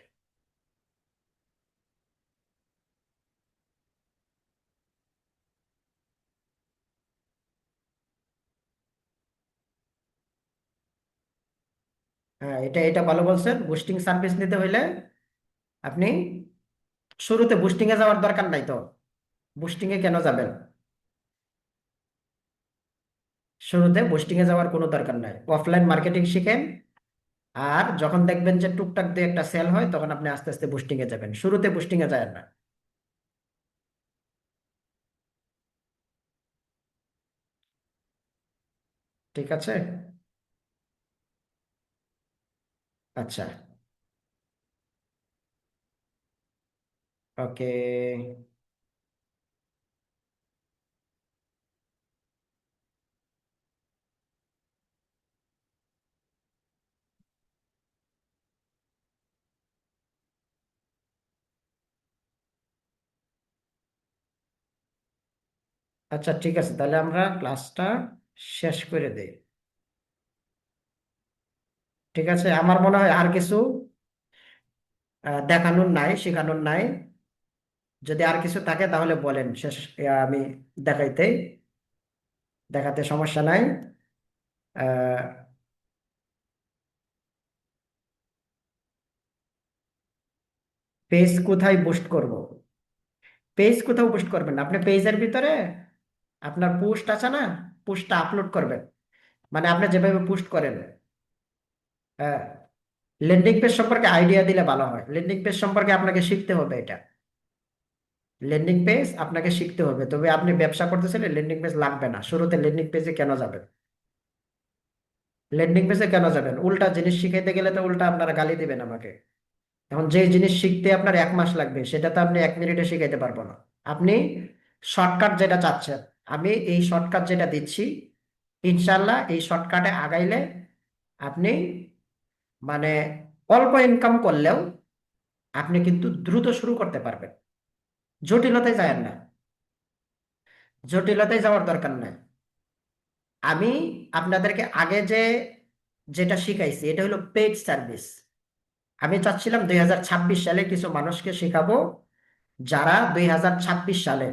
হ্যাঁ, এটা এটা ভালো বলছেন। বুস্টিং সার্ভিস নিতে হইলে আপনি শুরুতে বুস্টিং এ যাওয়ার দরকার নাই তো। বুস্টিং এ কেন যাবেন? শুরুতে বুস্টিং এ যাওয়ার কোনো দরকার নাই, অফলাইন মার্কেটিং শিখেন। আর যখন দেখবেন যে টুকটাক দিয়ে একটা সেল হয়, তখন আপনি আস্তে আস্তে বুস্টিং এ যাবেন, শুরুতে বুস্টিং এ যায় না। ঠিক আছে। আচ্ছা। ওকে। আচ্ছা, ঠিক আছে, তাহলে আমরা ক্লাসটা শেষ করে দেই। ঠিক আছে, আমার মনে হয় আর কিছু দেখানোর নাই, শেখানোর নাই। যদি আর কিছু থাকে তাহলে বলেন, শেষ আমি দেখাইতে দেখাতে সমস্যা নাই। পেজ কোথায় বুস্ট করব? পেজ কোথাও বুস্ট করবেন না, আপনি পেজের ভিতরে আপনার পোস্ট আছে না, পোস্টটা আপলোড করবেন। মানে আপনি যেভাবে পোস্ট করেন, ল্যান্ডিং পেজ সম্পর্কে আইডিয়া দিলে ভালো হয়। ল্যান্ডিং পেজ সম্পর্কে আপনাকে শিখতে হবে এটা। ল্যান্ডিং পেজ আপনাকে শিখতে হবে, তবে আপনি ব্যবসা করতেছেন, ল্যান্ডিং পেজ লাগবে না। শুরুতে ল্যান্ডিং পেজে কেন যাবেন? ল্যান্ডিং পেজে কেন যাবেন? উল্টা জিনিস শিখাইতে গেলে তো উল্টা আপনারা গালি দিবেন আমাকে। এখন যে জিনিস শিখতে আপনার 1 মাস লাগবে, সেটা তো আপনি 1 মিনিটে শিখাইতে পারবো না। আপনি শর্টকাট যেটা চাচ্ছেন, আমি এই শর্টকাট যেটা দিচ্ছি, ইনশাল্লাহ এই শর্টকাটে আগাইলে আপনি মানে অল্প ইনকাম করলেও আপনি কিন্তু দ্রুত শুরু করতে পারবেন। জটিলতায় যায় না, জটিলতায় যাওয়ার দরকার নাই। আমি আপনাদেরকে আগে যেটা শিখাইছি এটা হলো পেইড সার্ভিস। আমি চাচ্ছিলাম 2026 সালে কিছু মানুষকে শেখাবো, যারা 2026 সালে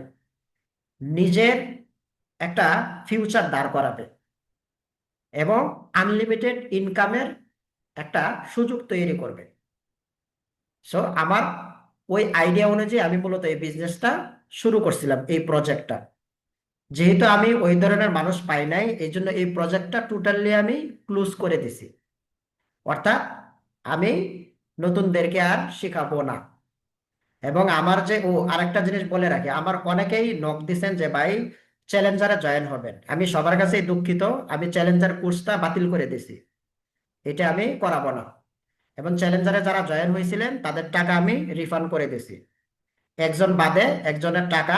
নিজের একটা ফিউচার দাঁড় করাবে এবং আনলিমিটেড ইনকামের একটা সুযোগ তৈরি করবে। সো আমার ওই আইডিয়া অনুযায়ী আমি মূলত এই বিজনেসটা শুরু করছিলাম, এই প্রজেক্টটা। যেহেতু আমি ওই ধরনের মানুষ পাই নাই, এই জন্য এই প্রজেক্টটা টোটালি আমি ক্লোজ করে দিছি। অর্থাৎ আমি নতুনদেরকে আর শেখাবো না। এবং আমার আরেকটা জিনিস বলে রাখি, আমার অনেকেই নক দিছেন যে ভাই চ্যালেঞ্জারে জয়েন হবেন। আমি সবার কাছেই দুঃখিত, আমি চ্যালেঞ্জার কোর্সটা বাতিল করে দিছি, এটা আমি করাবো না। এবং চ্যালেঞ্জারে যারা জয়েন হয়েছিলেন তাদের টাকা আমি রিফান্ড করে দিছি। একজন বাদে একজনের টাকা,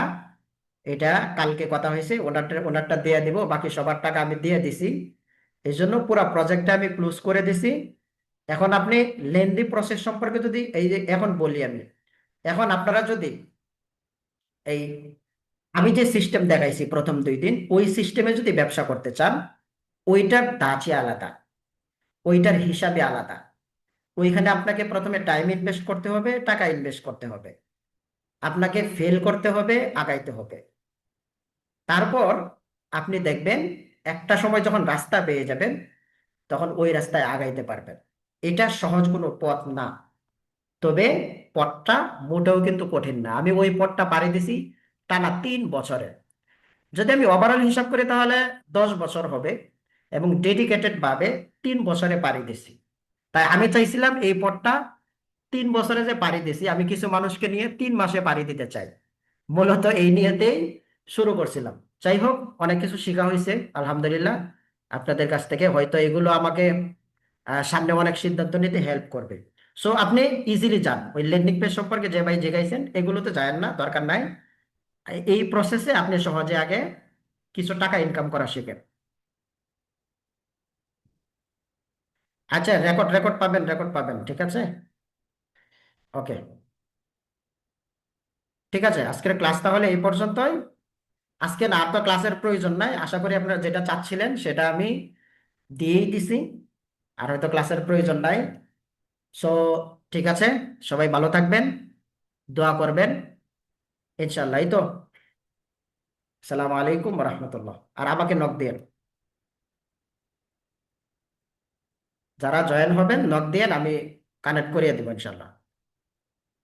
এটা কালকে কথা হয়েছে, ওনারটা দিয়ে দিব, বাকি সবার টাকা আমি দিয়ে দিছি। এই জন্য পুরো প্রজেক্টটা আমি ক্লোজ করে দিছি। এখন আপনি লেন্দি প্রসেস সম্পর্কে যদি এই যে এখন বলি আমি, এখন আপনারা যদি এই আমি যে সিস্টেম দেখাইছি প্রথম 2 দিন, ওই সিস্টেমে যদি ব্যবসা করতে চান, ওইটার ধাঁচই আলাদা, ওইটার হিসাবে আলাদা। ওইখানে আপনাকে প্রথমে টাইম ইনভেস্ট করতে হবে, টাকা ইনভেস্ট করতে হবে, আপনাকে ফেল করতে হবে, আগাইতে হবে। তারপর আপনি দেখবেন একটা সময় যখন রাস্তা পেয়ে যাবেন, তখন ওই রাস্তায় আগাইতে পারবেন। এটা সহজ কোনো পথ না, তবে পথটা মোটেও কিন্তু কঠিন না। আমি ওই পথটা পাড়ি দিছি টানা 3 বছরে। যদি আমি ওভারঅল হিসাব করি তাহলে 10 বছর হবে, এবং ডেডিকেটেড ভাবে 3 বছরে পাড়ি দিছি। তাই আমি চাইছিলাম এই পথটা 3 বছরে যে পাড়ি দিছি, আমি কিছু মানুষকে নিয়ে 3 মাসে পাড়ি দিতে চাই। মূলত এই নিয়েতেই শুরু করছিলাম। যাই হোক, অনেক কিছু শেখা হয়েছে আলহামদুলিল্লাহ আপনাদের কাছ থেকে। হয়তো এগুলো আমাকে সামনে অনেক সিদ্ধান্ত নিতে হেল্প করবে। সো আপনি ইজিলি যান, ওই ল্যান্ডিং পেজ সম্পর্কে যে ভাই জিগাইছেন এগুলোতে যায়েন না, দরকার নাই। এই প্রসেসে আপনি সহজে আগে কিছু টাকা ইনকাম করা শিখেন। আচ্ছা, রেকর্ড রেকর্ড পাবেন, রেকর্ড পাবেন, ঠিক আছে। ওকে, ঠিক আছে, আজকের ক্লাস তাহলে এই পর্যন্তই। আজকে না, আর তো ক্লাসের প্রয়োজন নাই, আশা করি আপনারা যেটা চাচ্ছিলেন সেটা আমি দিয়েই দিছি, আর হয়তো ক্লাসের প্রয়োজন নাই। সো ঠিক আছে, সবাই ভালো থাকবেন, দোয়া করবেন, ইনশাল্লাহ। এই তো, আসসালামু আলাইকুম রহমতুল্লাহ। আর আমাকে নক দিয়েন, যারা জয়েন হবেন নক দিয়েন, আমি কানেক্ট করিয়ে দেবো ইনশাল্লাহ।